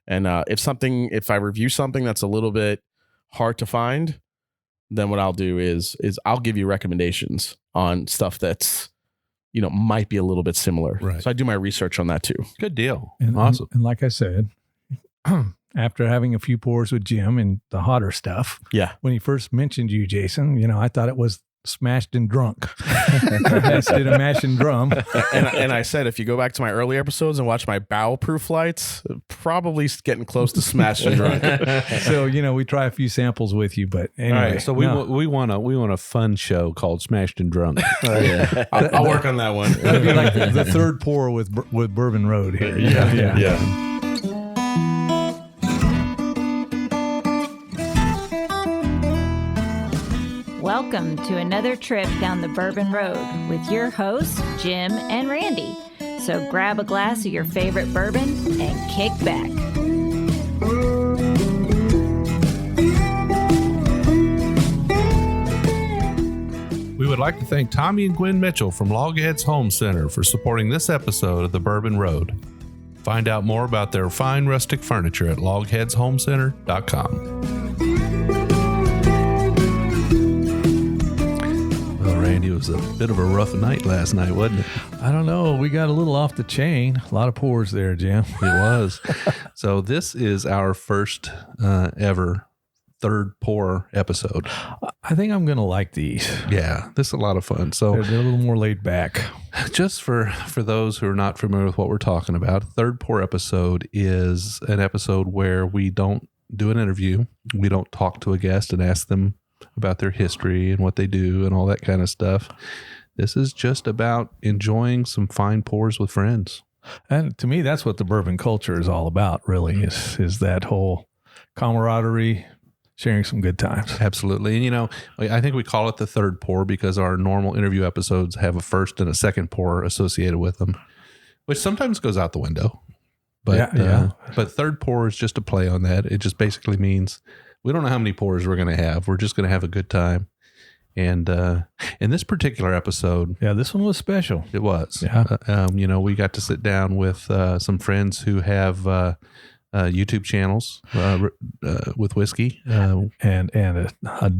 And if I review something that's a little bit hard to find, then what I'll do is I'll give you recommendations on stuff that's, might be a little bit similar. Right. So I do my research on that too. Good deal. And, awesome. And like I said, after having a few pours with Jim and the hotter stuff, when he first mentioned you, Jason, I thought it was smashed and drunk instead of mash and drum. And I said, if you go back to my early episodes and watch my barrel proof flights, probably getting close to smashed and drunk. So, we try a few samples with you, but anyway. All right, so we want a fun show called Smashed and Drunk. I'll work on that one. That'd be like the third pour with Bourbon Road here. Yeah. Welcome to another trip down the Bourbon Road with your hosts, Jim and Randy. So grab a glass of your favorite bourbon and kick back. We would like to thank Tommy and Gwen Mitchell from Logheads Home Center for supporting this episode of the Bourbon Road. Find out more about their fine rustic furniture at logheadshomecenter.com. Randy, it was a bit of a rough night last night, wasn't it? I don't know. We got a little off the chain. A lot of pours there, Jim. It was. So this is our first ever third pour episode. I think I'm going to like these. Yeah, this is a lot of fun. So they're a little more laid back. Just for those who are not familiar with what we're talking about, third pour episode is an episode where we don't do an interview. We don't talk to a guest and ask them about their history and what they do and all that kind of stuff. This is just about enjoying some fine pours with friends. And to me, that's what the bourbon culture is all about, really, is that whole camaraderie, sharing some good times. Absolutely. And, I think we call it the third pour because our normal interview episodes have a first and a second pour associated with them, which sometimes goes out the window. But, but third pour is just a play on that. It just basically means we don't know how many pours we're going to have. We're just going to have a good time. And in this particular episode... Yeah, this one was special. It was. Yeah. We got to sit down with some friends who have YouTube channels with whiskey. And a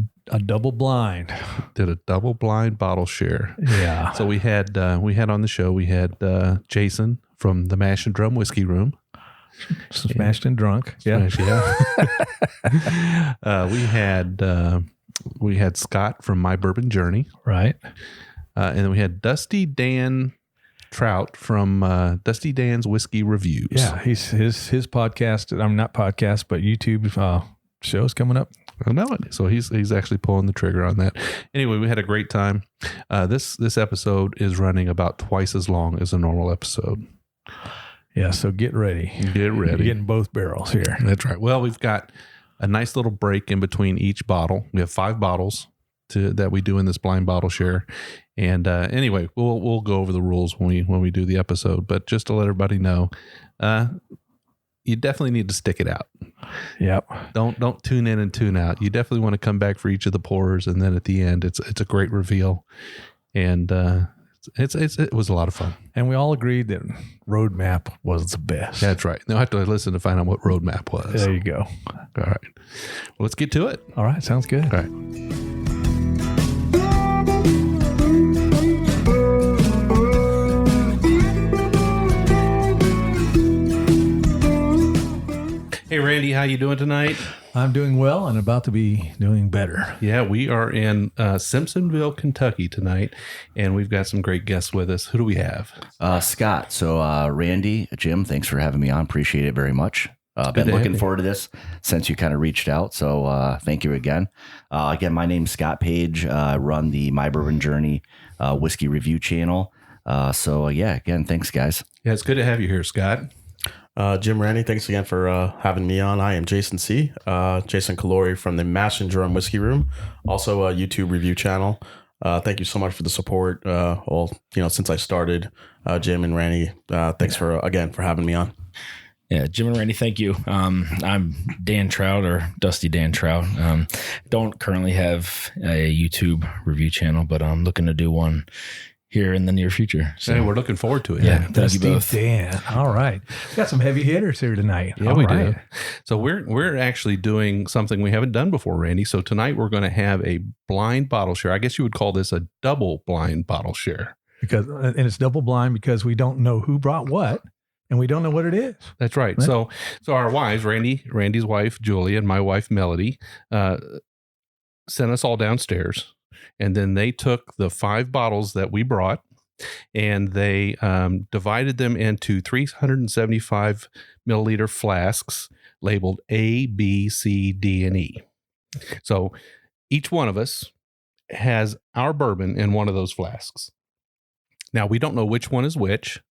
double blind. Did a double blind bottle share. Yeah. So we had on the show, we had Jason from the Mash and Drum Whiskey Room. Smashed and drunk. Yeah. We had Scott from My Bourbon Journey. Right. And then we had Dusty Dan Trout from Dusty Dan's Whiskey Reviews. Yeah. His podcast, I'm not podcast, but YouTube show's coming up. I know it. So he's actually pulling the trigger on that. Anyway, we had a great time. This episode is running about twice as long as a normal episode. Yeah, so get ready. Get ready. You're getting both barrels here. That's right. Well, we've got a nice little break in between each bottle. We have 5 bottles that we do in this blind bottle share. And anyway, we'll go over the rules when we do the episode. But just to let everybody know, you definitely need to stick it out. Yep. Don't tune in and tune out. You definitely want to come back for each of the pours, and then at the end, it's a great reveal. And it was a lot of fun. And we all agreed that Roadmap was the best. That's right. Now I have to listen to find out what Roadmap was. There you go. All right. Well, let's get to it. All right. Sounds good. All right. Hey, Randy, how you doing tonight? I'm doing well and about to be doing better. Yeah, we are in Simpsonville, Kentucky tonight, and we've got some great guests with us. Who do we have? Scott. So Randy, Jim, thanks for having me on. Appreciate it very much. Been looking forward to this since you kind of reached out. So thank you again. Again, my name's Scott Page. I run the My Bourbon Journey whiskey review channel. Again, thanks, guys. Yeah, it's good to have you here, Scott. Jim, Randy, thanks again for having me on. I am Jason C. Jason Calori from the Mash and Drum Whiskey Room, also a YouTube review channel. Thank you so much for the support. Since I started, Jim and Randy, thanks for having me on. Yeah, Jim and Randy, thank you. I'm Dan Trout, or Dusty Dan Trout. Don't currently have a YouTube review channel, but I'm looking to do one here in the near future. So Hey, we're looking forward to it. yeah, thank you Steve both. Dan. All right. We got some heavy hitters here tonight. Yeah, All we right. do. So we're actually doing something we haven't done before, Randy. So tonight we're going to have a blind bottle share. I guess you would call this a double blind bottle share. And it's double blind because we don't know who brought what, and we don't know what it is. That's right. Right. So our wives, Randy's wife, Julie, and my wife, Melody, sent us all downstairs. And then they took the 5 bottles that we brought and they divided them into 375 milliliter flasks labeled A, B, C, D, and E. So each one of us has our bourbon in one of those flasks. Now, we don't know which one is which,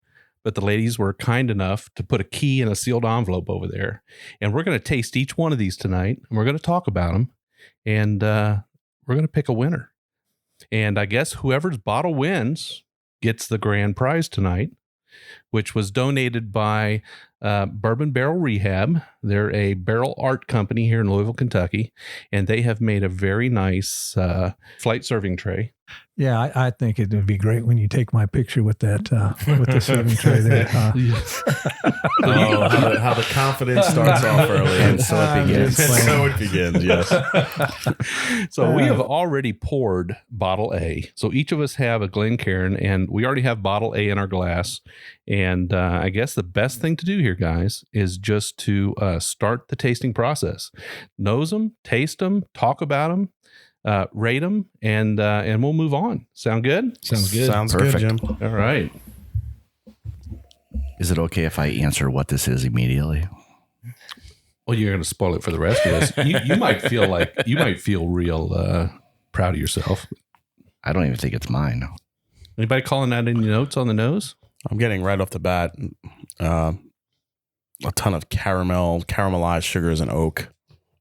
but the ladies were kind enough to put a key in a sealed envelope over there. And we're going to taste each one of these tonight, and we're going to talk about them, and we're going to pick a winner. And I guess whoever's bottle wins gets the grand prize tonight, which was donated by Bourbon Barrel Rehab. They're a barrel art company here in Louisville, Kentucky, and they have made a very nice flight serving tray. Yeah, I think it would be great when you take my picture with that with the serving tray there. How the confidence starts off early, and so it begins. Just So it begins. Yes. So we have already poured bottle A. So each of us have a Glencairn, and we already have bottle A in our glass. And I guess the best thing to do here, guys, is just to start the tasting process. Nose them, taste them, talk about them, rate them, and we'll move on. Sound good? Sounds good. Sounds Perfect. good, Jim. All right. Is it okay if I answer what this is immediately? Well, you're going to spoil it for the rest of us. You might feel real proud of yourself. I don't even think it's mine. Anybody calling out any notes on the nose? I'm getting right off the bat a ton of caramelized sugars and oak.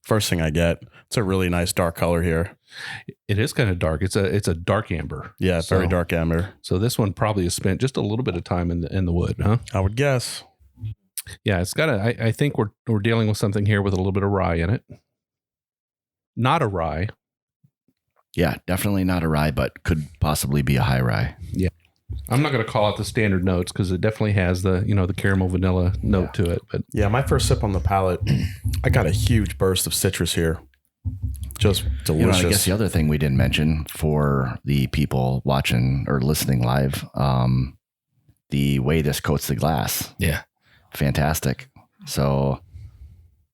First thing I get. It's a really nice dark color here. It is kind of dark. It's a dark amber. Yeah, very dark amber. So this one probably has spent just a little bit of time in the wood, huh? I would guess. Yeah, it's got I think we're dealing with something here with a little bit of rye in it. Not a rye. Yeah, definitely not a rye, but could possibly be a high rye. I'm not going to call out the standard notes because it definitely has the the caramel vanilla note to it. But Yeah, my first sip on the palate, I got a huge burst of citrus here. Just delicious. I guess the other thing we didn't mention for the people watching or listening live, the way this coats the glass. Yeah. Fantastic. So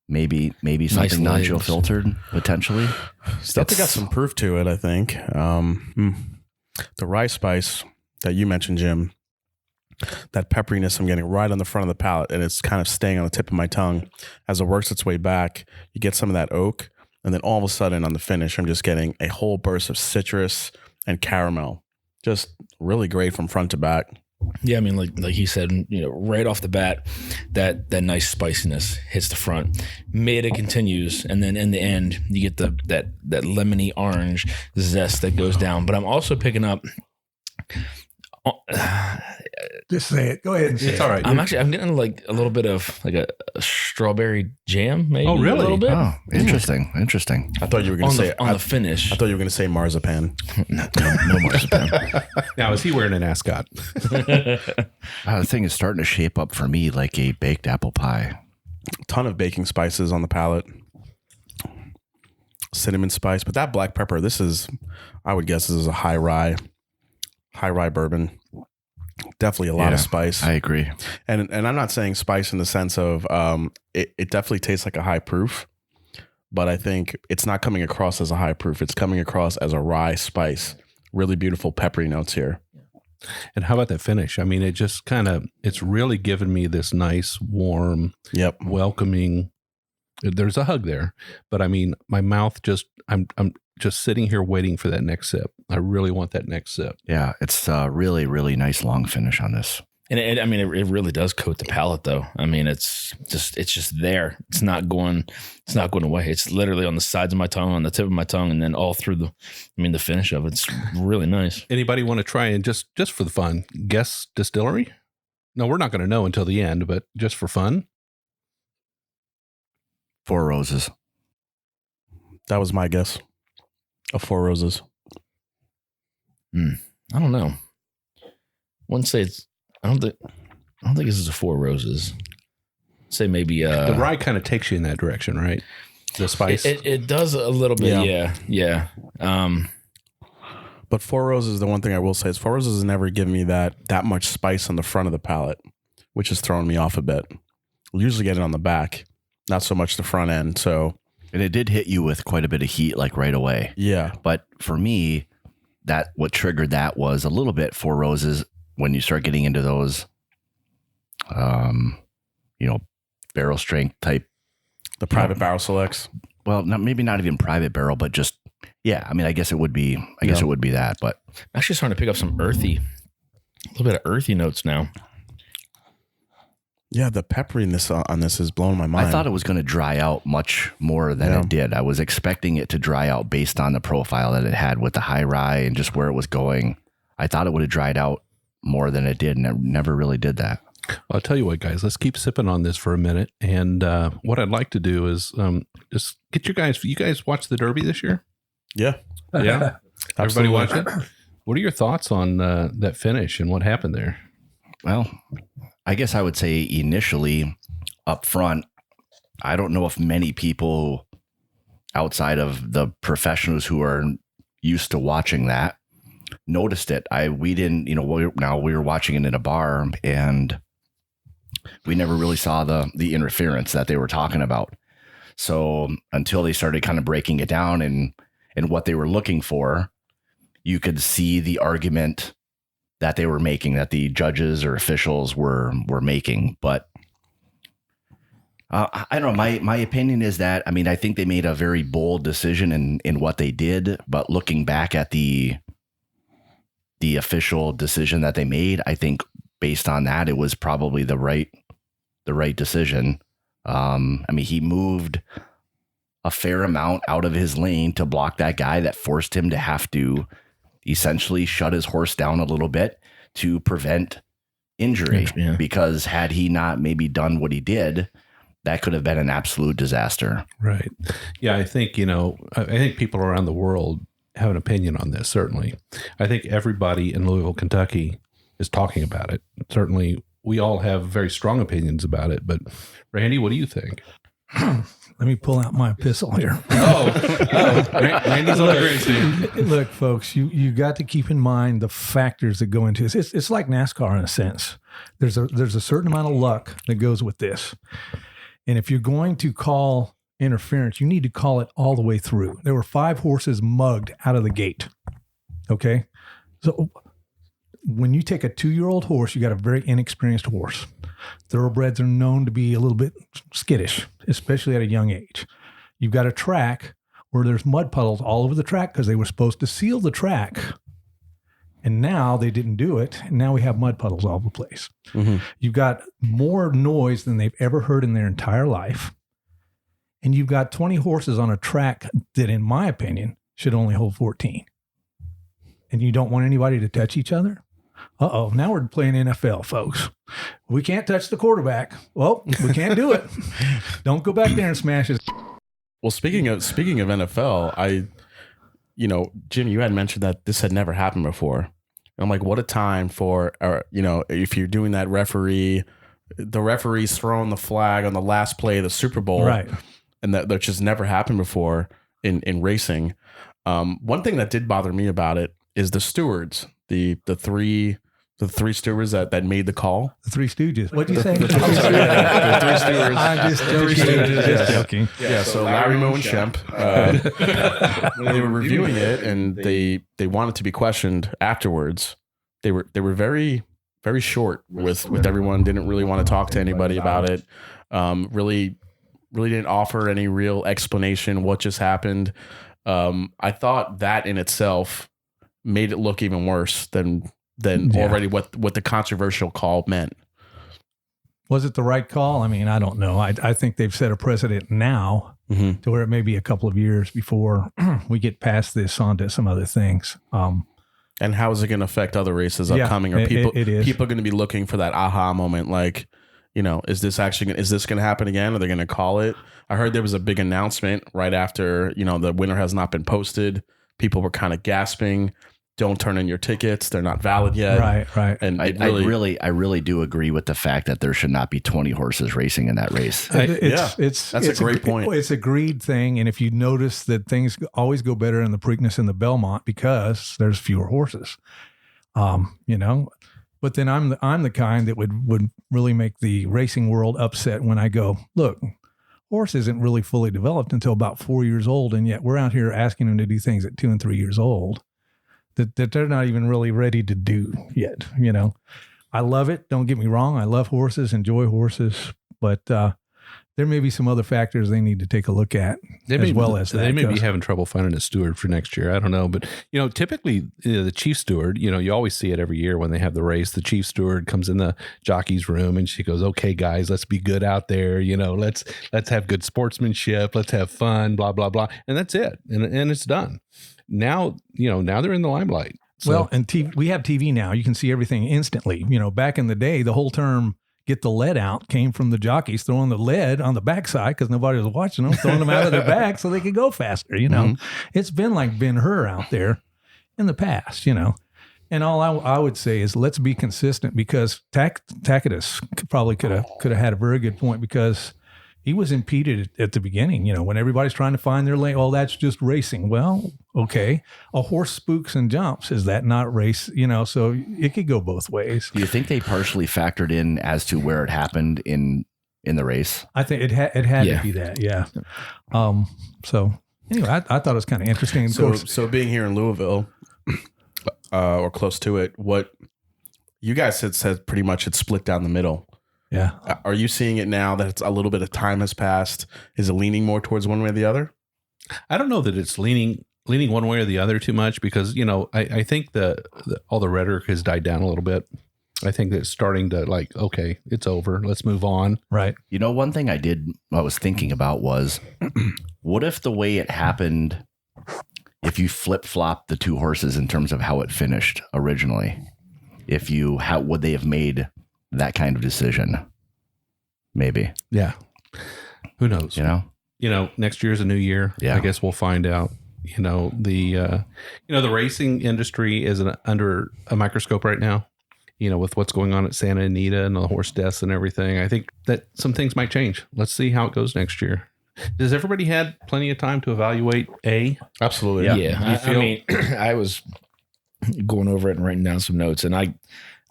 maybe something non-chill filtered potentially. Definitely got some proof to it, I think. The rye spice that you mentioned, Jim, that pepperiness I'm getting right on the front of the palate, and it's kind of staying on the tip of my tongue. As it works its way back, you get some of that oak, and then all of a sudden on the finish, I'm just getting a whole burst of citrus and caramel. Just really great from front to back. Yeah, I mean, like he said, right off the bat, that nice spiciness hits the front. Mid it continues, and then in the end, you get that lemony orange zest that goes down. But I'm also picking up. Just say it. Go ahead and say it's all right. I'm getting like a little bit of like a strawberry jam, maybe. Oh, really? A little bit. Oh, interesting. I thought you were going to say on the finish. I thought you were going to say marzipan. no marzipan. now, is he wearing an ascot? The thing is starting to shape up for me like a baked apple pie. Ton of baking spices on the palate. Cinnamon spice, but that black pepper, I would guess this is a high rye bourbon. Definitely a lot of spice. I agree. And I'm not saying spice in the sense of it definitely tastes like a high proof, but I think it's not coming across as a high proof. It's coming across as a rye spice. Really beautiful peppery notes here. And how about that finish? I mean, it just it's really given me this nice, warm, welcoming. There's a hug there, but I mean, my mouth I'm just sitting here waiting for that next sip. I really want that next sip. Yeah, it's a really, really nice long finish on this. And it really does coat the palate, though. I mean, it's just there. It's not going away. It's literally on the sides of my tongue, on the tip of my tongue, and then all through the finish of it. It's really nice. Anybody want to try and just for the fun, guess distillery? No, we're not going to know until the end, but just for fun. Four Roses. That was my guess of Four Roses. I don't know. wouldn't say it's. I don't think this is a Four Roses. Say maybe the rye kind of takes you in that direction, right? The spice. It does a little bit. Yeah. But Four Roses, the one thing I will say is Four Roses has never given me that much spice on the front of the palate, which is throwing me off a bit. We'll usually get it on the back, not so much the front end. So, and it did hit you with quite a bit of heat, like right away. Yeah. But for me, what triggered that was a little bit Four Roses when you start getting into those, barrel strength type. The private barrel selects. Well, maybe not even private barrel, but just, I mean, I guess it would be, it would be that, but. I'm actually starting to pick up a little bit of earthy notes now. Yeah, the pepperiness on this is blowing my mind. I thought it was going to dry out much more than it did. I was expecting it to dry out based on the profile that it had with the high rye and just where it was going. I thought it would have dried out more than it did, and it never really did that. I'll tell you what, guys, let's keep sipping on this for a minute. And what I'd like to do is just get you guys watch the Derby this year? Yeah. Yeah. Everybody watch it? What are your thoughts on that finish and what happened there? Well, I guess I would say initially up front, I don't know if many people outside of the professionals who are used to watching that noticed it. We didn't, we were watching it in a bar and we never really saw the interference that they were talking about. So until they started kind of breaking it down and what they were looking for, you could see the argument that they were making, that the judges or officials were making. But I don't know. My opinion is that, I mean, I think they made a very bold decision in what they did, but looking back at the official decision that they made, I think based on that, it was probably the right decision. I mean, he moved a fair amount out of his lane to block that guy that forced him to have to essentially shut his horse down a little bit to prevent injury. Yeah. Because had he not maybe done what he did, that could have been an absolute disaster. Right. Yeah. I think, I think people around the world have an opinion on this. Certainly. I think everybody in Louisville, Kentucky is talking about it. Certainly we all have very strong opinions about it, but Randy, what do you think? Let me pull out my epistle here. Randy's on the green team. Look, folks, you got to keep in mind the factors that go into this. It's like NASCAR in a sense. There's a certain amount of luck that goes with this. And if you're going to call interference, you need to call it all the way through. There were 5 horses mugged out of the gate. Okay? So when you take a 2-year-old horse, you got a very inexperienced horse. Thoroughbreds are known to be a little bit skittish, especially at a young age. You've got a track where there's mud puddles all over the track because they were supposed to seal the track. And now they didn't do it. And now we have mud puddles all over the place. Mm-hmm. You've got more noise than they've ever heard in their entire life. And you've got 20 horses on a track that, in my opinion, should only hold 14. And you don't want anybody to touch each other? Uh-oh, now we're playing NFL, folks. We can't touch the quarterback. Well, we can't do it. Don't go back there and smash it. Well, speaking of NFL, Jim, you had mentioned that this had never happened before. And I'm like, what a time for, if you're doing that the referee's throwing the flag on the last play of the Super Bowl. Right. And that just never happened before in racing. One thing that did bother me about it is the stewards, the three stewards that made the call. The Three Stooges. What'd you say? The Three Stewards. I'm just joking. Yeah. So Larry, Moe, and Shemp, when they were reviewing it and they wanted to be questioned afterwards, they were very, very short with everyone. Didn't really want to talk to anybody about it. Really didn't offer any real explanation what just happened. I thought that in itself made it look even worse than already what the controversial call meant. Was it the right call? I mean, I don't know. I think they've set a precedent now to where it may be a couple of years before we get past this onto some other things. And how is it going to affect other races upcoming? Are people going to be looking for that aha moment? Like, is this going to happen again? Are they going to call it? I heard there was a big announcement right after, the winner has not been posted. People were kind of gasping. don't turn in your tickets. They're not valid yet. Right. And I really do agree with the fact that there should not be 20 horses racing in that race. That's a great point. It's a greed thing. And if you notice that things always go better in the Preakness and the Belmont because there's fewer horses, but then I'm the kind that would really make the racing world upset when I go, look, horse isn't really fully developed until about 4 years old. And yet we're out here asking them to do things at 2 and 3 years old that they're not even really ready to do yet. I love it. Don't get me wrong. I love horses, enjoy horses, but there may be some other factors they need to take a look at They may be having trouble finding a steward for next year. I don't know. But, typically the chief steward, you always see it every year when they have the race. The chief steward comes in the jockey's room and she goes, okay, guys, let's be good out there. Let's have good sportsmanship. Let's have fun, blah, blah, blah. And that's it. And it's done. Now they're in the limelight. So. Well, and we have TV now. You can see everything instantly. Back in the day, the whole term "get the lead out" came from the jockeys throwing the lead on the backside because nobody was watching them, throwing them out of their back so they could go faster. It's been like Ben-Hur out there in the past. And all I would say is let's be consistent, because Tacitus probably could have had a very good point, because he was impeded at the beginning, when everybody's trying to find their lane. Oh, that's just racing. Well, okay. A horse spooks and jumps. Is that not race? So it could go both ways. Do you think they partially factored in as to where it happened in the race? I think it had to be that. Yeah. So anyway, I thought it was kind of interesting. So being here in Louisville or close to it, what you guys had said pretty much it's split down the middle. Yeah. Are you seeing it now that it's a little bit of time has passed? Is it leaning more towards one way or the other? I don't know that it's leaning one way or the other too much, because, I think all the rhetoric has died down a little bit. I think that it's starting to okay, it's over. Let's move on. Right. One thing I was thinking about was, what if the way it happened, if you flip-flop the two horses in terms of how it finished originally, how would they have made that kind of decision? Maybe. Yeah. Who knows? Next year's a new year. Yeah. I guess we'll find out. The racing industry is under a microscope right now, with what's going on at Santa Anita and the horse deaths and everything. I think that some things might change. Let's see how it goes next year. Does everybody had plenty of time to evaluate A? Absolutely. Yeah. I was going over it and writing down some notes, and I'm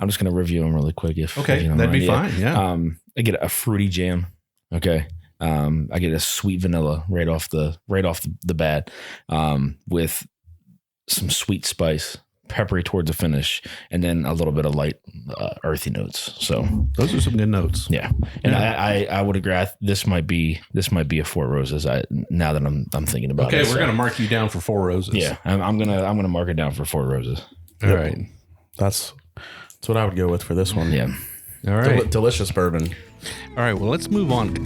just going to review them really quick. That'd be fine. Yeah. I get a fruity jam. Okay. I get a sweet vanilla right off the bat, with some sweet spice, peppery towards the finish, and then a little bit of light, earthy notes. So those are some good notes. Yeah. And I would agree. This might be a Four Roses. Now that I'm thinking about it. Okay. We're going to mark you down for Four Roses. Yeah. I'm going to mark it down for Four Roses. All right. That's what I would go with for this one. Yeah. All right. Delicious bourbon. All right. Well, let's move on. Go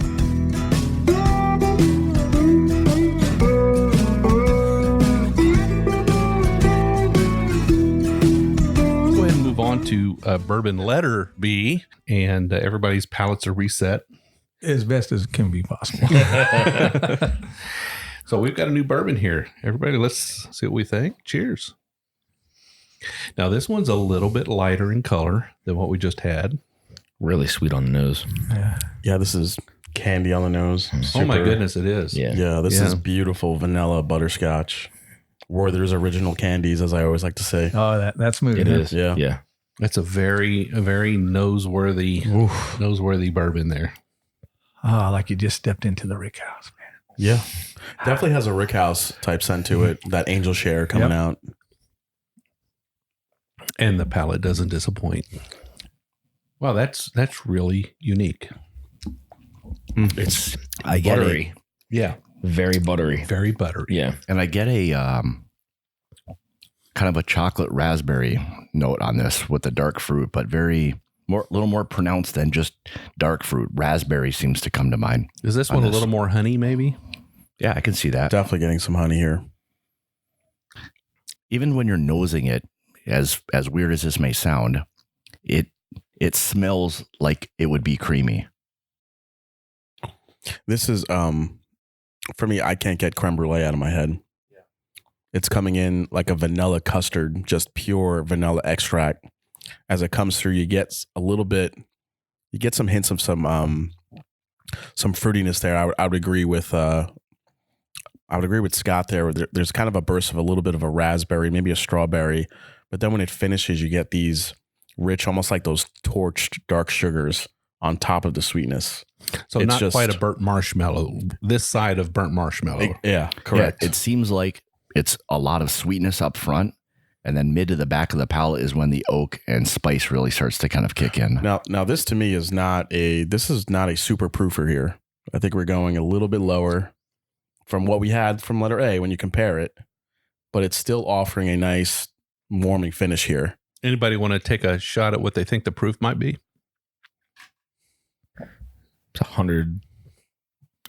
ahead and move on to bourbon letter B, and everybody's palates are reset as best as can be possible. So we've got a new bourbon here. Everybody, let's see what we think. Cheers. Now, this one's a little bit lighter in color than what we just had. Really sweet on the nose. Yeah, this is candy on the nose. Oh my goodness, it is. Yeah, this is beautiful vanilla butterscotch. Werther's original candies, as I always like to say. Oh, that's smooth. It is. Yeah. That's a very noseworthy bourbon there. Oh, like you just stepped into the Rick House, man. Yeah. Definitely has a Rick House type scent to it. That angel share coming out. And the palate doesn't disappoint. Wow, that's really unique. It's buttery. Yeah. Very buttery. Very buttery. Yeah. And I get a kind of a chocolate raspberry note on this with the dark fruit, but a little more pronounced than just dark fruit. Raspberry seems to come to mind. Is this one a little more honey, maybe? Yeah, I can see that. Definitely getting some honey here. Even when you're nosing it, as weird as this may sound, it smells like it would be creamy. This is for me, I can't get creme brulee out of my head. it's coming in like a vanilla custard, just pure vanilla extract. As it comes through, you get some hints of some fruitiness there. I would agree with Scott there. There's kind of a burst of a little bit of a raspberry, maybe a strawberry, but then when it finishes, you get these rich, almost like those torched dark sugars on top of the sweetness. So it's not quite a burnt marshmallow. This side of burnt marshmallow. Yeah, correct. Yeah, it seems like it's a lot of sweetness up front, and then mid to the back of the palate is when the oak and spice really starts to kind of kick in. Now this to me is not a super proofer here. I think we're going a little bit lower from what we had from letter A when you compare it, but it's still offering a nice warming finish here. Anybody want to take a shot at what they think the proof might be? It's 100,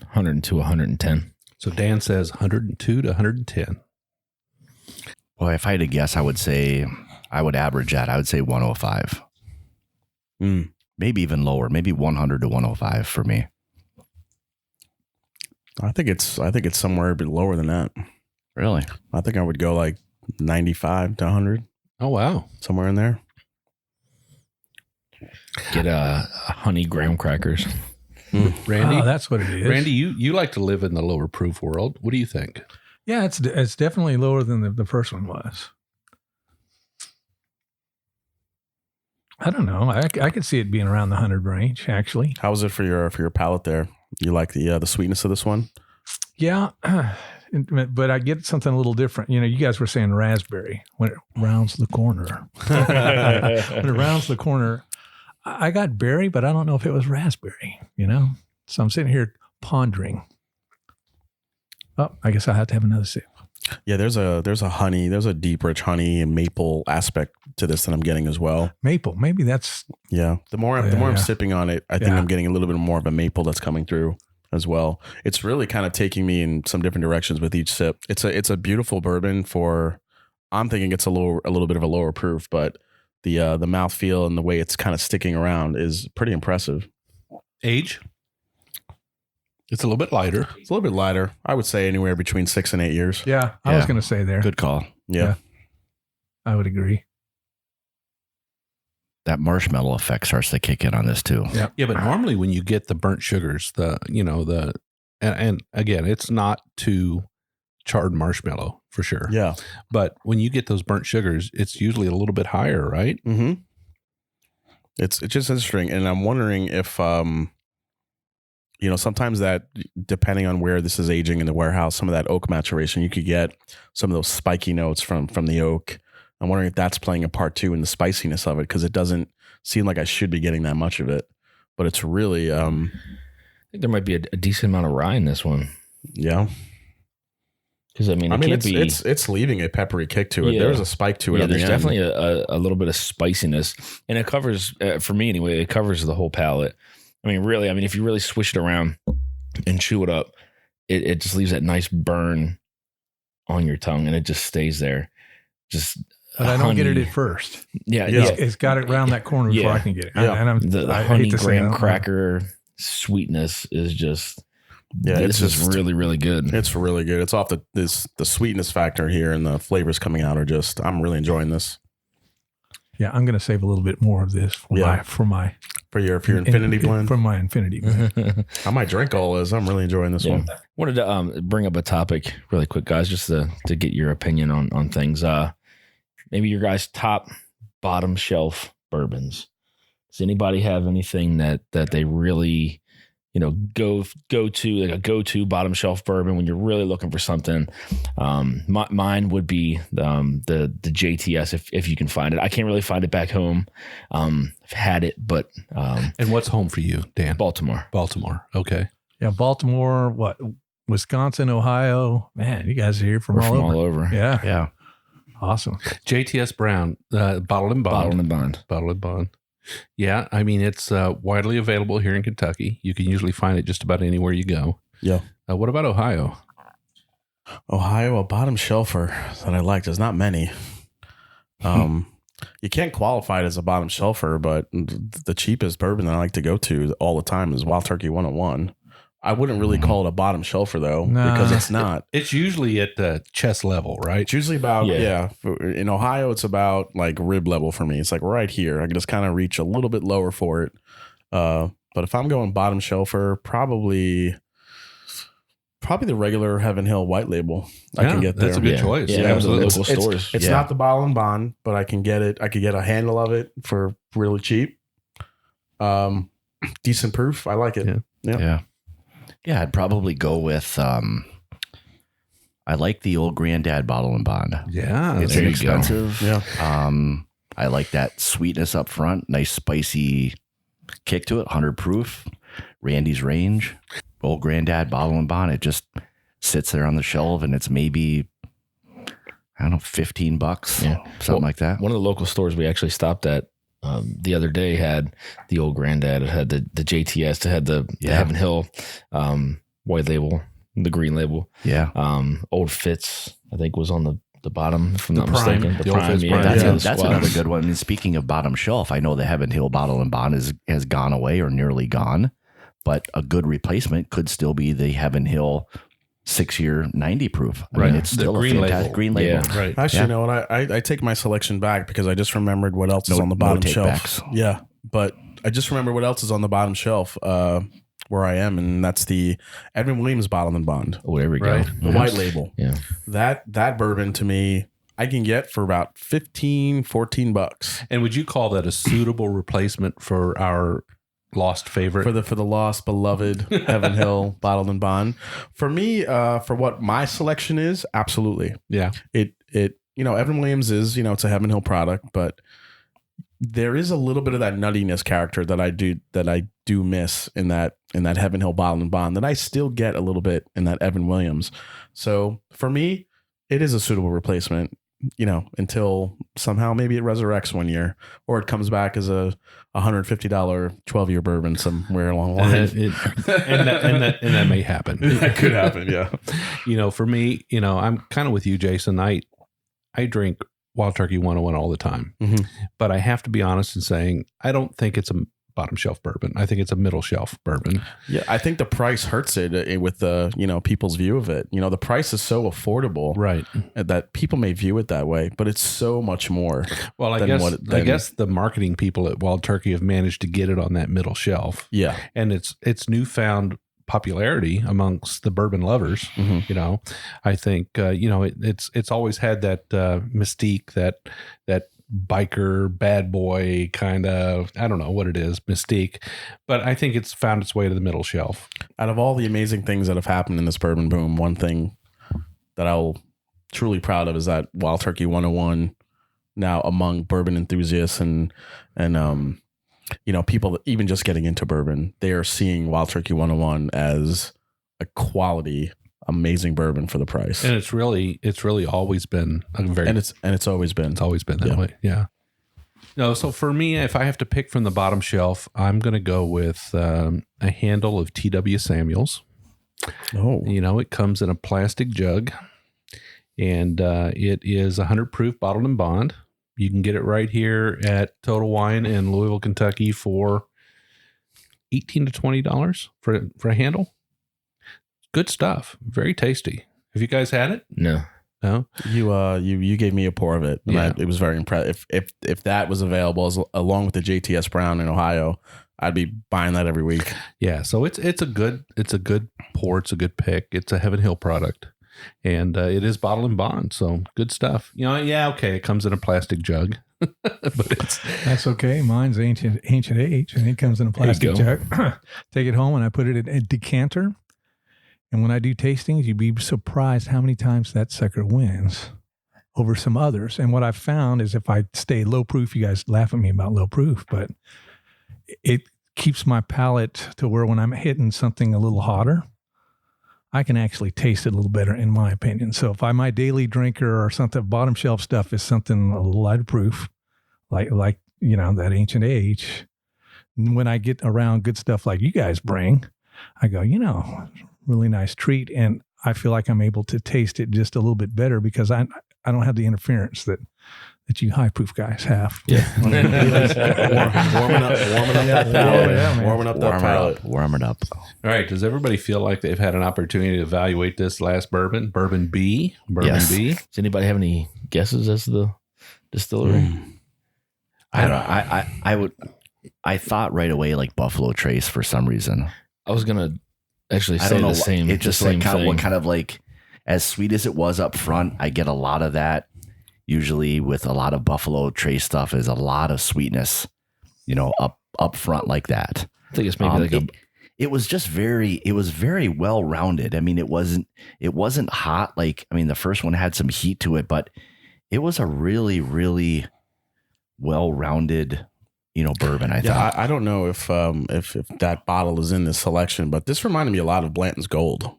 102, 110. So Dan says 102 to 110. Well, if I had to guess, I would say I would average that. I would say 105. Maybe even lower. Maybe 100 to 105 for me. I think it's somewhere a bit lower than that. Really? I think I would go like 95 to 100. Oh, wow. Somewhere in there. Get honey graham crackers. Randy? Oh, that's what it is. Randy, you like to live in the lower proof world. What do you think? Yeah, it's definitely lower than the first one was. I don't know. I could see it being around the 100 range, actually. How was it for your palate there? You like the sweetness of this one? Yeah, but I get something a little different. You guys were saying raspberry when it rounds the corner. When it rounds the corner, I got berry, but I don't know if it was raspberry, So I'm sitting here pondering. Oh, I guess I have to have another sip. Yeah, there's a deep, rich honey and maple aspect to this that I'm getting as well. Maple, maybe that's... Yeah, the more I'm sipping on it, I think I'm getting a little bit more of a maple that's coming through as well. It's really kind of taking me in some different directions with each sip. It's a beautiful bourbon I'm thinking it's a little bit of a lower proof, but the mouthfeel and the way it's kind of sticking around is pretty impressive. Age? It's a little bit lighter. It's a little bit lighter. I would say anywhere between 6 and 8 years. Yeah, I was going to say there. Good call. Yeah. I would agree. That marshmallow effect starts to kick in on this too. Yeah, but normally when you get the burnt sugars, and again, it's not too charred marshmallow for sure. Yeah. But when you get those burnt sugars, it's usually a little bit higher, right? Mm-hmm. It's just interesting. And I'm wondering if, sometimes that, depending on where this is aging in the warehouse, some of that oak maturation, you could get some of those spiky notes from the oak. I'm wondering if that's playing a part too in the spiciness of it, because it doesn't seem like I should be getting that much of it. But it's really... I think there might be a decent amount of rye in this one. Yeah. Because it's leaving a peppery kick to it. Yeah. There's a spike to it. Yeah, there's definitely a little bit of spiciness, and it covers, for me anyway, it covers the whole palate. Really, if you really swish it around and chew it up, it just leaves that nice burn on your tongue, and it just stays there. But I don't get it at first. Yeah. It's got it around that corner before I can get it. Yeah. And the honey graham cracker sweetness is just... Yeah, it's just really, really good. It's really good. It's off the sweetness factor here, and the flavors coming out are just... I'm really enjoying this. Yeah, I'm going to save a little bit more of this for your infinity blend. For my infinity blend. I might drink all this. I'm really enjoying this one. Wanted to bring up a topic really quick, guys, just to get your opinion on things. Maybe your guys' top, bottom shelf bourbons. Does anybody have anything that they really, go to, like a go-to bottom shelf bourbon when you're really looking for something? Mine would be the JTS if you can find it. I can't really find it back home. I've had it, but and what's home for you, Dan? Baltimore. Okay. Yeah, Baltimore. What? Wisconsin, Ohio. Man, you guys are here from all over. Yeah. Awesome. JTS Brown, bottled and bond. Yeah, it's widely available here in Kentucky. You can usually find it just about anywhere you go. Yeah. What about Ohio? Ohio, a bottom shelfer that I like. There's not many. You can't qualify it as a bottom shelfer, but the cheapest bourbon that I like to go to all the time is Wild Turkey 101. I wouldn't really call it a bottom shelfer though, because it's not. It's usually at the chest level, right? It's usually about in Ohio, it's about like rib level for me. It's like right here. I can just kind of reach a little bit lower for it. But if I'm going bottom shelfer, probably the regular Heaven Hill white label. I can get there. That's a good choice. Yeah, absolutely. Local stores. It's not the Bottle and Bond, but I can get it. I could get a handle of it for really cheap. Decent proof. I like it. Yeah. I'd probably go with. I like the old Granddad Bottle and Bond. Yeah, it's inexpensive. Yeah. I like that sweetness up front. Nice spicy kick to it. 100 proof. Randy's Range. Old Granddad Bottle and Bond. It just sits there on the shelf, and it's maybe, I don't know, $15, something like that. One of the local stores we actually stopped at the other day had the old Granddad. It had the JTS. It had the Heaven Hill white label, the green label. Yeah. Old Fitz, I think, was on the bottom, if I'm not Prime. mistaken. The old Fitz Prime. That's another good one. I mean, speaking of bottom shelf, I know the Heaven Hill Bottle and Bond has gone away or nearly gone, but a good replacement could still be the Heaven Hill 6-year 90 proof. I mean, it's still a fantastic green label. Yeah. Right. Actually, you know what? I take my selection back because I just remembered what else is on the bottom shelf. Backs. Yeah, but I just remember what else is on the bottom shelf where I am, and that's the Edwin Williams Bottle and Bond. Oh, there we Right. go. The white label. Yeah. That bourbon to me, I can get for about $14. And would you call that a suitable replacement for our lost favorite? For the lost beloved Heaven Hill Bottled and Bond. For me, for what my selection is, absolutely. Yeah. It Evan Williams is, it's a Heaven Hill product, but there is a little bit of that nuttiness character that I do miss in that Heaven Hill Bottled and Bond that I still get a little bit in that Evan Williams. So for me, it is a suitable replacement, until somehow maybe it resurrects one year or it comes back as a $150 12-year bourbon somewhere along the line. and that may happen. That could happen. Yeah. For me, I'm kind of with you, Jason. I drink Wild Turkey 101 all the time, but I have to be honest in saying I don't think it's a bottom shelf bourbon. I think it's a middle shelf bourbon. Yeah, I think the price hurts it with the people's view of it. The price is so affordable, right, that people may view it that way, but it's so much more. Well, I guess the marketing people at Wild Turkey have managed to get it on that middle shelf. Yeah, and it's newfound popularity amongst the bourbon lovers. I think it's always had that mystique, that biker bad boy kind of, I don't know what it is, mystique, but I think it's found its way to the middle shelf. Out of all the amazing things that have happened in this bourbon boom, one thing that I'll truly proud of is that Wild Turkey 101 now among bourbon enthusiasts and people that even just getting into bourbon, they are seeing Wild Turkey 101 as a quality, amazing bourbon for the price. And it's really always been a very, it's always been that way. Yeah. No, so for me, if I have to pick from the bottom shelf, I'm going to go with a handle of T.W. Samuels. Oh, it comes in a plastic jug, and it is 100 proof bottled and bond. You can get it right here at Total Wine in Louisville, Kentucky for $18 to $20 for a handle. Good stuff. Very tasty. Have you guys had it? No. You gave me a pour of it. And it was very impressive. If that was available along with the JTS Brown in Ohio, I'd be buying that every week. Yeah. So it's a good pour. It's a good pick. It's a Heaven Hill product, and it is bottled and bond. So good stuff. Okay. It comes in a plastic jug, but that's okay. Mine's ancient age, and it comes in a plastic jug. Take it home, and I put it in a decanter. And when I do tastings, you'd be surprised how many times that sucker wins over some others. And what I've found is if I stay low proof, you guys laugh at me about low proof, but it keeps my palate to where when I'm hitting something a little hotter, I can actually taste it a little better, in my opinion. So if my daily drinker or something, bottom shelf stuff is something a little lighter proof, like that ancient age. When I get around good stuff like you guys bring, I go, really nice treat, and I feel like I'm able to taste it just a little bit better because I don't have the interference that that you high proof guys have. Yeah. warming up that palate. Warm it up. All right. Does everybody feel like they've had an opportunity to evaluate this last bourbon? Bourbon B? Yes. B? Does anybody have any guesses as to the distillery? I don't know. I thought right away like Buffalo Trace for some reason. I was gonna actually I say don't know. the same. It's just the same like kind of thing. what kind of like as sweet as it was up front. I get a lot of that. Usually with a lot of Buffalo Trace stuff is a lot of sweetness, up front like that. I think it's maybe it was just very well rounded. I mean, it wasn't hot. Like, I mean, the first one had some heat to it, but it was a really, really well rounded, bourbon. I thought. I don't know if that bottle is in this selection, but this reminded me a lot of Blanton's Gold.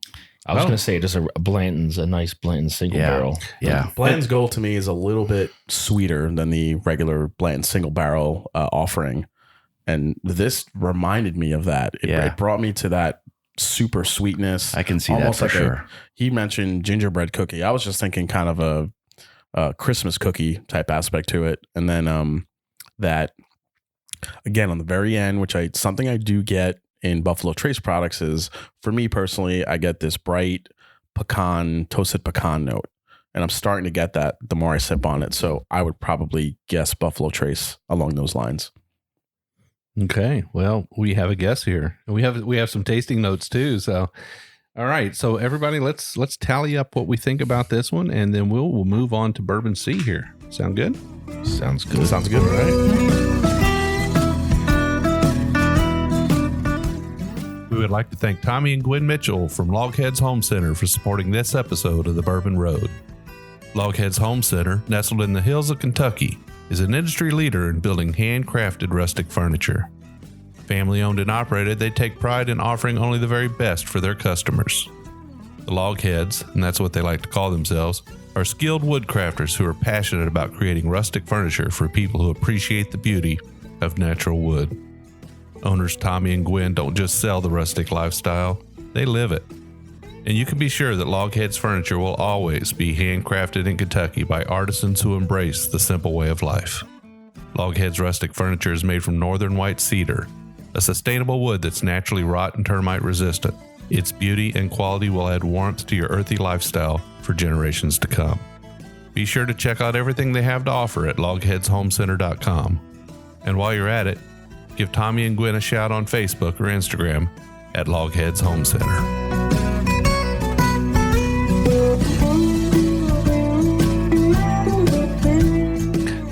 I was going to say just a nice Blanton single barrel. Yeah. Blanton's Gold to me is a little bit sweeter than the regular Blanton single barrel offering. And this reminded me of that. It brought me to that super sweetness. I can see that for sure. He mentioned gingerbread cookie. I was just thinking kind of a Christmas cookie type aspect to it. And then that, again, on the very end, something I do get in Buffalo Trace products is, for me personally, I get this bright toasted pecan note. And I'm starting to get that the more I sip on it. So I would probably guess Buffalo Trace along those lines. Okay. Well, we have a guess here. We have some tasting notes too. So, all right. So everybody, let's tally up what we think about this one, and then we'll move on to Bourbon C here. Sound good? Sounds good. Sounds good, right? We would like to thank Tommy and Gwen Mitchell from Logheads Home Center for supporting this episode of the Bourbon Road. Logheads Home Center, nestled in the hills of Kentucky, is an industry leader in building handcrafted rustic furniture. Family owned and operated, they take pride in offering only the very best for their customers. The Logheads, and that's what they like to call themselves, are skilled woodcrafters who are passionate about creating rustic furniture for people who appreciate the beauty of natural wood. Owners Tommy and Gwen don't just sell the rustic lifestyle, they live it. And you can be sure that Logheads furniture will always be handcrafted in Kentucky by artisans who embrace the simple way of life. Logheads rustic furniture is made from northern white cedar, a sustainable wood that's naturally rot and termite resistant. Its beauty and quality will add warmth to your earthy lifestyle for generations to come. Be sure to check out everything they have to offer at logheadshomecenter.com. And while you're at it, give Tommy and Gwen a shout on Facebook or Instagram at Logheads Home Center.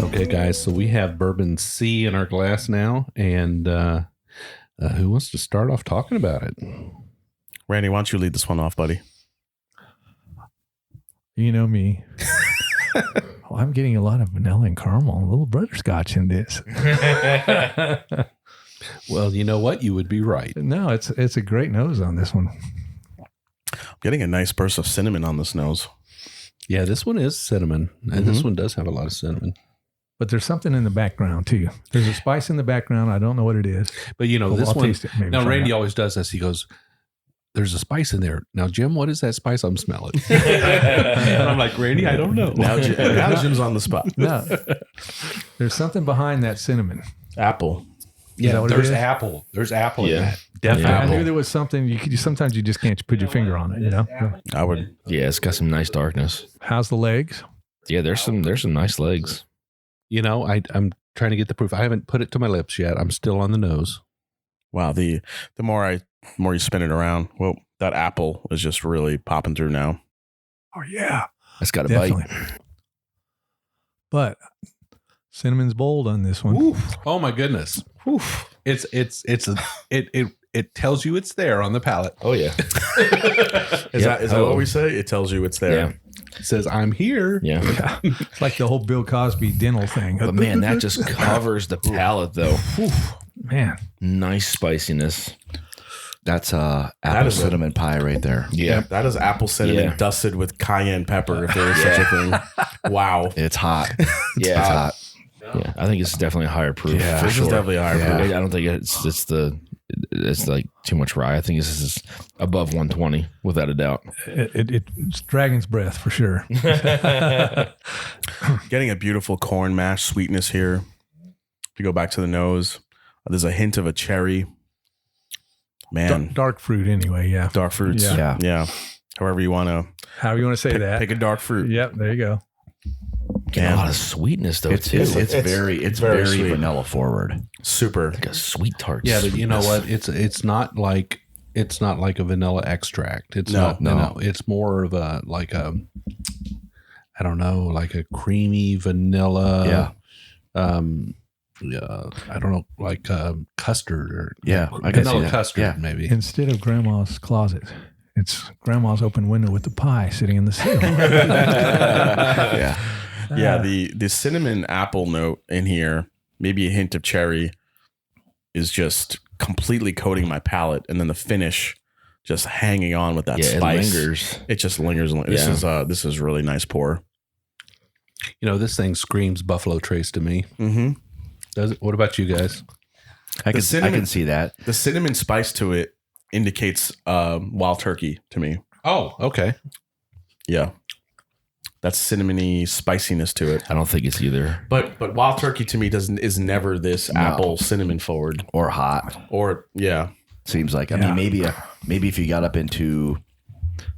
Okay, guys, so we have Bourbon C in our glass now, and who wants to start off talking about it? Randy, why don't you lead this one off, buddy? You know me. Well, I'm getting a lot of vanilla and caramel, a little butterscotch in this. Well, you know what? You would be right. No, it's a great nose on this one. I'm getting a nice burst of cinnamon on this nose. Yeah, this one is cinnamon, and this one does have a lot of cinnamon. But there's something in the background too. There's a spice in the background. I don't know what it is. But this I'll one. taste it, maybe Now, find Randy out. always does this. He goes, "There's a spice in there." Now, Jim, what is that spice I'm smelling? And I'm like, Randy, I don't know. Now Jim's on the spot. No, there's something behind that cinnamon. Apple. Yeah, what it there's is? apple. There's apple in Yeah. that. Definitely. Yeah. I Apple. knew there was something. Sometimes you just can't put your finger on it. You know. I would. Yeah, it's got some nice darkness. How's the legs? Yeah, there's some nice legs. I'm trying to get the proof. I haven't put it to my lips yet. I'm still on the nose. Wow. The more you spin it around, well, that apple is just really popping through now. Oh yeah, It's got a definitely. bite. But cinnamon's bold on this one. Oof. Oh my goodness. Oof. It tells you it's there on the palate. Oh yeah. Is that what we say? It tells you it's there. Yeah. It says, I'm here. Yeah. It's like the whole Bill Cosby dental thing. But man, that just covers the palate though. Man, Nice spiciness. That's apple cinnamon pie right there. Yeah. That is apple cinnamon Yeah. dusted with cayenne pepper, if there is such a thing. Wow. It's hot. Yeah. It's hot. Yeah. I think it's definitely a higher proof. Yeah, for this sure. is definitely a higher Yeah. proof. I don't think it's the it's like too much rye. I think this is above 120 without a doubt. It's dragon's breath for sure. Getting a beautiful corn mash sweetness here. If you go back to the nose, there's a hint of a cherry. Man, dark fruit anyway. Yeah, dark fruits. Yeah. However you want to. However you want to say that. Pick a dark fruit. Yep, there you go. Getting a lot of sweetness though. It's very sweet. vanilla forward. Super. Like a sweet tart. Yeah, but you know what? It's not like a vanilla extract. It's not. It's more of a I don't know, like a creamy vanilla. Yeah. I don't know, like custard or I can see vanilla that. custard maybe. Instead of grandma's closet, it's grandma's open window with the pie sitting in the sill. Yeah, the cinnamon apple note in here, maybe a hint of cherry, is just completely coating my palate, and then the finish just hanging on with that spice. It lingers. It just lingers. This is really nice pour. You know, this thing screams Buffalo Trace to me. Mm-hmm. Does it? What about you guys? I can see that. The cinnamon spice to it indicates wild turkey to me. Oh, okay. Yeah. That's cinnamony spiciness to it. I don't think it's either. But wild turkey to me is never this apple cinnamon forward or hot. Or seems like. I mean, maybe if you got up into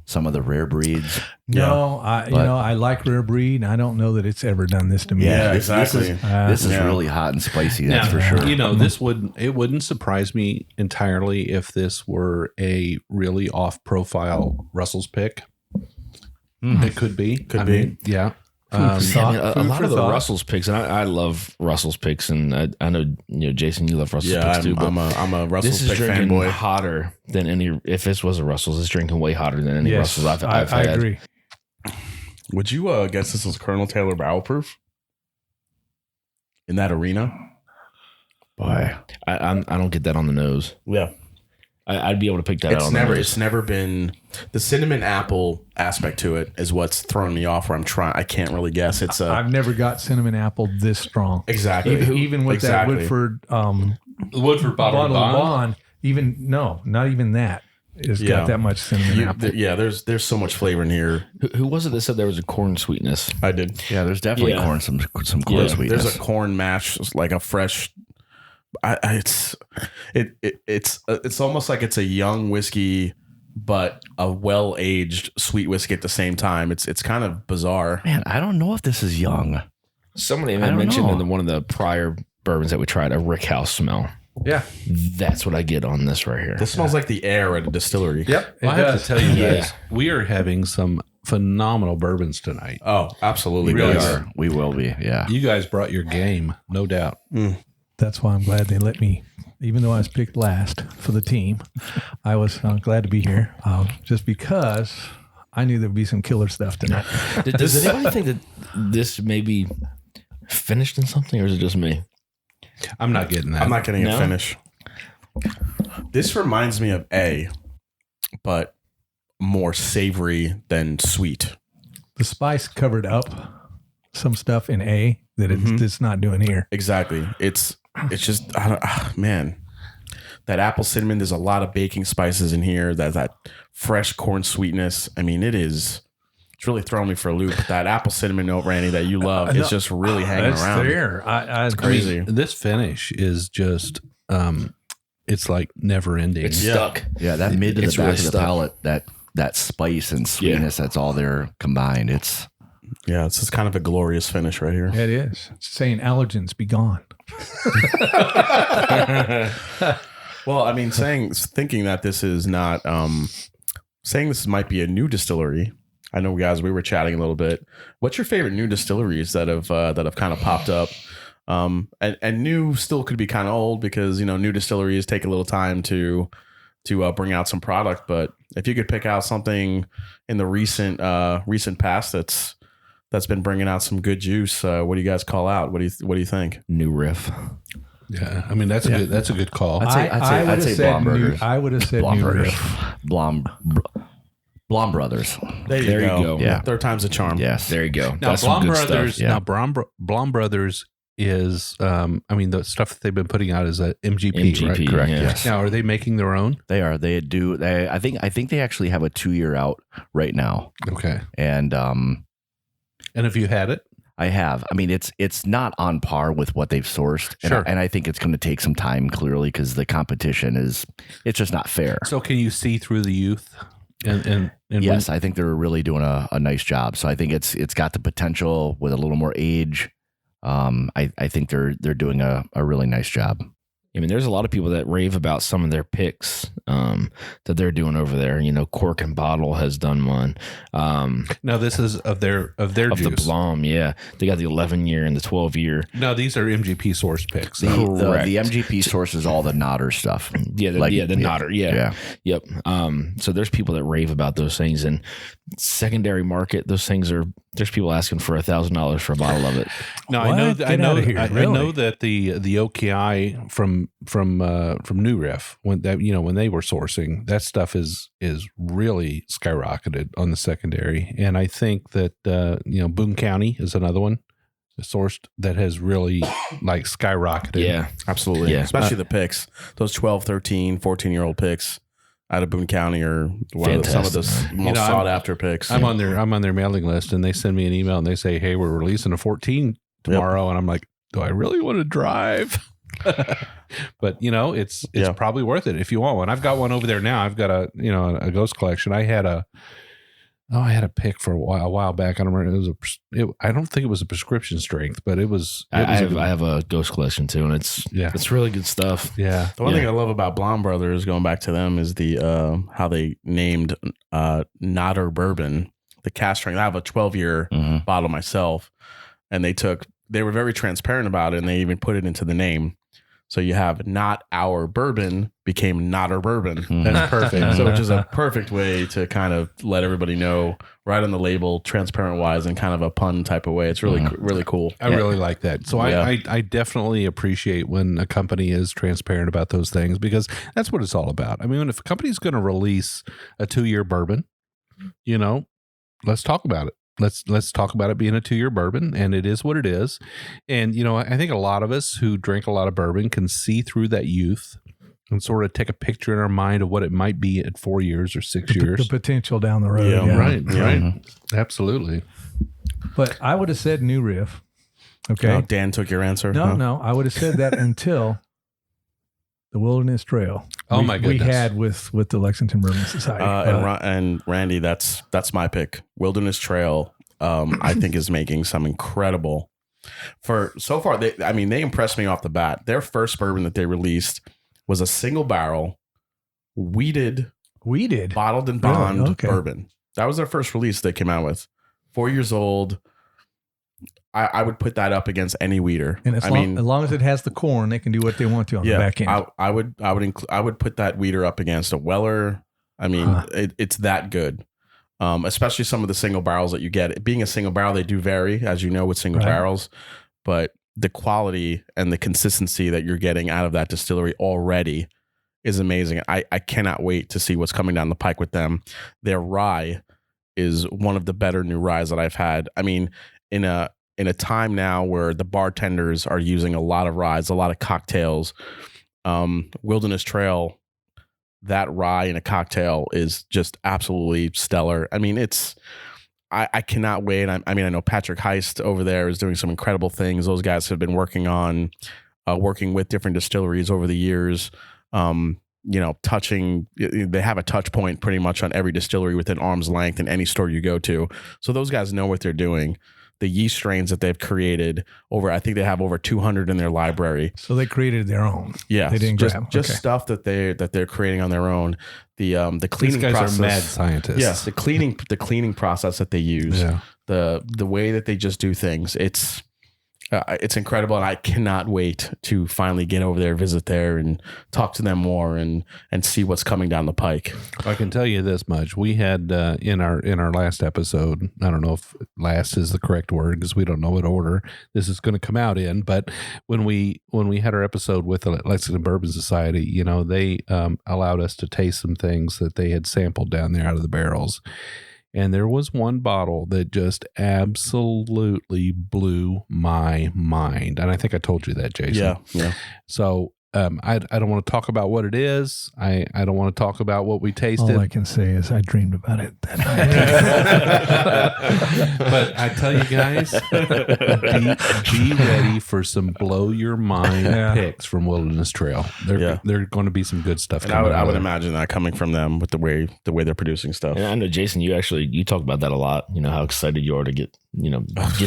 some of the rare breeds. No, I like rare breed, and I don't know that it's ever done this to me. Yeah, exactly. This is really hot and spicy. That's for sure. You know, it wouldn't surprise me entirely if this were a really off-profile Russell's pick. It could be. I mean, yeah. A lot of the Russell's picks, and I love Russell's picks, and I know Jason, you love Russell's picks too. But I'm a Russell's this is pick drinking fanboy. Hotter than any. If this was a Russell's, it's drinking way hotter than any Russell's I've had. I agree. Would you guess this was Colonel Taylor Barrel Proof in that arena? Boy, I don't get that on the nose. Yeah. I'd be able to pick that out on the nose. It's never been the cinnamon apple aspect to it is what's thrown me off. Where I can't really guess. I've never got cinnamon apple this strong. Exactly. Even with that Woodford bottle of bond. Not even that. It's got that much cinnamon apple. There's so much flavor in here. Who was it that said there was a corn sweetness? I did. Yeah, there's definitely corn, some corn sweetness. There's a corn mash, like a fresh. It's almost like it's a young whiskey, but a well-aged sweet whiskey at the same time. It's kind of bizarre. Man, I don't know if this is young. Somebody mentioned in one of the prior bourbons that we tried a rick house smell. Yeah, that's what I get on this right here. This smells like the air at a distillery. Yep. Well, I have to tell you guys, we are having some phenomenal bourbons tonight. Oh, absolutely. We are. We will be. Yeah. You guys brought your game, no doubt. That's why I'm glad they let me, even though I was picked last for the team, I was glad to be here just because I knew there'd be some killer stuff tonight. Does anybody think that this may be finished in something, or is it just me? I'm not getting that. I'm not getting a finish. This reminds me of but more savory than sweet. The spice covered up some stuff in that it's not doing here. Exactly. It's just, man, that apple cinnamon, there's a lot of baking spices in here. That fresh corn sweetness. I mean, it's really throwing me for a loop. That apple cinnamon note, Randy, that you love, is just really hanging around. There. It's crazy. This finish is just, it's like never ending. It's stuck. Yeah, that mid to the back of the palate, that spice and sweetness, that's all there combined. It's just kind of a glorious finish right here. It is. It's saying allergens be gone. Well, I mean, thinking that this is not, saying this might be a new distillery. I know, guys, we were chatting a little bit. What's your favorite new distilleries that have kind of popped up? And new still could be kind of old because, new distilleries take a little time to bring out some product. But if you could pick out something in the recent past that's been bringing out some good juice, what do you guys call out? What do you think? New Riff. Yeah, I mean that's a good call. I'd say Blom Brothers. I would have said New Riff. Blom Brothers. There you go. Yeah, third time's a charm. Yes, there you go. Now That's Blom some good Brothers. stuff. Now Blom Brothers is, the stuff that they've been putting out is a MGP, right? Correct. Yeah. Yes. Now, are they making their own? They are. They do. I think they actually have a 2-year out right now. Okay. And have you had it? I have. I mean, it's not on par with what they've sourced. Sure. And I think it's going to take some time, clearly, because the competition it's just not fair. So can you see through the youth? And yes, I think they're really doing a nice job. So I think it's got the potential with a little more age. I think they're doing a really nice job. I mean, there's a lot of people that rave about some of their picks that they're doing over there. Cork and Bottle has done one. Now this is of their of juice. the Blom, yeah. They got the 11-year and the 12-year. No, these are MGP source picks. The MGP sources all the nodder stuff. Yeah, the nodder. Yeah. Yep. So there's people that rave about those things, and secondary market, those things there's people asking for $1,000 for a bottle of it. No, I know that the OKI from New Riff, when they were sourcing, that stuff is really skyrocketed on the secondary. And I think that Boone County is another one sourced that has really like skyrocketed. Yeah, absolutely. Yeah. Especially the picks, those 12, 13, 14-year-old picks out of Boone County are some of the most sought after picks. I'm on their mailing list, and they send me an email and they say, "Hey, we're releasing a 14 tomorrow," and I'm like, "Do I really want to drive?" But it's probably worth it if you want one. I've got one over there now. I've got a ghost collection. I had a pick for a while back. I don't remember. I don't think it was a prescription strength, but it was. I have a ghost collection too, and it's really good stuff. Yeah. The one thing I love about Blonde Brothers, going back to them, is the how they named Nodder Bourbon, the cast strength. I have a 12-year bottle myself, and they were very transparent about it, and they even put it into the name. So you have Not Our Bourbon became Nodder Bourbon. That's perfect. So which is a perfect way to kind of let everybody know right on the label, transparent wise, and kind of a pun type of way. It's really, really cool. I really like that. So I definitely appreciate when a company is transparent about those things, because that's what it's all about. I mean, if a company's going to release a 2-year bourbon, let's talk about it. Let's talk about it being a 2-year bourbon, and it is what it is. And I think a lot of us who drink a lot of bourbon can see through that youth and sort of take a picture in our mind of what it might be at 4 years or 6 years. The potential down the road. Yeah. Right. Absolutely. But I would have said New Riff. Okay. Oh, Dan took your answer. No. I would have said that until the Wilderness Trail. My goodness. We had with the Lexington Bourbon Society. And Randy, that's my pick. Wilderness Trail, I think, is making some incredible. For so far, they impressed me off the bat. Their first bourbon that they released was a single barrel, weeded, bottled and bond bourbon. That was their first release they came out with. 4 years old. I would put that up against any weeder. And as long as it has the corn, they can do what they want to on the back end. I would put that weeder up against a Weller. I mean, it's that good. Especially some of the single barrels that you get. Being a single barrel, they do vary, as you know, with single barrels. But the quality and the consistency that you're getting out of that distillery already is amazing. I cannot wait to see what's coming down the pike with them. Their rye is one of the better new ryes that I've had. I mean, in a time now where the bartenders are using a lot of ryes, a lot of cocktails, Wilderness Trail, that rye in a cocktail is just absolutely stellar. I mean, I cannot wait. I know Patrick Heist over there is doing some incredible things. Those guys have been working with different distilleries over the years. They have a touch point pretty much on every distillery within arm's length in any store you go to. So those guys know what they're doing. The yeast strains that they've created I think they have over 200 in their library. So they created their own. Yeah, they didn't just stuff that they're creating on their own. The cleaning These guys process, are mad scientists. Yes, the cleaning process that they use. Yeah. The way that they just do things. It's incredible, and I cannot wait to finally get over there, visit there, and talk to them more and see what's coming down the pike. I can tell you this much: we had in our last episode. I don't know if "last" is the correct word because we don't know what order this is going to come out in. But when we had our episode with the Lexington Bourbon Society, they allowed us to taste some things that they had sampled down there out of the barrels. And there was one bottle that just absolutely blew my mind. And I think I told you that, Jason. Yeah. So I don't want to talk about what it is. I don't want to talk about what we tasted. All I can say is I dreamed about it that night. But I tell you guys, be ready for some blow your mind picks from Wilderness Trail. They're going to be some good stuff. And I would imagine that coming from them with the way they're producing stuff. And I know, Jason, you talk about that a lot. You know how excited you are to get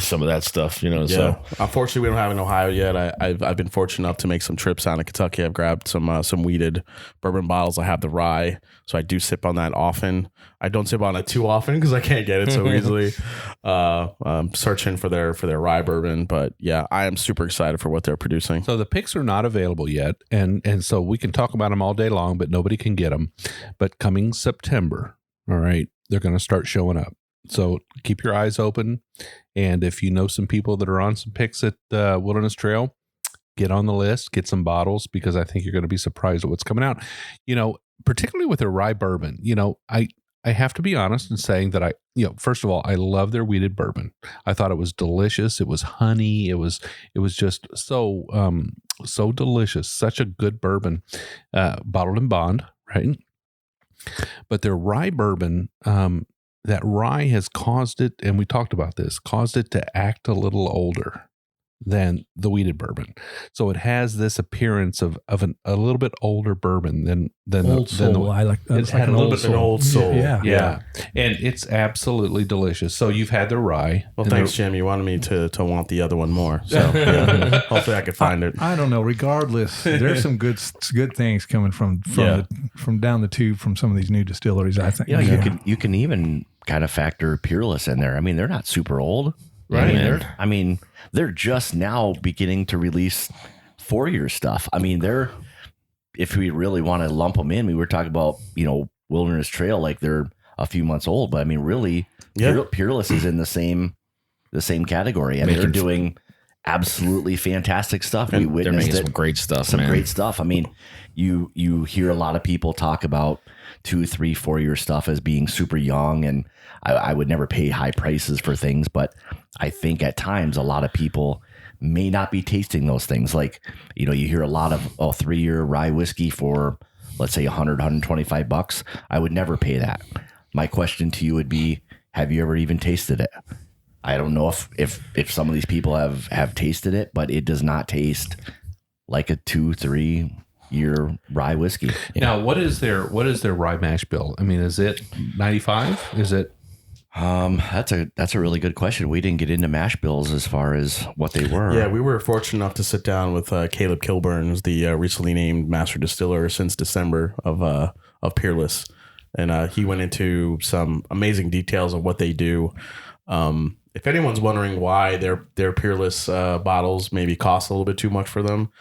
some of that stuff. So unfortunately, we don't have it in Ohio yet. I've been fortunate enough to make some trips down to Kentucky. I've grabbed some weeded bourbon bottles. I have the rye, so I do sip on that often. I don't sip on it too often because I can't get it so easily. I'm searching for their rye bourbon, but yeah, I am super excited for what they're producing. So the picks are not available yet, and so we can talk about them all day long, but nobody can get them. But coming September, all right, they're going to start showing up. So keep your eyes open, and if you know some people that are on some picks at Wilderness Trail, get on the list, get some bottles, because I think you're going to be surprised at what's coming out. Particularly with their rye bourbon. I have to be honest in saying that first of all, I love their weeded bourbon. I thought it was delicious. It was honey. It was just so delicious. Such a good bourbon, bottled in bond, right? But their rye bourbon, that rye has caused it, and we talked about this, caused it to act a little older than the weeded bourbon. So it has this appearance of a little bit older bourbon than old soul. I like that. It's had a little bit of an old soul. Yeah. And it's absolutely delicious. So you've had the rye. Well, thanks, Jim. You wanted me to want the other one more. So hopefully I could find it. I don't know. Regardless, there's some good things coming from down the tube from some of these new distilleries, I think. You can even kind of factor Peerless in there. I mean, they're not super old. Right. They're just now beginning to release 4-year stuff. I mean, if we really want to lump them in, we were talking about, Wilderness Trail, like they're a few months old, but I mean, really, Peerless is in the same category, and they're doing absolutely fantastic stuff. We witnessed they're making some great stuff. Great stuff. I mean, you hear a lot of people talk about 2, 3, 4-year stuff as being super young, and I would never pay high prices for things, but I think at times a lot of people may not be tasting those things. Like, you hear a lot of 3-year rye whiskey for, let's say, $100, $125. I would never pay that. My question to you would be, have you ever even tasted it? I don't know if some of these people have tasted it, but it does not taste like a 2-3 year rye whiskey. Now, what is their rye mash bill? I mean, is it 95? Is it? That's a really good question. We didn't get into mash bills as far as what they were. Yeah, we were fortunate enough to sit down with Caleb Kilburn, who's the recently named master distiller since December of Peerless, and he went into some amazing details of what they do. If anyone's wondering why their Peerless bottles maybe cost a little bit too much for them,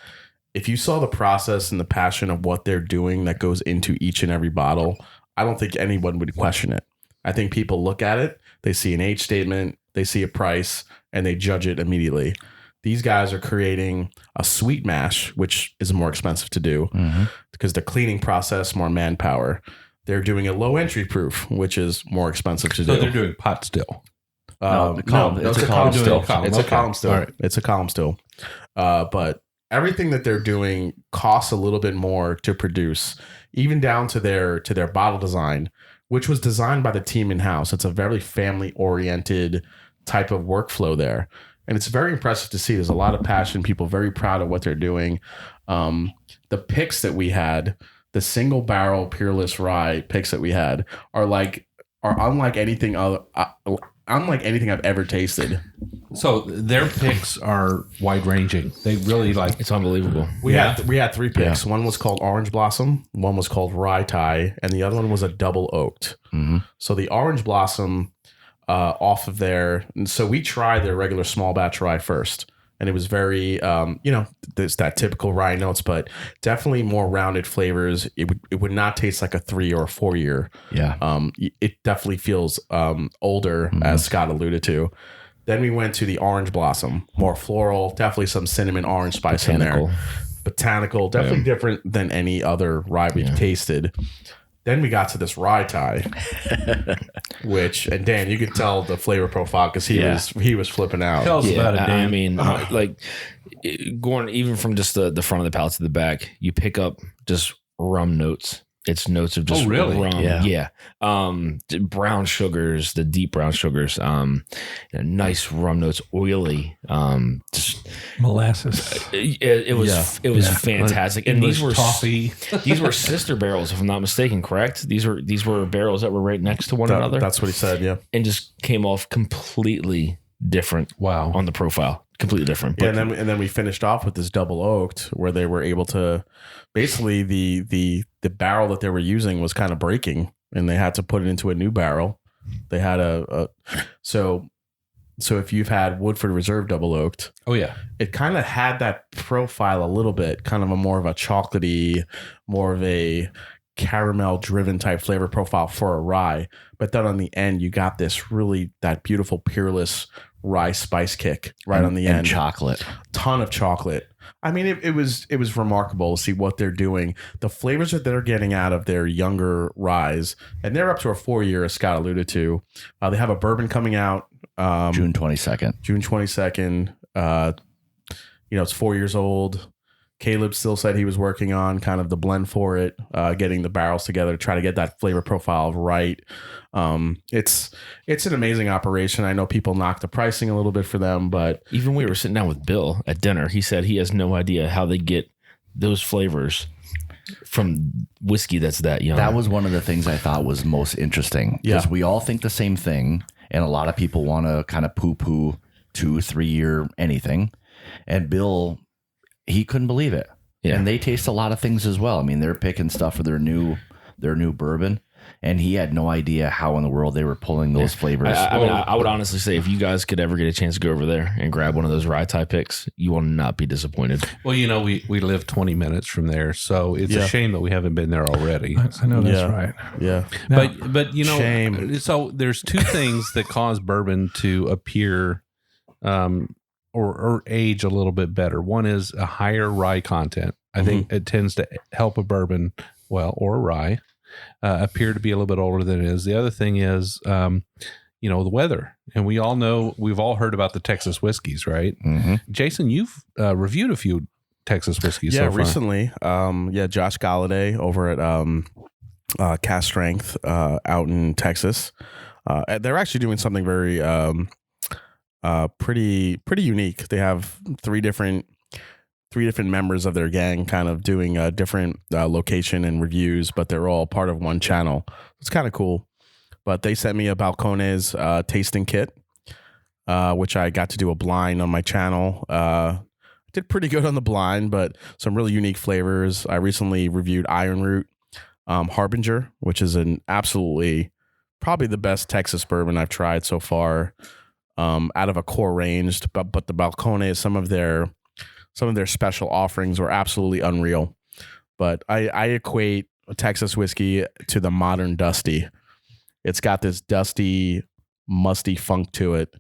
if you saw the process and the passion of what they're doing that goes into each and every bottle, I don't think anyone would question it. I think people look at it, they see an age statement, they see a price, and they judge it immediately. These guys are creating a sweet mash, which is more expensive to do because the cleaning process, more manpower. They're doing a low entry proof, which is more expensive to do. So they're doing pot still. It's a column still. It's a column still. Right. It's a column still. But everything that they're doing costs a little bit more to produce, even down to their bottle design, which was designed by the team in-house. It's a very family-oriented type of workflow there. And it's very impressive to see. There's a lot of passion, people very proud of what they're doing. The picks that we had, the single barrel Peerless rye picks that we had are unlike anything I've ever tasted. So their picks are wide ranging. They really it's unbelievable. We had 3 picks. Yeah. One was called Orange Blossom, one was called Rye Tie, and the other one was a double oaked. Mm-hmm. So the Orange Blossom off of there, and so we tried their regular small batch rye first. And it was very, there's that typical rye notes, but definitely more rounded flavors. It would not taste like a 3 or 4 year. Yeah. It definitely feels older, as Scott alluded to. Then we went to the Orange Blossom, more floral, definitely some cinnamon orange spice in there. Botanical, definitely different than any other rye we've tasted. Then we got to this rye tie, and Dan, you could tell the flavor profile because he was flipping out. Tell us about it, Dan. I mean, like going even from just the front of the palate to the back, you pick up just rum notes. It's notes of just rum. Yeah. Brown sugars, the deep brown sugars, nice rum notes, oily, just molasses. It was fantastic. And these were toffee. These were sister barrels, if I'm not mistaken, correct? These were barrels that were right next to one another. That's what he said, yeah. And just came off completely different. Wow. On the profile. Completely different. Yeah, and then we finished off with this double oaked where they were able to basically the barrel that they were using was kind of breaking and they had to put it into a new barrel. They had so if you've had Woodford Reserve double oaked, it kind of had that profile a little bit, kind of more of a chocolatey, more of a caramel driven type flavor profile for a rye, but then on the end you got that beautiful peerless rye spice kick on the end. Chocolate, ton of chocolate. I mean, it was remarkable to see what they're doing, the flavors that they're getting out of their younger ryes, and they're up to a 4-year, as Scott alluded to. They have a bourbon coming out June 22nd. June 22nd. It's 4 years old. Caleb still said he was working on kind of the blend for it, getting the barrels together to try to get that flavor profile right. It's an amazing operation. I know people knock the pricing a little bit for them, but even we were sitting down with Bill at dinner. He said he has no idea how they get those flavors from whiskey that's that young. That was one of the things I thought was most interesting because we all think the same thing, and a lot of people want to kind of poo-poo 2-3 year anything, and Bill, he couldn't believe it. Yeah. And they taste a lot of things as well. I mean, they're picking stuff for their new bourbon, and he had no idea how in the world they were pulling those flavors. I would honestly say if you guys could ever get a chance to go over there and grab one of those rye tie picks, you will not be disappointed. Well, we live 20 minutes from there, so it's a shame that we haven't been there already. I know that's right. Yeah. But shame. So there's two things that cause bourbon to appear or age a little bit better. One is a higher rye content. I think it tends to help a bourbon, or a rye, appear to be a little bit older than it is. The other thing is, the weather. And we all know, we've all heard about the Texas whiskeys, right? Mm-hmm. Jason, you've reviewed a few Texas whiskeys so far. Recently. Josh Galladay over at Cast Strength out in Texas. They're actually doing something very pretty unique. They have three different members of their gang kind of doing a different location and reviews, but they're all part of one channel. It's kind of cool. But they sent me a Balcones tasting kit, which I got to do a blind on my channel. Did pretty good on the blind, but some really unique flavors. I recently reviewed Iron Root Harbinger, which is an absolutely probably the best Texas bourbon I've tried so far. Out of a core range, but the Balcones, some of their special offerings were absolutely unreal. But I equate a Texas whiskey to the modern Dusty. It's got this dusty, musty funk to it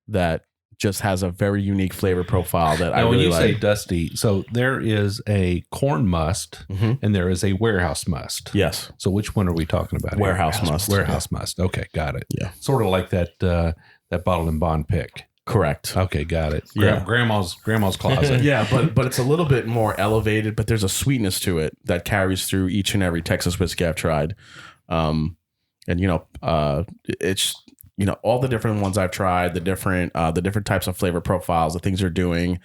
that just has a very unique flavor profile that I really like. When you say dusty, so there is a corn must and there is a warehouse must. Yes. So which one are we talking about? Warehouse must. Warehouse must. Okay, got it. Yeah. Sort of like that bottled and bond pick. Correct. Okay, got it. Yeah. Grandma's closet. Yeah, but it's a little bit more elevated, but there's a sweetness to it that carries through each and every Texas whiskey I've tried. It's all the different ones I've tried, the different types of flavor profiles, the things they're doing.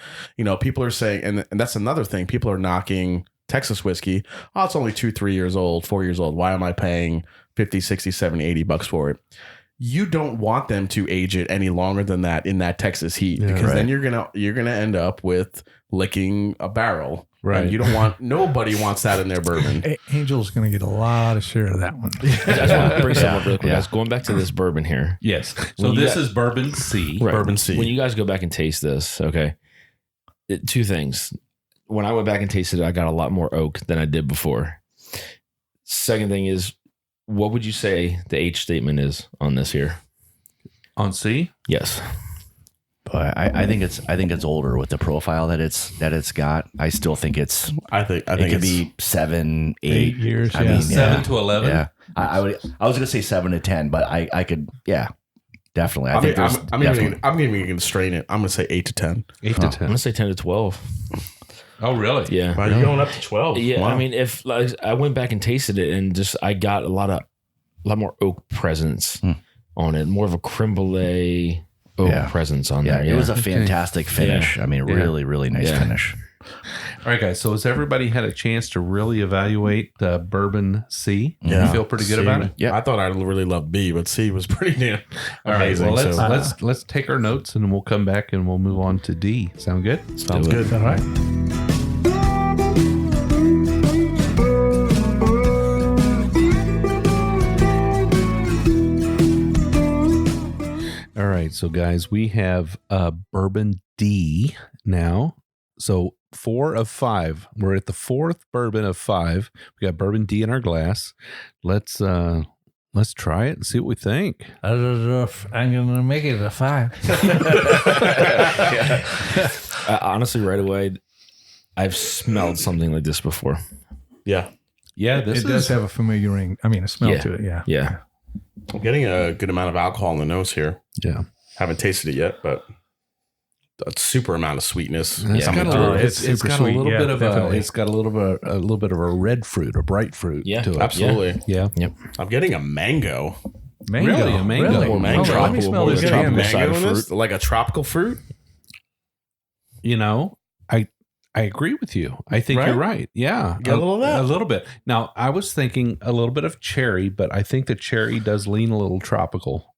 People are saying, and that's another thing, people are knocking Texas whiskey. Oh, it's only 2-3 years old, 4 years old. Why am I paying $50, $60, $70, $80 for it? You don't want them to age it any longer than that in that Texas heat, because then you're gonna end up with licking a barrel. Right. And you don't want, nobody wants that in their bourbon. Angel's going to get a lot of share of that one. I just want to bring something up real quick, guys. Going back to this bourbon here. Yes. So this is Bourbon C. Right. Bourbon C. When you guys go back and taste this, okay, two things. When I went back and tasted it, I got a lot more oak than I did before. Second thing is, what would you say the age statement is on this here? On C? Yes. I think it's older with the profile that it's got. I still think it's. I think it could be 7, 8 years. I mean, 7 to 11. Yeah, I was gonna say 7 to 10, but I could. Yeah, definitely. I'm even going to strain it. I'm going to say 8 to 10. 8 to 10. I'm gonna say 10 to 12. Oh, really? Yeah. Wow, you're going up to 12. Yeah. Wow. I mean, if like, I went back and tasted it, and just I got a lot more oak presence on it, more of a creme brulee oak presence on there. It was a fantastic finish. I mean, really, really nice finish. All right, guys. So has everybody had a chance to really evaluate the Bourbon C? Yeah. You feel pretty good C, about it? Yeah. I thought I really loved B, but C was pretty damn amazing. All right. Well, let's take our notes and we'll come back and we'll move on to D. Sound good? Sounds good. All right. All right. So, guys, we have Bourbon D now. So 4 of 5. We're at the 4th bourbon of 5. We got Bourbon D in our glass. Let's try it and see what we think. I'm gonna make it a 5. Honestly, right away, I've smelled something like this before. Yeah. Yeah, It does have a familiar ring. I mean, a smell to it. Yeah. Yeah. I'm getting a good amount of alcohol in the nose here. Yeah. Haven't tasted it yet, but a super amount of sweetness. It's got a little, it's super got sweet. a little Yeah, bit of definitely. it's got a little bit of a red fruit, a bright fruit to it. Absolutely. Yeah. Yep. I'm getting a mango. Mango. Really? A mango. Really? More mango. Let me smell More this tropical again. mango in this? Like a tropical fruit? You know, I agree with you. I think Right? you're right. Yeah. Get a little of that. A little bit. Now, I was thinking a little bit of cherry, but I think the cherry does lean a little tropical.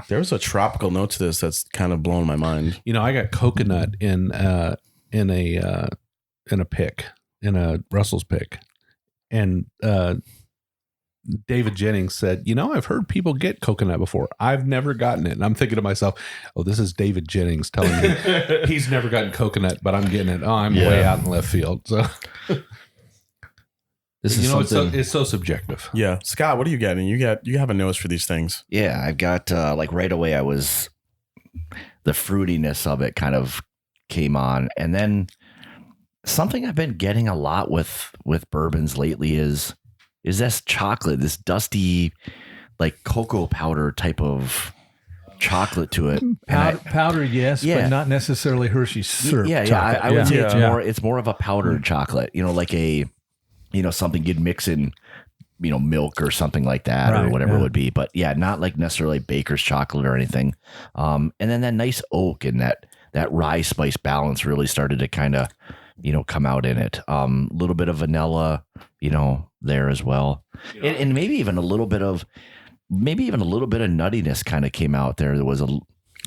There's a tropical note to this that's kind of blowing my mind. You know, I got coconut in a Russell's pick, and David Jennings said, "You know, I've heard people get coconut before. I've never gotten it." And I'm thinking to myself, "Oh, this is David Jennings telling me he's never gotten coconut, but I'm getting it. Oh, I'm way out in left field." So, This is something. it's so subjective. Yeah. Scott, what are you getting? You have a nose for these things. Yeah, I've got like right away. The fruitiness of it kind of came on, and then something I've been getting a lot with bourbons lately is this chocolate, this dusty, like cocoa powder type of chocolate to it. Powder, yes, but not necessarily Hershey's syrup. Yeah, chocolate. I would say it's more of a powdered chocolate. You know, like something you'd mix in, milk or something like that, or whatever it would be. But yeah, not like necessarily baker's chocolate or anything. And then that nice oak and that rye spice balance really started to kind of, come out in it. A little bit of vanilla, there as well. And maybe even a little bit of nuttiness kind of came out there. There was a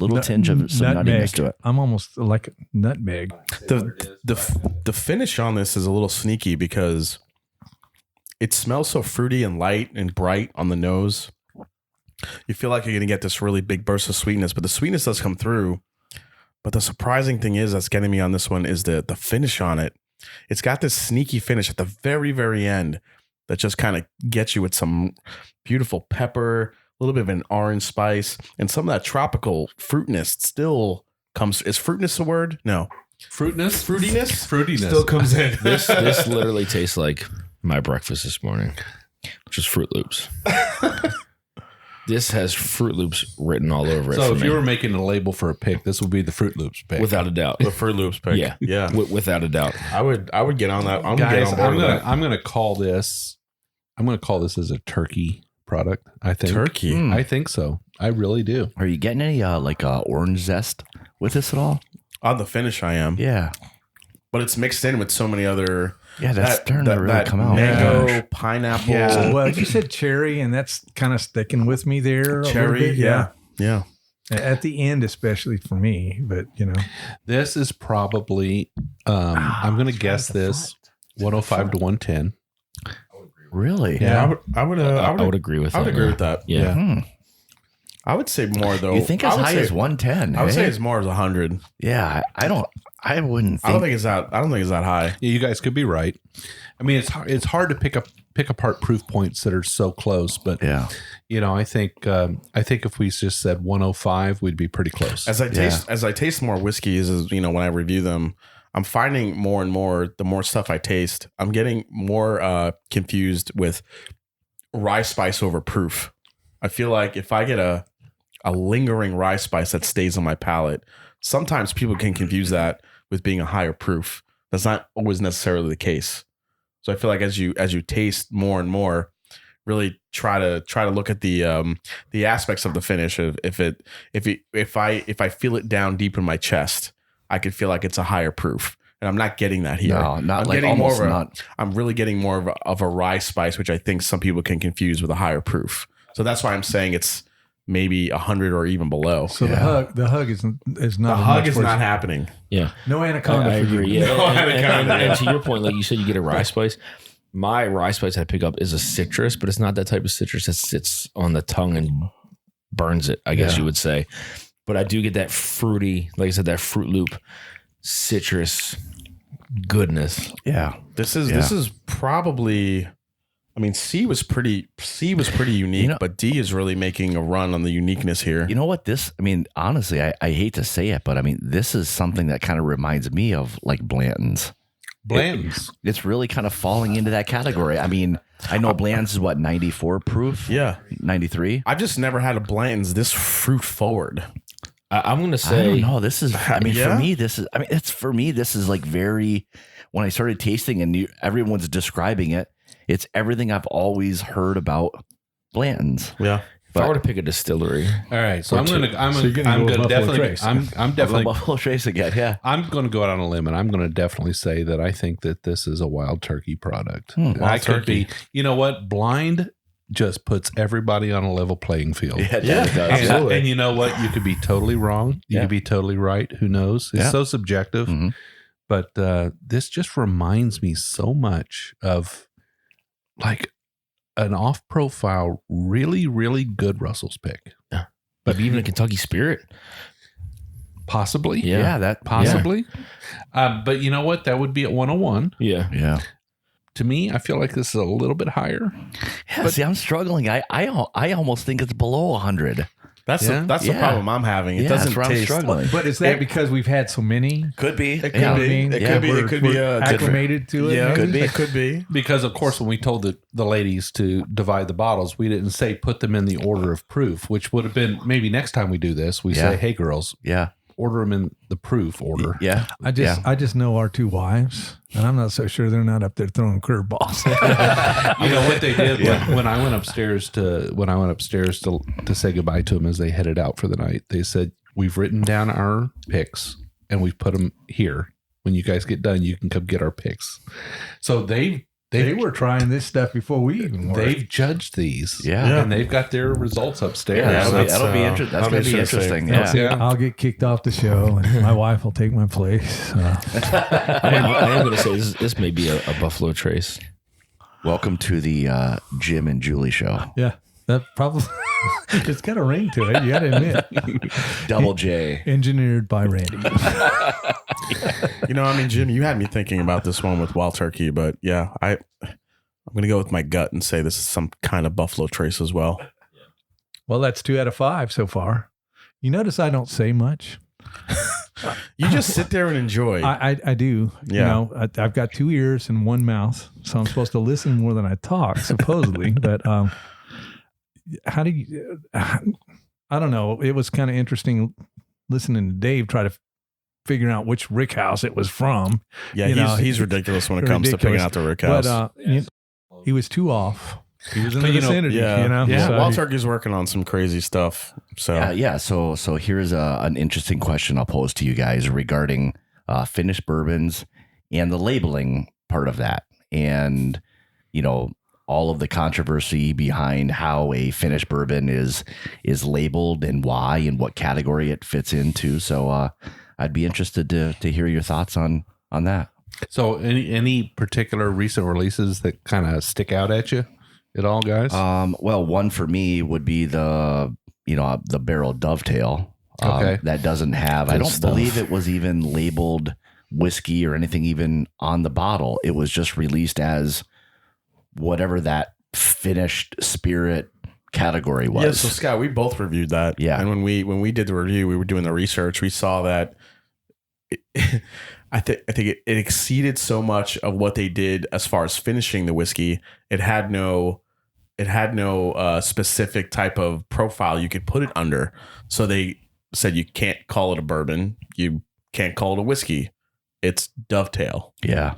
little tinge of some nuttiness to it. I'm almost like nutmeg. The finish on this is a little sneaky because it smells so fruity and light and bright on the nose. You feel like you're going to get this really big burst of sweetness, but the sweetness does come through. But the surprising thing that's getting me on this one is the finish on it. It's got this sneaky finish at the very, very end that just kind of gets you with some beautiful pepper, a little bit of an orange spice, and some of that tropical fruitness still comes. Is fruitness a word? No. Fruitiness still comes in. This literally tastes like my breakfast this morning, which is Fruit Loops. This has Fruit Loops written all over it. So if me. you were making a label for a pick, this would be the Fruit Loops pick. Without a doubt. The Fruit Loops pick. Yeah. Without a doubt. I would get on that. Guys, I'm gonna call this as a turkey product. I think turkey. I think so. I really do. Are you getting any orange zest with this at all? On the finish, I am. Yeah. But it's mixed in with so many other. Yeah, that's starting to really come out. Mango, pineapple. Yeah. Well, you said cherry, and that's kind of sticking with me there. Cherry, yeah. At the end, especially for me, but this is probably. I'm going to guess this 105 to 110. Really? Yeah, I would agree with that. I would agree with that. Yeah. I would say more though. You think as high as 110? I would say it's more as 100. Yeah, I wouldn't. I don't think it's that high. Yeah, you guys could be right. I mean, it's hard to pick pick apart proof points that are so close. But I think if we just said 105, we'd be pretty close. As I taste more whiskeys, when I review them, I'm finding more and more, the more stuff I taste, I'm getting more confused with rye spice over proof. I feel like if I get a lingering rye spice that stays on my palate, sometimes people can confuse that with being a higher proof. That's not always necessarily the case. So I feel like as you taste more and more, really try to look at the aspects of the finish. If I feel it down deep in my chest, I could feel like it's a higher proof. And I'm not getting that here. No, not like almost not. I'm really getting more of a rye spice, which I think some people can confuse with a higher proof. So that's why I'm saying it's maybe 100 or even below. So the hug is not. The hug is not happening. Yeah. No anaconda. I agree. Yeah. No anaconda. And to your point, like you said, you get a rye spice. My rye spice I pick up is a citrus, but it's not that type of citrus that sits on the tongue and burns it, I guess you would say. But I do get that fruity, like I said, that Fruit Loop citrus goodness. Yeah. This is probably, I mean, C was pretty unique, but D is really making a run on the uniqueness here. You know what? Honestly, I hate to say it, but this is something that kind of reminds me of like Blanton's. It's really kind of falling into that category. I mean, I know Blanton's is 94 proof? Yeah. 93? I've just never had a Blanton's this fruit forward. I'm going to say, I don't know. This is, for me, this is like very, when I started tasting and everyone's describing it, it's everything I've always heard about Blanton's. Yeah. If I were to pick a distillery. All right. So I'm definitely Buffalo Trace again. Yeah. I'm going to go out on a limb and I'm going to definitely say that I think that this is a Wild Turkey product. Wild Turkey. You know what? Blind just puts everybody on a level playing field. Yeah, it does. And you know what? You could be totally wrong. You could be totally right. Who knows? It's so subjective. Mm-hmm. But this just reminds me so much of like an off-profile, really, really good Russell's pick. Yeah. But even a Kentucky Spirit. Possibly. Yeah, that possibly. Yeah. But you know what? That would be at 101. Yeah. Yeah. To me, I feel like this is a little bit higher. Yeah, but see, I'm struggling. I almost think it's below 100. That's the problem I'm having. It doesn't taste. Struggling. But is that because we've had so many? Could be. It could be acclimated to it. Yeah, maybe? it could be. Because of course, when we told the ladies to divide the bottles, we didn't say put them in the order of proof, which would have been maybe next time we do this, we say, hey girls, order them in the proof order. Yeah. I just know our two wives, and I'm not so sure they're not up there throwing curveballs. You know what they did when I went upstairs to say goodbye to them as they headed out for the night. They said, "We've written down our picks and we've put them here. When you guys get done, you can come get our picks." So they were trying this stuff before we even were. They've judged these. Yeah. And they've got their results upstairs. Yeah, that'll be interesting. That's going to be interesting. Yeah. I'll get kicked off the show and my wife will take my place. I am going to say this may be a Buffalo Trace. Welcome to the Jim and Julie show. Yeah. That probably, it's got a ring to it. You got to admit. Double J. Engineered by Randy. Jim, you had me thinking about this one with Wild Turkey, but yeah, I'm going to go with my gut and say this is some kind of Buffalo Trace as well. Well, that's 2 out of 5 so far. You notice I don't say much. You just sit there and enjoy. I do. Yeah. I've got 2 ears and 1 mouth, so I'm supposed to listen more than I talk, supposedly. But how do you? I don't know. It was kind of interesting listening to Dave try to figure out which rick house it was from. Yeah, he's ridiculous when it comes to picking out the rick house. But he was too off. He was in the vicinity. So Wild Turkey's working on some crazy stuff. So So here's an interesting question I'll pose to you guys regarding finished bourbons and the labeling part of that, and all of the controversy behind how a finished bourbon is labeled and why and what category it fits into. So I'd be interested to hear your thoughts on that. So any particular recent releases that kind of stick out at you at all, guys? Well, one for me would be the barrel dovetail. Okay. That doesn't have, I don't believe it was even labeled whiskey or anything even on the bottle. It was just released as whatever that finished spirit category was. Yeah, so Scott, we both reviewed that. Yeah. And when we did the review, we were doing the research, we saw that I think it exceeded so much of what they did as far as finishing the whiskey. It had no specific type of profile you could put it under. So they said you can't call it a bourbon, you can't call it a whiskey. It's Dovetail. Yeah.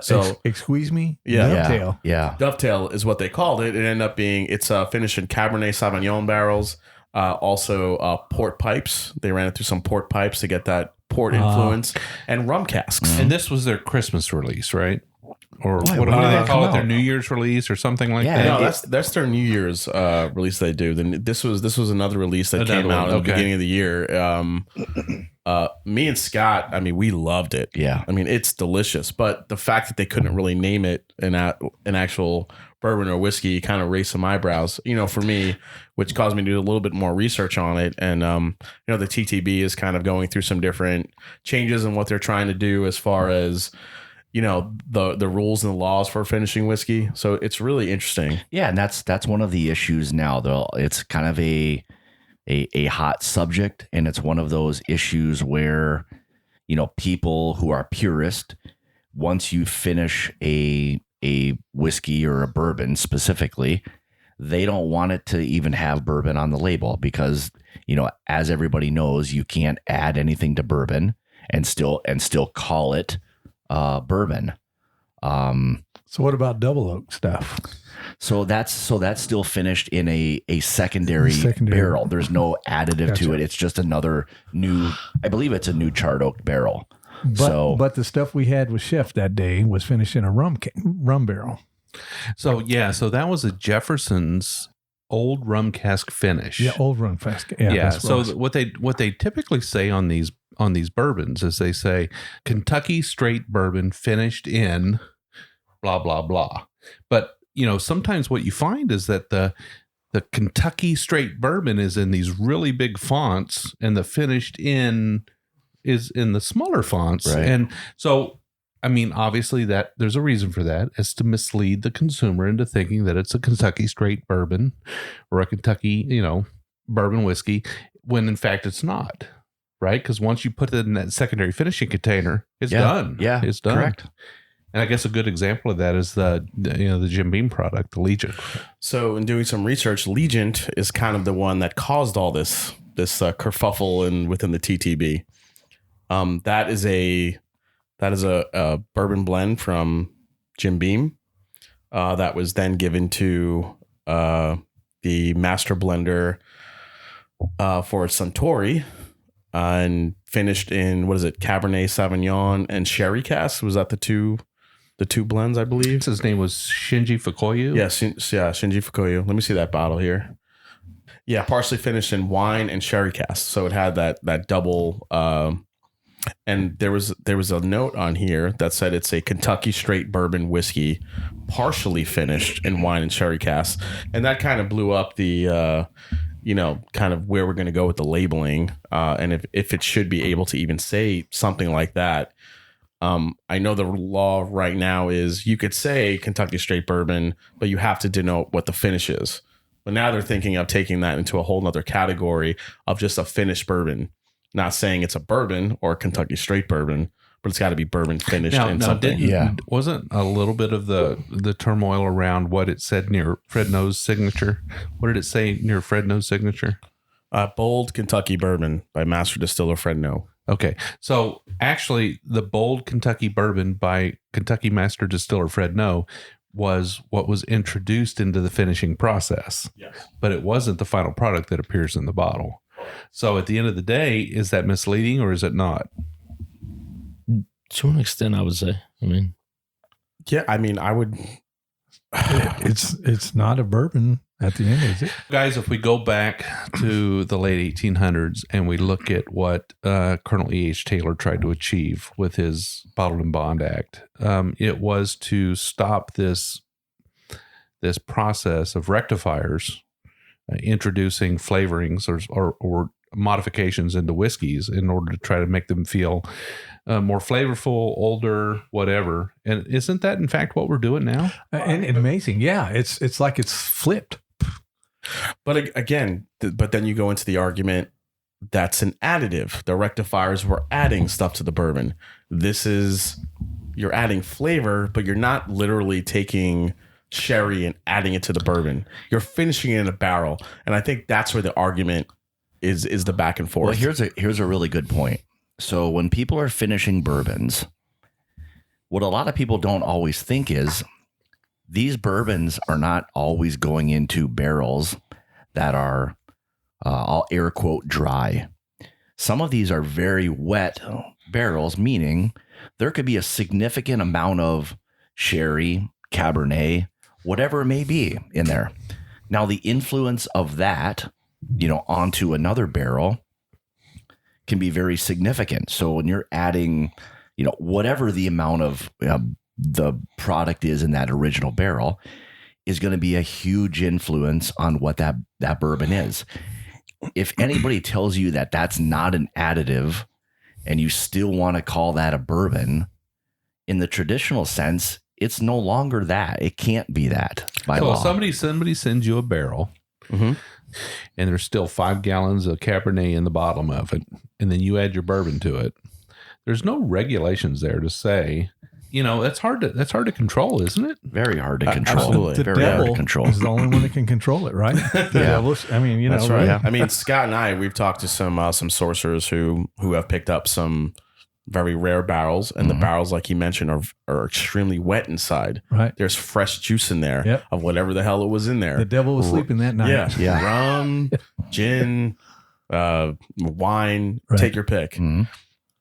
So excuse me. Yeah. Dovetail. Yeah. Dovetail is what they called it. It ended up being it's finished in Cabernet Sauvignon barrels. Also port pipes. They ran it through some port pipes to get that port influence, and rum casks. And this was their Christmas release, right? Or what do they call it? Their New Year's release or something like that? No, that's their New Year's release they do. Then this was another release that came out at the beginning of the year. Me and Scott, I mean, we loved it. Yeah. I mean, it's delicious, but the fact that they couldn't really name it an actual bourbon or whiskey kind of raised some eyebrows, for me, which caused me to do a little bit more research on it. And, the TTB is kind of going through some different changes in what they're trying to do as far as, the rules and the laws for finishing whiskey. So it's really interesting. Yeah. And that's one of the issues now, though. It's kind of a hot subject. And it's one of those issues where, people who are purist, once you finish a whiskey or a bourbon specifically, they don't want it to even have bourbon on the label because, as everybody knows, you can't add anything to bourbon and still call it bourbon. So what about double oak stuff? So that's still finished in a secondary barrel. There's no additive to it. It's just another I believe it's a new charred oak barrel. But the stuff we had with Chef that day was finished in a rum barrel. So that was a Jefferson's old rum cask finish. Yeah, old rum cask. Yeah. So what they typically say on these bourbons is they say Kentucky straight bourbon finished in blah blah blah. But sometimes what you find is that the Kentucky straight bourbon is in these really big fonts, and the finished in is in the smaller fonts. Right. And so, I mean, obviously that there's a reason for that. It's to mislead the consumer into thinking that it's a Kentucky straight bourbon or a Kentucky, bourbon whiskey, when in fact it's not, right? Because once you put it in that secondary finishing container, it's done. Yeah, it's done. Correct. And I guess a good example of that is the Jim Beam product, the Legion. So in doing some research, Legion is kind of the one that caused all this kerfuffle within the TTB. That is a bourbon blend from Jim Beam that was then given to the master blender for Suntory and finished in, what is it, Cabernet Sauvignon and sherry cask? Was that the two blends, I believe? His name was Shinji Fukuyu. Yeah, Shinji Fukuyu. Let me see that bottle here. Yeah, partially finished in wine and sherry cask. So it had that double. And there was a note on here that said it's a Kentucky straight bourbon whiskey, partially finished in wine and sherry cask, and that kind of blew up the, kind of where we're going to go with the labeling, and if it should be able to even say something like that. I know the law right now is you could say Kentucky straight bourbon, but you have to denote what the finish is. But now they're thinking of taking that into a whole nother category of just a finished bourbon. Not saying it's a bourbon or a Kentucky straight bourbon, but it's got to be bourbon finished in something. Wasn't a little bit of the turmoil around what it said near Fred No's signature? What did it say near Fred No's signature? Bold Kentucky Bourbon by Master Distiller Fred No. Okay. So actually, the Bold Kentucky Bourbon by Kentucky Master Distiller Fred No was what was introduced into the finishing process. Yes. But it wasn't the final product that appears in the bottle. So at the end of the day, is that misleading or is it not? To an extent, I would say. I would. It's not a bourbon at the end, is it? Guys, if we go back to the late 1800s and we look at what Colonel E.H. Taylor tried to achieve with his Bottled and Bond Act, it was to stop this process of rectifiers introducing flavorings or modifications into whiskeys in order to try to make them feel more flavorful, older, whatever. And isn't that in fact what we're doing now? And amazing. Yeah. It's like it's flipped. But again, but then you go into the argument that's an additive. The rectifiers were adding stuff to the bourbon. You're adding flavor, but you're not literally taking sherry and adding it to the bourbon. You're finishing it in a barrel. And I think that's where the argument is the back and forth. Well, here's a really good point. So when people are finishing bourbons, what a lot of people don't always think is these bourbons are not always going into barrels that are, I'll air quote, dry. Some of these are very wet barrels, meaning there could be a significant amount of sherry, Cabernet, whatever it may be in there. Now, the influence of that, onto another barrel can be very significant. So when you're adding, whatever the amount of the product is in that original barrel is going to be a huge influence on what that bourbon is. If anybody tells you that that's not an additive and you still want to call that a bourbon, in the traditional sense, it's no longer that. It can't be that by law. So somebody sends you a barrel, and there's still 5 gallons of Cabernet in the bottom of it, and then you add your bourbon to it. There's no regulations there to say, that's hard to control, isn't it? Very hard to control. Absolutely. The Very hard to devil control. is the only one that can control it, right? The devil. I mean, That's right. Yeah. I mean, Scott and I, we've talked to some sourcers who have picked up some very rare barrels, and the barrels, like he mentioned, are extremely wet inside. Right. There's fresh juice in there of whatever the hell it was in there. The devil was sleeping that night. Yeah. Rum, gin, wine, take your pick. Mm-hmm.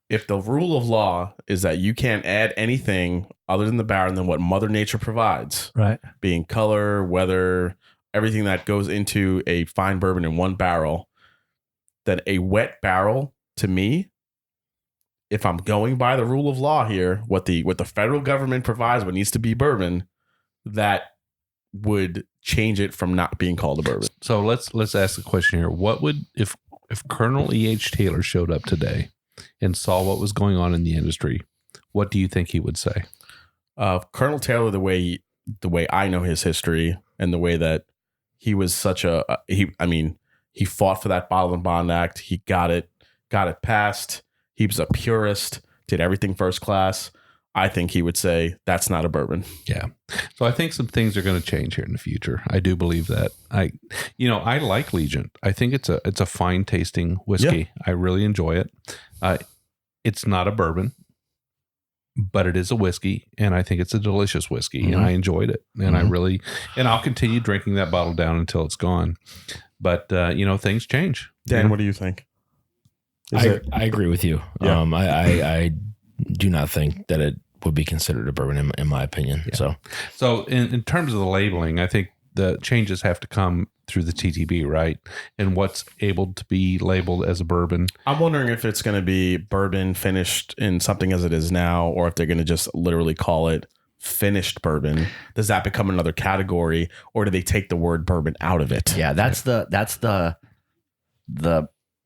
If the rule of law is that you can't add anything other than the barrel than what Mother Nature provides, right, being color, weather, everything that goes into a fine bourbon in one barrel, then a wet barrel, to me, if I'm going by the rule of law here, what the federal government provides, what needs to be bourbon, that would change it from not being called a bourbon. So let's ask the question here: what would if Colonel E.H. Taylor showed up today and saw what was going on in the industry, what do you think he would say? Colonel Taylor, the way I know his history and the way that he was he fought for that Bottle and Bond Act. He got it passed. He was a purist, did everything first class. I think he would say that's not a bourbon. Yeah. So I think some things are going to change here in the future. I do believe that. I like Legion. I think it's a fine tasting whiskey. Yeah. I really enjoy it. It's not a bourbon, but it is a whiskey, and I think it's a delicious whiskey, and I enjoyed it. And I'll continue drinking that bottle down until it's gone. But things change. Dan, what do you think? I agree with you. Yeah. I do not think that it would be considered a bourbon in my opinion. Yeah. So in terms of the labeling, I think the changes have to come through the TTB, right? And what's able to be labeled as a bourbon. I'm wondering if it's going to be bourbon finished in something as it is now, or if they're going to just literally call it finished bourbon. Does that become another category, or do they take the word bourbon out of it? Yeah, that's the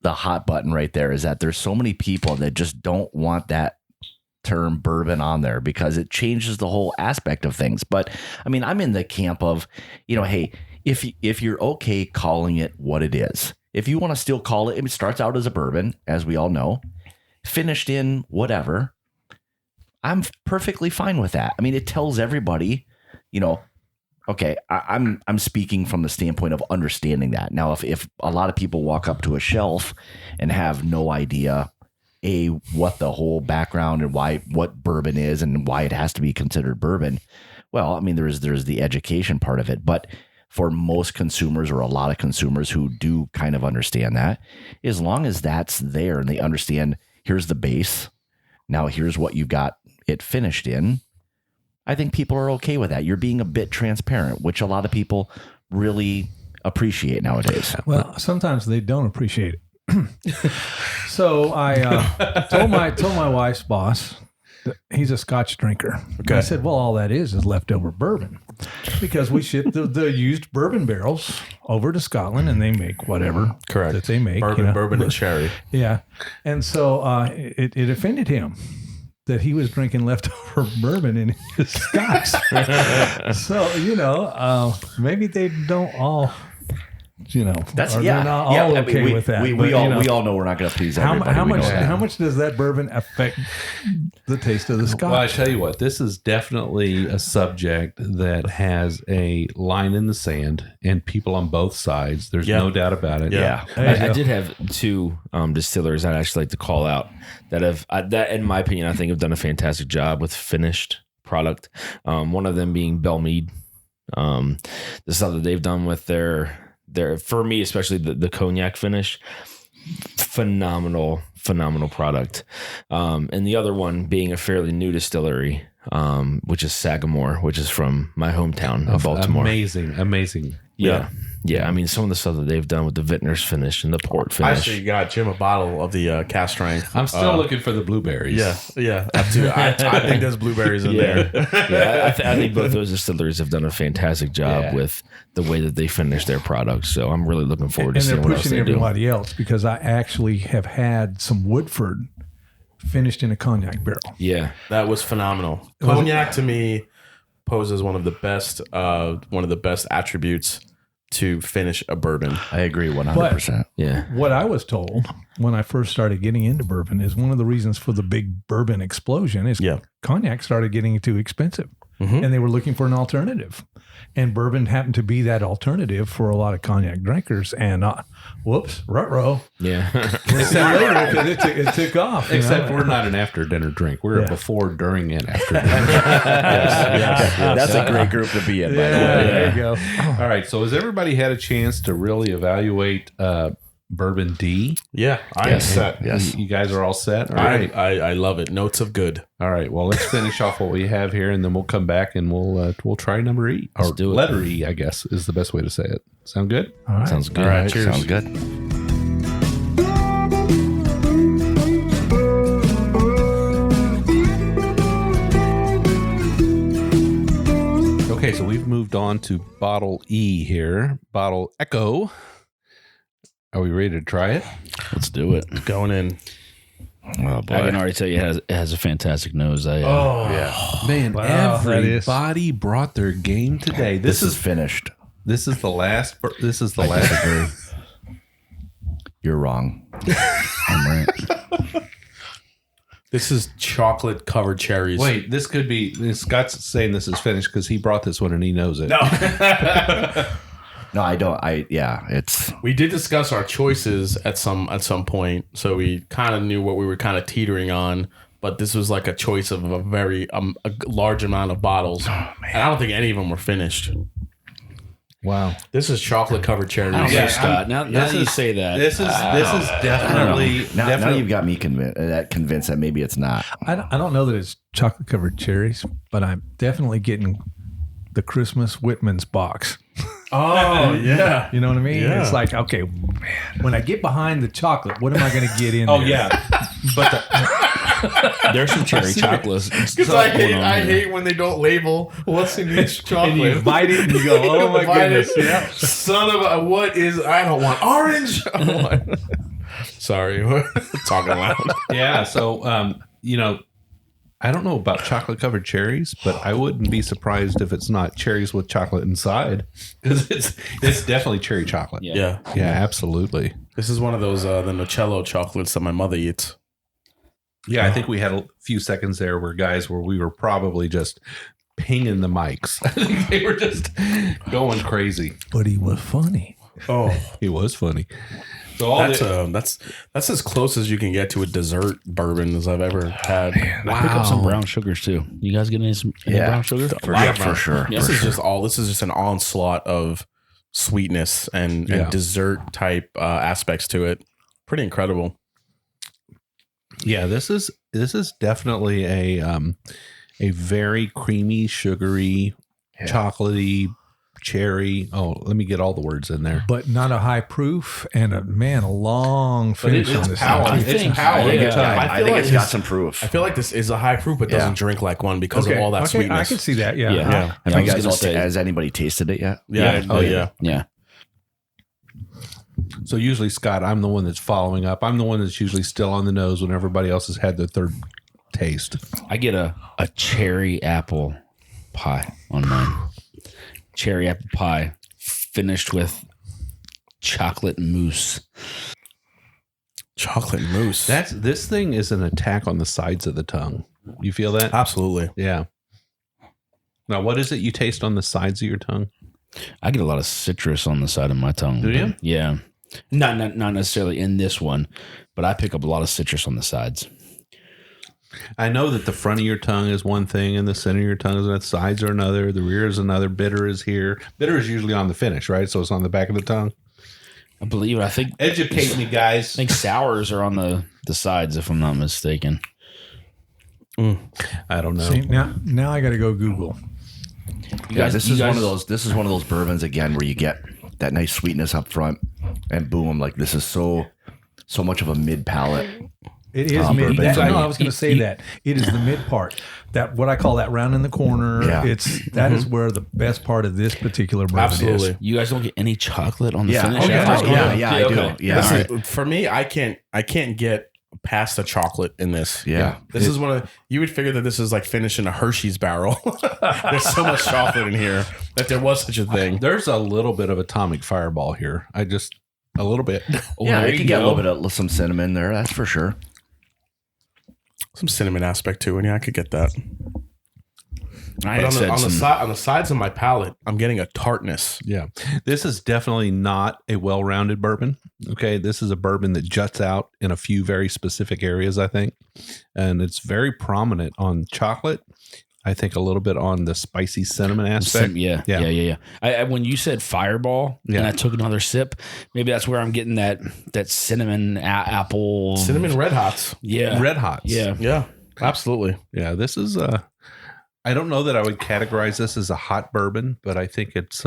hot button right there, is that there's so many people that just don't want that term bourbon on there because it changes the whole aspect of things. But I mean, I'm in the camp of, hey, if you're okay calling it what it is, if you want to still call it starts out as a bourbon, as we all know, finished in whatever, I'm perfectly fine with that. I mean, it tells everybody, okay, I'm speaking from the standpoint of understanding that. Now, if a lot of people walk up to a shelf and have no idea, what the whole background and what bourbon is and why it has to be considered bourbon, well, I mean, there's the education part of it. But for most consumers, or a lot of consumers who do kind of understand that, as long as that's there and they understand, here's the base, now here's what you got it finished in, I think people are okay with that. You're being a bit transparent, which a lot of people really appreciate nowadays. Well, sometimes they don't appreciate it. So I told my wife's boss that he's a Scotch drinker. Okay. I said, well, all that is leftover bourbon. Because we ship the used bourbon barrels over to Scotland, and they make whatever that they make. Bourbon and sherry. Yeah. And so it offended him that he was drinking leftover bourbon in his scotch. So, maybe they don't all... That's not all okay with that. We all know we're not going to please everybody. How much does that bourbon affect the taste of the scotch? Well, I tell you what, this is definitely a subject that has a line in the sand, and people on both sides. There's no doubt about it. Yeah, I did have two distillers I'd actually like to call out that in my opinion, I think have done a fantastic job with finished product. One of them being Belle Meade. The stuff that they've done with their for me, especially the cognac finish, phenomenal product. And the other one being a fairly new distillery, which is Sagamore, which is from my hometown of Baltimore. Amazing. Yeah. I mean, some of the stuff that they've done with the vintner's finish and the port finish. I actually got Jim a bottle of the cast strength. I'm still looking for the blueberries. Yeah. I think there's blueberries in there. I think both those distilleries have done a fantastic job with the way that they finish their products. So I'm really looking forward to seeing what else they do. And they're pushing everybody else, because I actually have had some Woodford finished in a cognac barrel. Yeah, that was phenomenal. Cognac to me poses one of the best attributes to finish a bourbon. I agree 100%. Yeah. What I was told when I first started getting into bourbon is one of the reasons for the big bourbon explosion is cognac started getting too expensive, and they were looking for an alternative. And bourbon happened to be that alternative for a lot of cognac drinkers. And ruh-roh. Yeah. It took off. Except we're not an after dinner drink. We're a before, during, and after dinner. That's a great group to be in, by the way. There you go. All right. So has everybody had a chance to really evaluate Bourbon D? Yeah, I'm set. Yes. You guys are all set? All right. I love it. Notes of good. All right. Well, let's finish off what we have here, and then we'll come back and we'll try number E. Or do it. Letter E, I guess, is the best way to say it. Sound good? All right. Sounds good. All right. Cheers. Sounds good. Okay, so we've moved on to bottle E here. Bottle Echo. Are we ready to try it? Let's do it. Going in. Oh, boy. I can already tell you it has a fantastic nose. Man, Wow, everybody brought their game today. This is finished. This is the last. This is the last. You're wrong. I'm right. This is chocolate covered cherries. Wait, this could be. Scott's saying this is finished because he brought this one and he knows it. No. No, I don't. It's. We did discuss our choices at some point, so we kind of knew what we were kind of teetering on. But this was like a choice of a very a large amount of bottles, and I don't think any of them were finished. Wow, this is chocolate covered cherries. Scott. Now that you say that, this is definitely. Now you've got me convinced that maybe it's not. I don't know that it's chocolate covered cherries, but I'm definitely getting the Christmas Whitman's box. Oh, yeah. You know what I mean? Yeah. It's like, okay, man, when I get behind the chocolate, what am I going to get in there? Yeah. But there's some cherry chocolates. Because I hate when they don't label what's in each chocolate. And you bite it and you go, oh my goodness. Yeah. Son of a, what is, I don't want orange. Sorry, we're talking loud. Yeah. So, I don't know about chocolate covered cherries, but I wouldn't be surprised if it's not cherries with chocolate inside, because it's definitely cherry chocolate. Yeah, absolutely. This is one of those the Nocello chocolates that my mother eats. Yeah, I think we had a few seconds there where we were probably just pinging the mics. I think they were just going crazy. But he was funny. Oh, he was funny. So that's as close as you can get to a dessert bourbon as I've ever had. Wow. I pick up some brown sugars too. You guys get any brown sugar? For sure. This is just an onslaught of sweetness and dessert type aspects to it. Pretty incredible. Yeah, this is definitely a very creamy, sugary, chocolatey cherry. Oh, let me get all the words in there. But not a high proof and a long finish on this. Power. thing. It's power. I think it's got some proof. I feel like this is a high proof, but doesn't drink like one because of all that sweetness. I can see that. Yeah. Yeah. Have you guys has anybody tasted it yet? Yeah. So usually, Scott, I'm the one that's following up. I'm the one that's usually still on the nose when everybody else has had their third taste. I get a cherry apple pie on mine. Cherry apple pie finished with chocolate mousse. Chocolate mousse. This thing is an attack on the sides of the tongue. You feel that? Absolutely. Yeah. Now, what is it you taste on the sides of your tongue? I get a lot of citrus on the side of my tongue. Do you? Yeah. Not necessarily in this one, but I pick up a lot of citrus on the sides. I know that the front of your tongue is one thing and the center of your tongue is another, the sides are another, the rear is another, bitter is here. Bitter is usually on the finish, right? So it's on the back of the tongue. I believe. I think. Educate me, guys. I think sours are on the sides, if I'm not mistaken. I don't know. See, now I got to go Google. This is one of those bourbons again where you get that nice sweetness up front, and boom, like this is so much of a mid palate. It is mid. I was going to say that it is the mid part. That what I call that round in the corner. Yeah. That is where the best part of this particular bourbon is. You guys don't get any chocolate on the finish? I do. Yeah. For me, I can't get past the chocolate in this. Yeah. This is one of you would figure that this is like finishing a Hershey's barrel. There's so much chocolate in here that there was such a thing. There's a little bit of atomic fireball here. A little bit. Yeah, you can get a little bit of some cinnamon there. That's for sure. Some cinnamon aspect too, and I could get that. But on the sides of my palate, I'm getting a tartness. Yeah. This is definitely not a well-rounded bourbon. Okay. This is a bourbon that juts out in a few very specific areas, I think. And it's very prominent on chocolate. I think a little bit on the spicy cinnamon aspect. Yeah. I when you said fireball and I took another sip, maybe that's where I'm getting that cinnamon apple. Cinnamon Red Hots. Yeah. Red Hots. Yeah. Absolutely. Yeah. This is I don't know that I would categorize this as a hot bourbon, but I think it's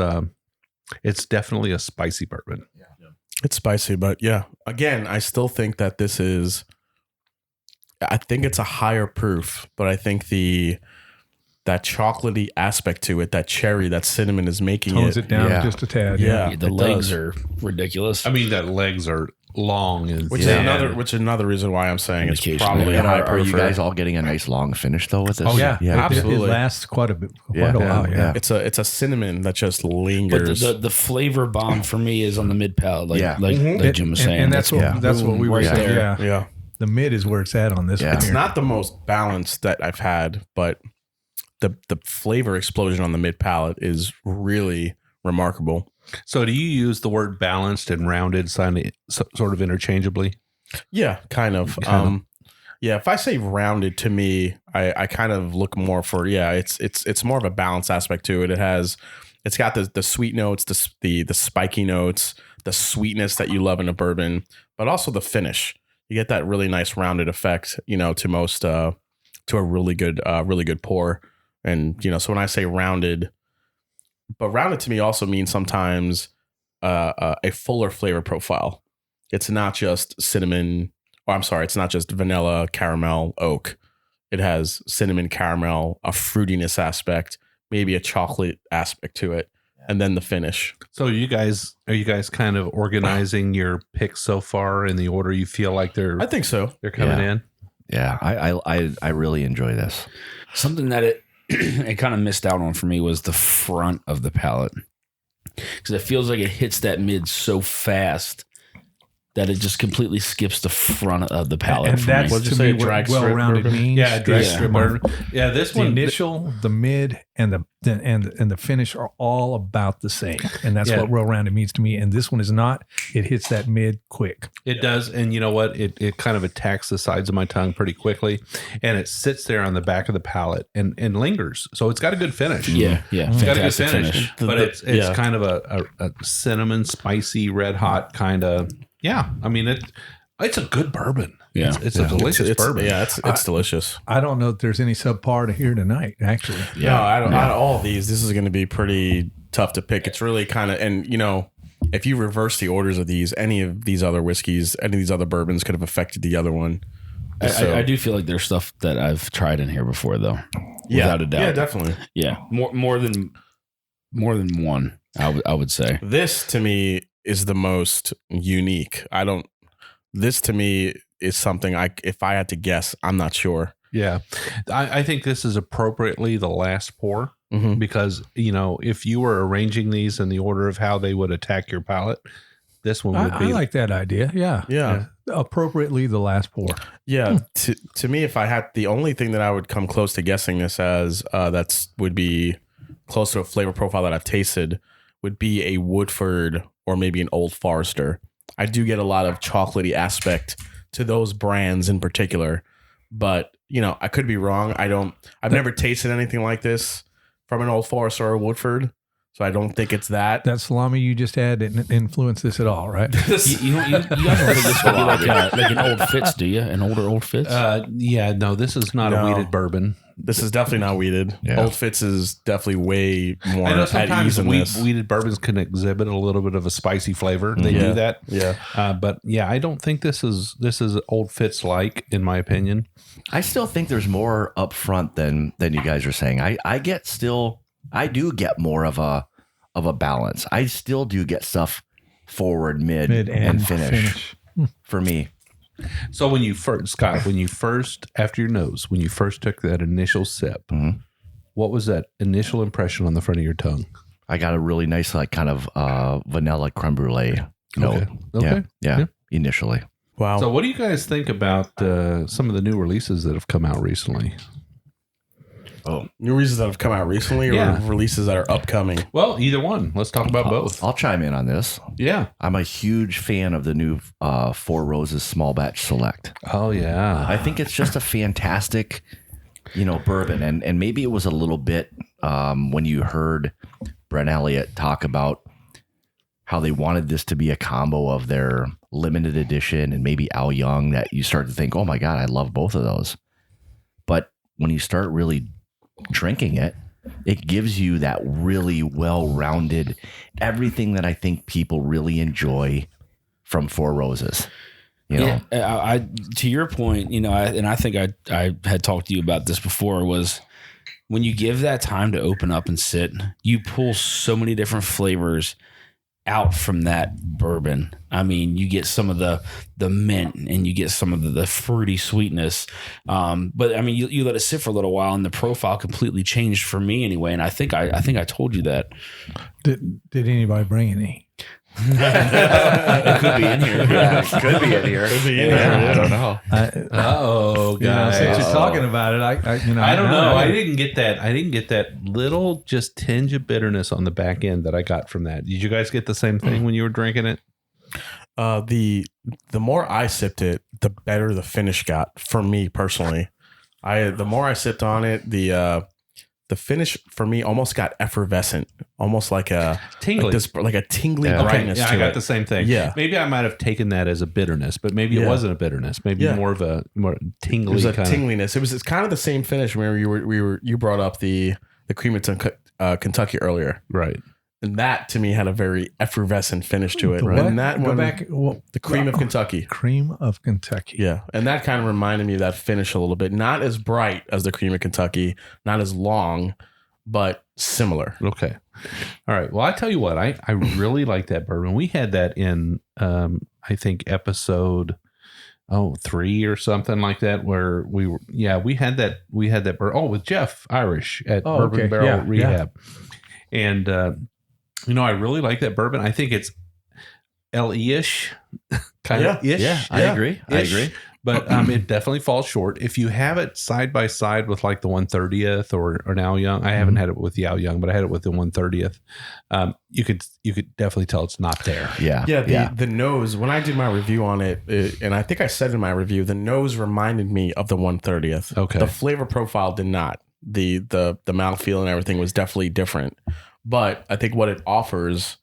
definitely a spicy bourbon. Yeah. It's spicy, but yeah. Again, I still think that I think it's a higher proof, but I think that chocolatey aspect to it, that cherry, that cinnamon is making tones it down just a tad. Yeah. The legs are ridiculous. I mean, that legs are long, which is another reason why I'm saying it's probably a high proof. Are you guys all getting a nice long finish though with this? Oh yeah, absolutely. It lasts quite a while. Yeah. It's a cinnamon that just lingers. But the flavor bomb for me is on the mid palate, like Jim was saying, and that's what we were saying. Yeah. The mid is where it's at on this. It's not the most balanced that I've had, but the flavor explosion on the mid palate is really remarkable. So do you use the word balanced and rounded sort of interchangeably? Yeah, kind of. If I say rounded, to me, I kind of look more for it's more of a balance aspect to it. It's got the sweet notes, the spiky notes, the sweetness that you love in a bourbon, but also the finish. You get that really nice rounded effect, to most to a really good pour. And so when I say rounded, but rounded to me also means sometimes a fuller flavor profile. It's not just cinnamon. It's not just vanilla, caramel, oak. It has cinnamon, caramel, a fruitiness aspect, maybe a chocolate aspect to it, and then the finish. So are you guys kind of organizing your picks so far in the order you feel like I think so. They're coming in? Yeah, I really enjoy this. Something that it kind of missed out on for me was the front of the palate, because it feels like it hits that mid so fast that it just completely skips the front of the palate. And that's what to me what well-rounded means. Yeah, drag strip bourbon. Yeah, this the one, initial, the mid, and the finish are all about the same, and that's what well-rounded means to me. And this one is not. It hits that mid quick. It does, and you know what? It kind of attacks the sides of my tongue pretty quickly, and it sits there on the back of the palate and lingers. So it's got a good finish. Yeah, it's got a good finish. But But it's kind of a cinnamon, spicy, red hot kind of. Yeah, I mean it. It's a good bourbon. Yeah. It's a delicious bourbon. Yeah, it's delicious. I don't know if there's any subpar to here tonight, actually. Yeah, no, I don't. Out of all of these, this is going to be pretty tough to pick. It's really kind of, and if you reverse the orders of these, any of these other whiskeys, any of these other bourbons could have affected the other one. I do feel like there's stuff that I've tried in here before, though. Without a doubt. Yeah, definitely. Yeah, more than one. I would say this to me is the most unique. This to me is something if I had to guess, I'm not sure. Yeah, I think this is appropriately the last pour because if you were arranging these in the order of how they would attack your palate, this one would be. I like that idea. Yeah. Appropriately the last pour. Yeah. To me, if I had the only thing that I would come close to guessing this as would be close to a flavor profile that I've tasted would be a Woodford or maybe an Old Forester. I do get a lot of chocolatey aspect to those brands in particular, but I could be wrong. I've never tasted anything like this from an Old Forester or a Woodford. So I don't think it's that. That salami you just had didn't influence this at all, right? you guys don't think this would be like an Old Fitz, do you? An older Old Fitz? Yeah, no, this is not a weeded bourbon. This is definitely not weeded. Yeah. Old Fitz is definitely way more at ease in this. Weeded bourbons can exhibit a little bit of a spicy flavor. They do that. Yeah. But yeah, I don't think this is Old Fitz like, in my opinion. I still think there's more up front than you guys are saying. I do get more of a balance. I still do get stuff forward, mid and finish. For me. So when you first, Scott, after your nose, when you first took that initial sip, what was that initial impression on the front of your tongue? I got a really nice, kind of vanilla creme brulee note. Okay. Yeah. Initially. Wow. So what do you guys think about some of the new releases that have come out recently? Oh, new releases that have come out recently or releases that are upcoming? Well, either one. Let's talk about both. I'll chime in on this. Yeah. I'm a huge fan of the new Four Roses Small Batch Select. Oh, yeah. I think it's just a fantastic, bourbon. And maybe it was a little bit when you heard Brent Elliott talk about how they wanted this to be a combo of their limited edition and maybe Al Young, that you start to think, oh my God, I love both of those. But when you start really drinking it, it gives you that really well-rounded everything that I think people really enjoy from Four Roses. Yeah, I to your point, I think I had talked to you about this before, was when you give that time to open up and sit, you pull so many different flavors out from that bourbon. I mean, you get some of the mint and you get some of the fruity sweetness. But I mean, you let it sit for a little while and the profile completely changed for me anyway. And I think I told you that. Did anybody bring any? It could be in here. Yeah, it could be in here. I don't know. Guys. Since you're talking about it, I don't know. I didn't get that little just tinge of bitterness on the back end that I got from that. Did you guys get the same thing when you were drinking it? The more I sipped it, the better the finish got for me personally. The more I sipped on it, the finish for me almost got effervescent, almost like a tingly, like a tingly brightness. Yeah, to I got it. the same thing. Yeah, maybe I might have taken that as a bitterness, but maybe it wasn't a bitterness. Maybe more tingly. It was a tingliness. It's kind of the same finish. Remember, you brought up the cream of Kentucky earlier, right? And that to me had a very effervescent finish to it. Right. And that the cream of Kentucky. Cream of Kentucky. Yeah. And that kind of reminded me of that finish a little bit. Not as bright as the cream of Kentucky, not as long, but similar. Okay. All right. Well, I tell you what, I really like that bourbon. We had that in I think episode 3 or something like that, where we had that bourbon with Jeff Irish at Bourbon Barrel Rehab. And I really like that bourbon. I think it's LE-ish, kind of ish. Yeah, I agree. But it definitely falls short. If you have it side by side with like the 130th or an Al Young, I haven't had it with the Al Young, but I had it with the 130th. You could definitely tell it's not there. Yeah. The nose, when I did my review on it, and I think I said in my review, the nose reminded me of the 130th. Okay. The flavor profile did not. The mouthfeel and everything was definitely different. But I think what it offers,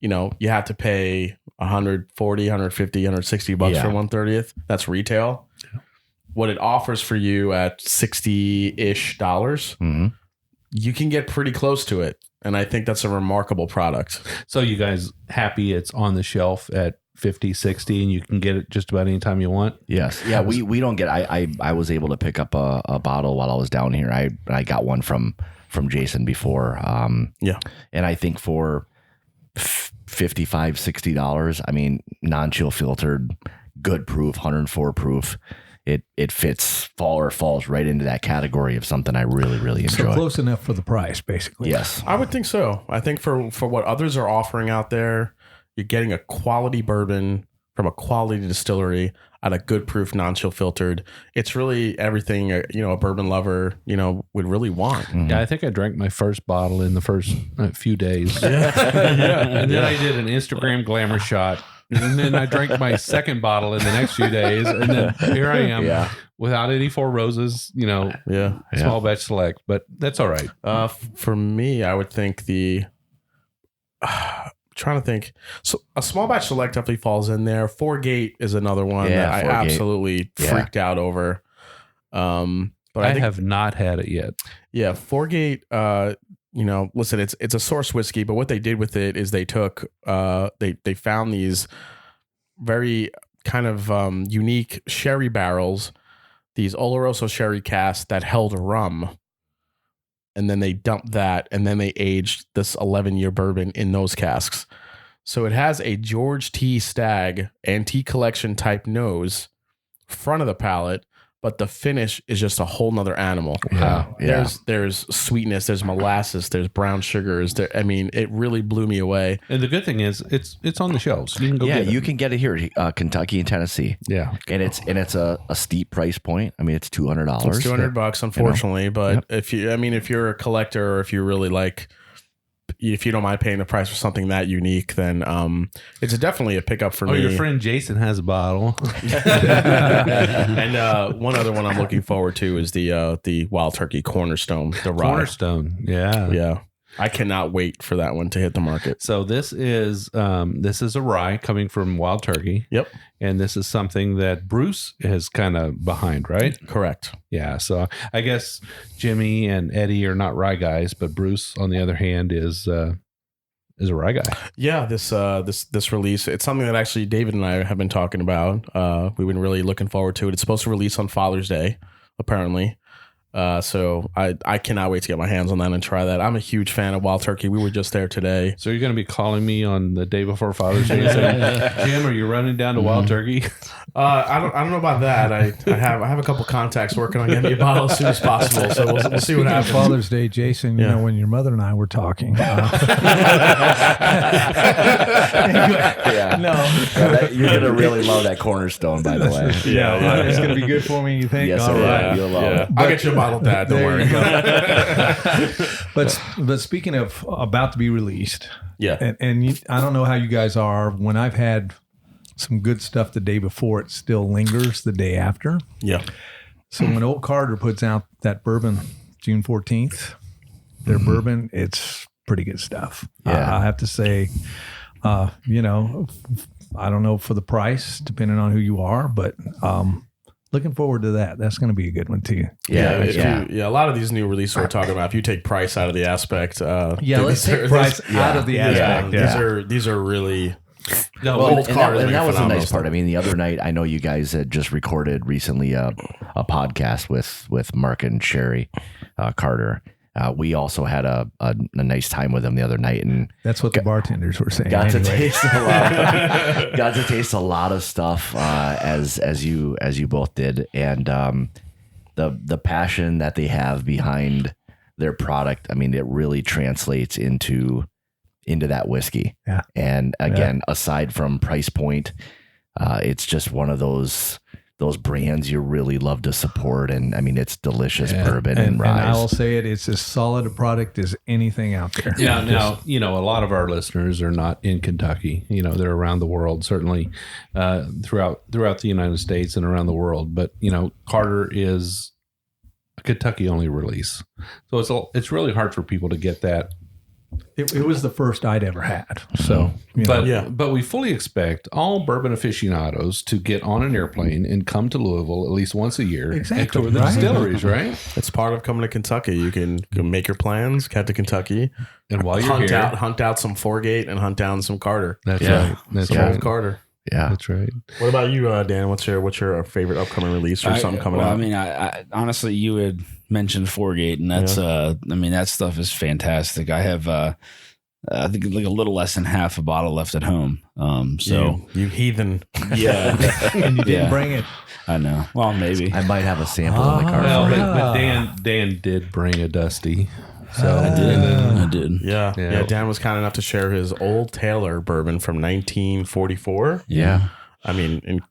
you have to pay $140, $150, $160 for $130th. That's retail. Yeah. What it offers for you at $60-ish, you can get pretty close to it. And I think that's a remarkable product. So you guys happy it's on the shelf at 50, 60 and you can get it just about any time you want? Yes. Yeah, we don't get I was able to pick up a bottle while I was down here. I got one from Jason before. And I think for $55, $60, I mean, non-chill filtered, good proof, 104 proof. It falls right into that category of something I really, really enjoy. So close enough for the price, basically. Yes. I would think so. I think for what others are offering out there, you're getting a quality bourbon from a quality distillery at a good proof, non-chill filtered. It's really everything, a bourbon lover, would really want. Mm-hmm. Yeah, I think I drank my first bottle in the first few days. And then I did an Instagram glamour shot. And then I drank my second bottle in the next few days. And then here I am without any Four Roses, small batch select. But that's all right. For me, I would think trying to think. So a small batch select definitely falls in there. Four Gate is another one that I absolutely freaked out over. But I have not had it yet. Yeah, Four Gate. Listen, it's a source whiskey, but what they did with it is they took they found these very kind of unique sherry barrels, these Oloroso sherry casks that held rum. And then they dumped that, and then they aged this 11-year bourbon in those casks. So it has a George T. Stagg antique collection type nose, front of the palate, but the finish is just a whole nother animal. There's sweetness, there's molasses, there's brown sugars. It really blew me away. And the good thing is it's on the shelves. You can go get it. You can get it here, Kentucky and Tennessee. Yeah. And it's a steep price point. I mean, it's $200. It's $200, unfortunately. But if you're a collector, or if you really if you don't mind paying the price for something that unique, then it's definitely a pickup for me. Your friend Jason has a bottle. And one other one I'm looking forward to is the Wild Turkey Cornerstone, the rye. Cornerstone, yeah. I cannot wait for that one to hit the market. So this is a rye coming from Wild Turkey. Yep. And this is something that Bruce is kind of behind, right? Correct. Yeah. So I guess Jimmy and Eddie are not rye guys, but Bruce, on the other hand, is a rye guy. Yeah. This release, it's something that actually David and I have been talking about. We've been really looking forward to it. It's supposed to release on Father's Day, apparently. So I cannot wait to get my hands on that and try that. I'm a huge fan of Wild Turkey. We were just there today. So you're going to be calling me on the day before Father's Day and saying, Jim, are you running down to Wild Turkey? I don't know about that. I have a couple contacts working on getting me a bottle as soon as possible. So we'll see what happens. Father's Day, Jason, when your mother and I were talking. You're going to really love that Cornerstone, by the way. Yeah. It's going to be good for me, you think? Yes, all right. You'll love it. I'll get you a bottle of that. Don't worry. But speaking of about to be released, and I don't know how you guys are. When I've had some good stuff the day before, it still lingers the day after. Yeah. So when Old Carter puts out that bourbon June 14th, their bourbon, it's pretty good stuff. Yeah. I have to say, I don't know for the price, depending on who you are, but looking forward to that. That's going to be a good one too. A lot of these new releases we're talking about, if you take price out of the aspect, let's take price out of the aspect. These are really. Old Carter, and that was the nice part. I mean, the other night, I know you guys had just recorded recently a podcast with Mark and Sherry Carter. We also had a nice time with them the other night, and that's what the bartenders were saying. Got to taste a lot of stuff as you both did, and the passion that they have behind their product. I mean, it really translates into that whiskey. Yeah. And again, aside from price point, it's just one of those brands you really love to support. And I mean, it's delicious bourbon and rye. And I will say it's as solid a product as anything out there. Yeah. Now, a lot of our listeners are not in Kentucky. They're around the world, certainly throughout the United States and around the world. But, Carter is a Kentucky only release. So it's really hard for people to get that It was the first I'd ever had. So, but we fully expect all bourbon aficionados to get on an airplane and come to Louisville at least once a year and tour the distilleries, right? It's part of coming to Kentucky. You can make your plans, head to Kentucky, and while you're hunt out some Foregate and hunt down some Carter. That's right. That's right. Old Carter. Yeah, that's right. What about you, Dan? What's your favorite upcoming release or something coming out? I mean, I honestly, you had mentioned Foregate, and that's I mean, that stuff is fantastic. I have I think like a little less than half a bottle left at home. So you heathen. Yeah, and you didn't bring it. I know. Well, maybe I might have a sample in the car. Well, but Dan did bring a Dusty. So I did. Yeah. Dan was kind enough to share his Old Taylor bourbon from 1944. Yeah. I mean.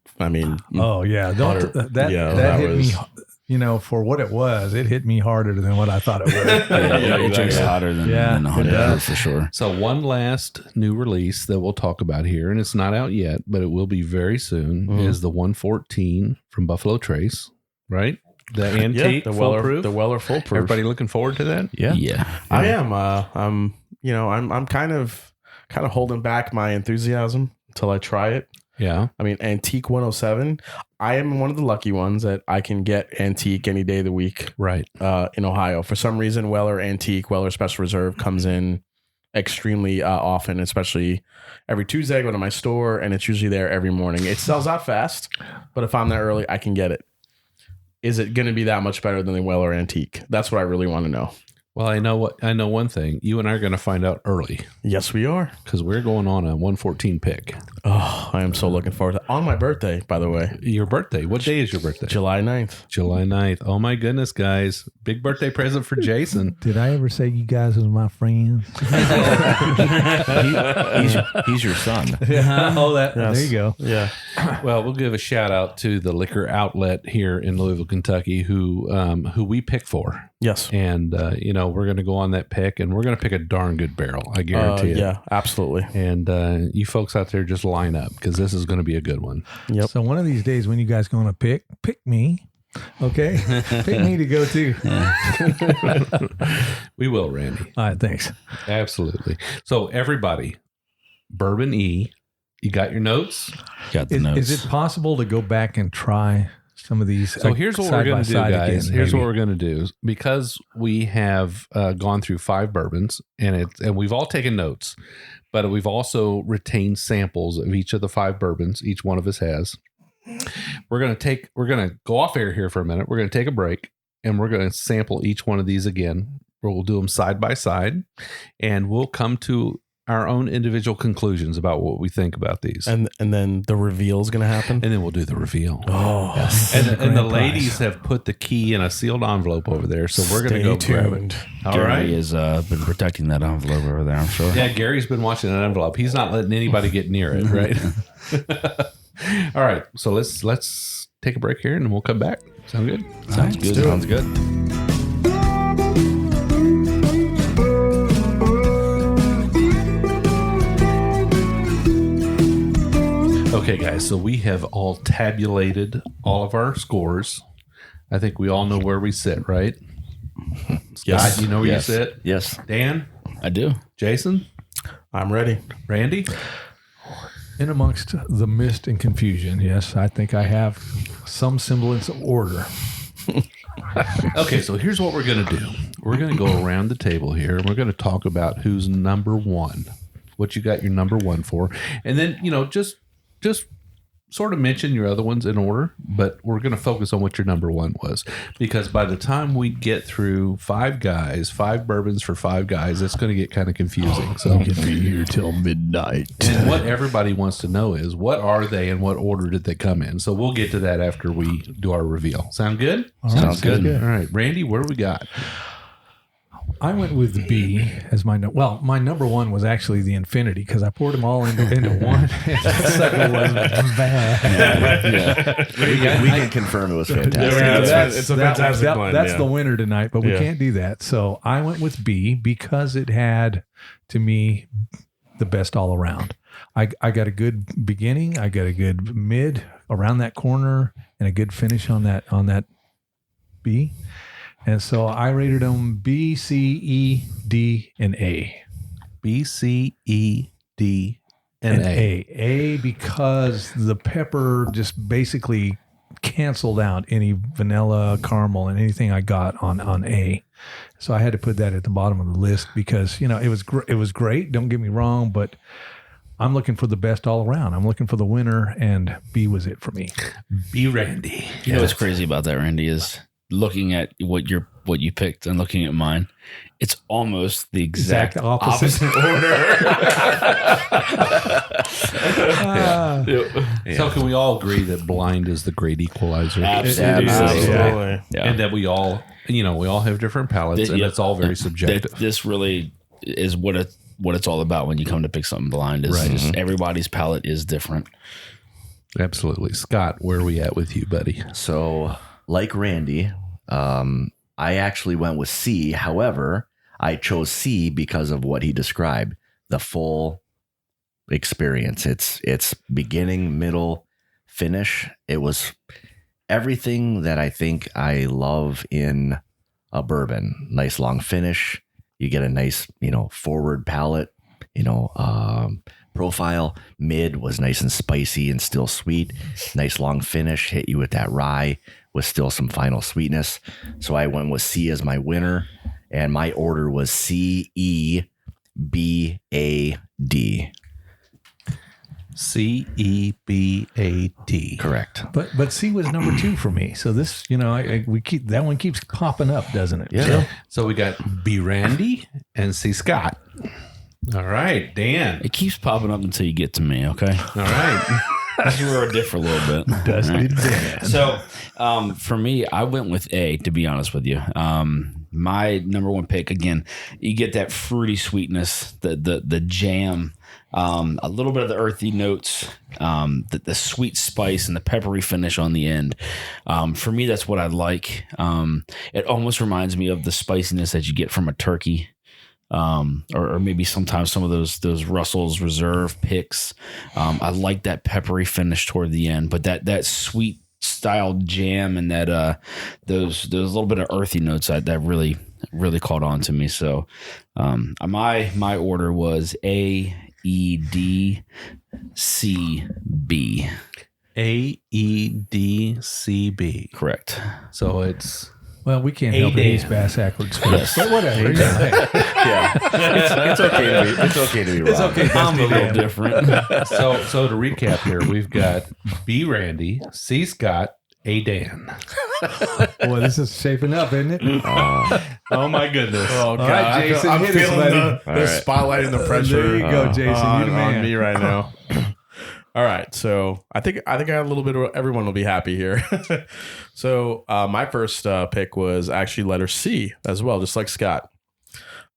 Oh yeah, that hit me. You know, for what it was, it hit me harder than what I thought it would. It drinks hotter than 100 proof for sure. So one last new release that we'll talk about here, and it's not out yet, but it will be very soon, is the 114 from Buffalo Trace, right? The antique, the foolproof. The Weller full proof. Everybody looking forward to that? Yeah. I am. I'm kind of holding back my enthusiasm until I try it. Yeah. I mean, Antique 107. I am one of the lucky ones that I can get Antique any day of the week. Right. In Ohio. For some reason, Weller Antique, Weller Special Reserve comes in extremely often, especially every Tuesday. I go to my store and it's usually there every morning. It sells out fast, but if I'm there early, I can get it. Is it going to be that much better than the Weller Antique? That's what I really want to know. Well, I know one thing. You and I are going to find out early. Yes, we are. Because we're going on a 114 pick. Oh, I am so looking forward to it. On my birthday, by the way. Your birthday. What day is your birthday? July 9th. July 9th. Oh, my goodness, guys. Big birthday present for Jason. Did I ever say you guys was my friends? He's your son. Yeah. Oh, there you go. Yeah. Well, we'll give a shout out to the liquor outlet here in Louisville, Kentucky, who we pick for. Yes. And, we're going to go on that pick, and we're going to pick a darn good barrel. I guarantee it. Yeah, absolutely. And you folks out there just line up because this is going to be a good one. Yep. So one of these days when you guys going to pick me. Okay. Pick me to go too. We will, Randy. All right. Thanks. Absolutely. So everybody, Bourbon E, you got your notes? Got the notes. Is it possible to go back and try some of these? So here's what we're going to do, guys. Here's what we're going to do. Because we have gone through 5 bourbons and we've all taken notes, but we've also retained samples of each of the 5 bourbons each one of us has. We're going to go off air here for a minute. We're going to take a break and we're going to sample each one of these again. We'll do them side by side and we'll come to our own individual conclusions about what we think about these. And then the reveal is going to happen. And then we'll do the reveal. Oh, yes. And the ladies have put the key in a sealed envelope over there. So we're going to go grab it. All right. Gary has been protecting that envelope over there, I'm sure. Yeah, Gary's been watching that envelope. He's not letting anybody get near it, right? All right. So let's take a break here and we'll come back. Sound good? Sounds good. Sounds good. Okay, guys, so we have all tabulated all of our scores. I think we all know where we sit, right? Yes. Scott, you know where you sit? Yes. Dan? I do. Jason? I'm ready. Randy? In amongst the mist and confusion, yes, I think I have some semblance of order. Okay, so here's what we're going to do. We're going to go around the table here, and we're going to talk about who's number 1, what you got your number 1 for, and then, just sort of mention your other ones in order, but we're going to focus on what your number 1 was, because by the time we get through 5 bourbons for 5 guys, it's going to get kind of confusing. So we can be here till midnight. And what everybody wants to know is, what are they and what order did they come in? So we'll get to that after we do our reveal. Sound good? Sounds good. All right, Randy, what do we got? I went with B as my my number 1 was actually the Infinity because I poured them all into one. That sucker was bad. We can confirm it was fantastic. Yeah, it's a fantastic blend. That's the winner tonight, but we can't do that. So I went with B because it had, to me, the best all around. I got a good beginning, I got a good mid around that corner, and a good finish on that B. And so I rated them B, C, E, D, and A. B, C, E, D, and A. A because the pepper just basically canceled out any vanilla, caramel, and anything I got on A. So I had to put that at the bottom of the list because, you know, it was great. Don't get me wrong, but I'm looking for the best all around. I'm looking for the winner, and B was it for me. B, Randy. You know what's crazy about that, Randy, is looking at what you picked and looking at mine. It's almost the exact opposite order. So can we all agree that blind is the great equalizer? Absolutely. Yeah. And that we all have different palates, and it's all very subjective. This really is what it's all about when you come to pick something blind. Is just everybody's palate is different. Absolutely. Scott, where are we at with you, buddy? So, like Randy, I actually went with C. However, I chose C because of what he described, the full experience. It's beginning, middle, finish. It was everything that I think I love in a bourbon. Nice long finish. You get a nice, forward palate, profile. Mid was nice and spicy and still sweet. Nice long finish. Hit you with that rye with still some final sweetness. So I went with C as my winner, and my order was C, E, B, A, D. C, E, B, A, D. Correct. But C was number 2 for me. So this, that one keeps popping up, doesn't it? Yeah. So we got B, Randy, and C, Scott. All right, Dan. It keeps popping up until you get to me, okay? All right. That's where we're different a little bit. Dusty Dan. So for me, I went with A, to be honest with you. My number one pick, again, you get that fruity sweetness, the jam, a little bit of the earthy notes, the sweet spice and the peppery finish on the end. For me, that's what I like. It almost reminds me of the spiciness that you get from a turkey. Or maybe sometimes some of those Russell's Reserve picks. I like that peppery finish toward the end, but that sweet style jam and that those little bit of earthy notes that really caught on to me. So my order was A, E, D, C, B. A, E, D, C, B. Correct. So it's... Well, we can't help it. He's bass backwards. But whatever. Yeah. It's okay to be wrong. It's okay. I'm a little different. So to recap here, we've got B, Randy, C, Scott, A, Dan. Boy, this is shaping up, isn't it? Oh my goodness. Oh, God. right, Jason, I'm hit us, feeling buddy. the spotlight and the pressure. There you go, Jason. You're the man. on me right now. All right, so I think I got a little bit of everyone will be happy here. So my first pick was actually letter C as well, just like Scott.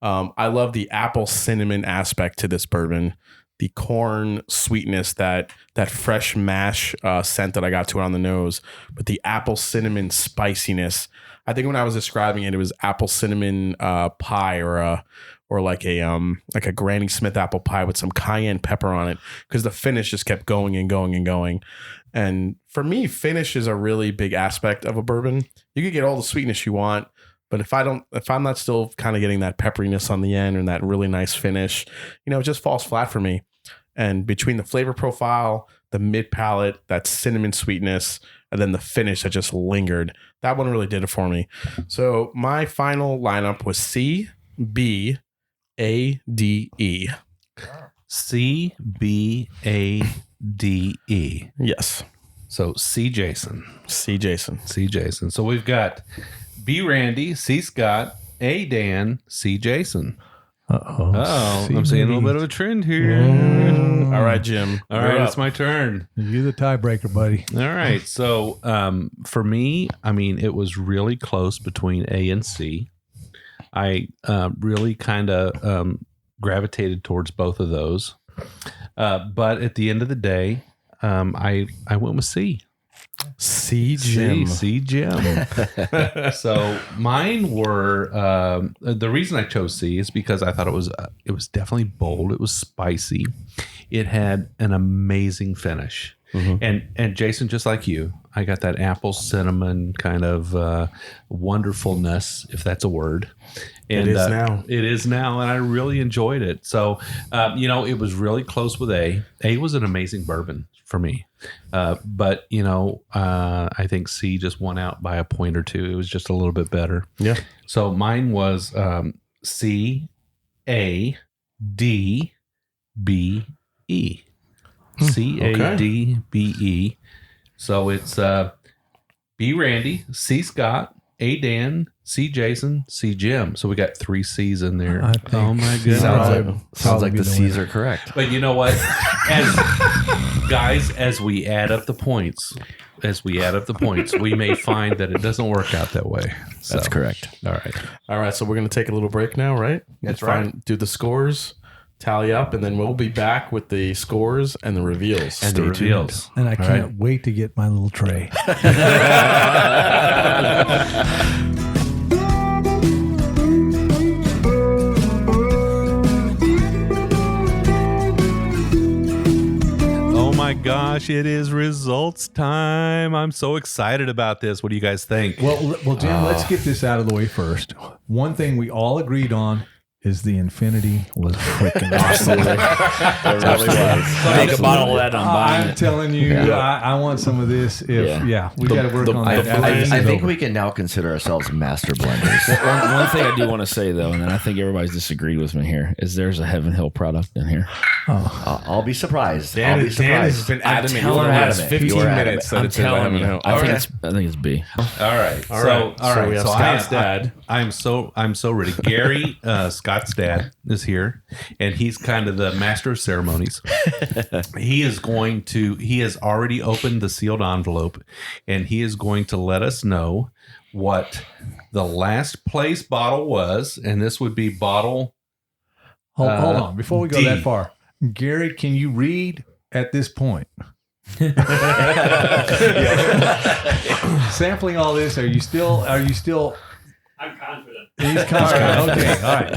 I love the apple cinnamon aspect to this bourbon, the corn sweetness, that fresh mash scent that I got to it on the nose, but the apple cinnamon spiciness. I think when I was describing it, it was apple cinnamon pie or like a Granny Smith apple pie with some cayenne pepper on it, because the finish just kept going and going and going. And for me, finish is a really big aspect of a bourbon. You can get all the sweetness you want, but if I'm not still kind of getting that pepperiness on the end and that really nice finish, it just falls flat for me. And between the flavor profile, the mid palate, that cinnamon sweetness, and then the finish that just lingered, that one really did it for me. So my final lineup was C, B, A, D, E. C, B, A, D, E. Yes. So C, Jason. C, Jason. C, Jason. So we've got B, Randy, C, Scott, A, Dan, C, Jason. Oh, I'm seeing a little bit of a trend here. All right, Jim. All right, it's my turn. You're the tiebreaker, buddy. All right. So for me, it was really close between A and C. I really kind of gravitated towards both of those. But at the end of the day, I went with C. C, Jim. C, Jim. So mine were, the reason I chose C is because I thought it was definitely bold. It was spicy. It had an amazing finish. Mm-hmm. And Jason, just like you, I got that apple cinnamon kind of wonderfulness, if that's a word. And it is now. It is now, and I really enjoyed it. So, it was really close with A. A was an amazing bourbon for me. But, I think C just won out by a point or two. It was just a little bit better. Yeah. So mine was C, A, D, B, E. C, A, D, B, E. So it's B, Randy, C, Scott, A, Dan, C, Jason, C, Jim. So we got 3 C's in there. Oh my goodness! Sounds like the C's are correct. But you know what? As we add up the points, we may find that it doesn't work out that way. So, That's correct. All right. So we're going to take a little break now, right? That's right. Do the scores, tally up, and then we'll be back with the scores and the reveals. And the reveals. And I can't wait to get my little tray. Oh my gosh, it is results time. I'm so excited about this. What do you guys think? Well, Jim, let's get this out of the way first. One thing we all agreed is the Infinity was freaking awesome. It really was. Take a bottle of that on buying I'm it. telling you, I want some of this. We got to work on that. I think we can now consider ourselves master blenders. One thing I do want to say, though, and I think everybody's disagreed with me here, is there's a Heaven Hill product in here. I'll be surprised. Dan has been adamant for the last 15 minutes that it's in Heaven Hill. I think it's B. All right. So we have Scott's dad. I'm so ready. Gary, Scott's dad, is here, and he's kind of the master of ceremonies. He has already opened the sealed envelope, and he is going to let us know what the last place bottle was, and this would be bottle. Hold on, before we go D. that far, Gary, can you read at this point? Sampling all this, are you still? I'm confident. He's confident. Okay,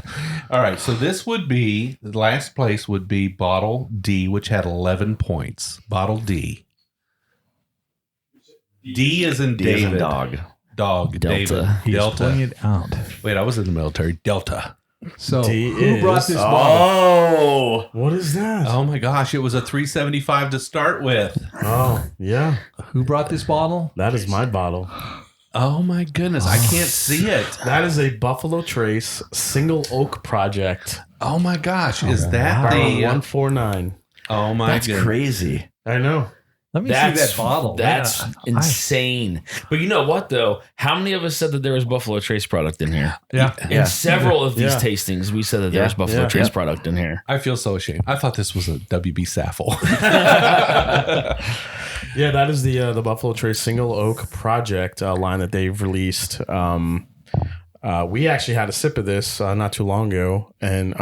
all right. So this would be the last place would be bottle D, which had 11 points. Bottle D. D is in D as in David. dog. Dog. Delta. David. he's Delta. pulling it out. Wait, I was in the military. Delta. So D who brought is- this bottle? What is that? Oh my gosh! It was a 375 to start with. Oh, yeah. Who brought this bottle? That is my bottle. Oh my goodness! I can't see it. That is a Buffalo Trace single oak project. Oh my gosh! Is that Barrel the 149. Oh my That's goodness! crazy. I know. Let me see that bottle. That's Yeah. insane. But you know what, though? How many of us said that there was Buffalo Trace product in here? Yeah. In several of these Yeah. tastings, we said that there was Buffalo Trace product in here. I feel so ashamed. I thought this was a WB Saffel. Yeah, that is the Buffalo Trace single oak project line that they've released. We actually had a sip of this not too long ago, and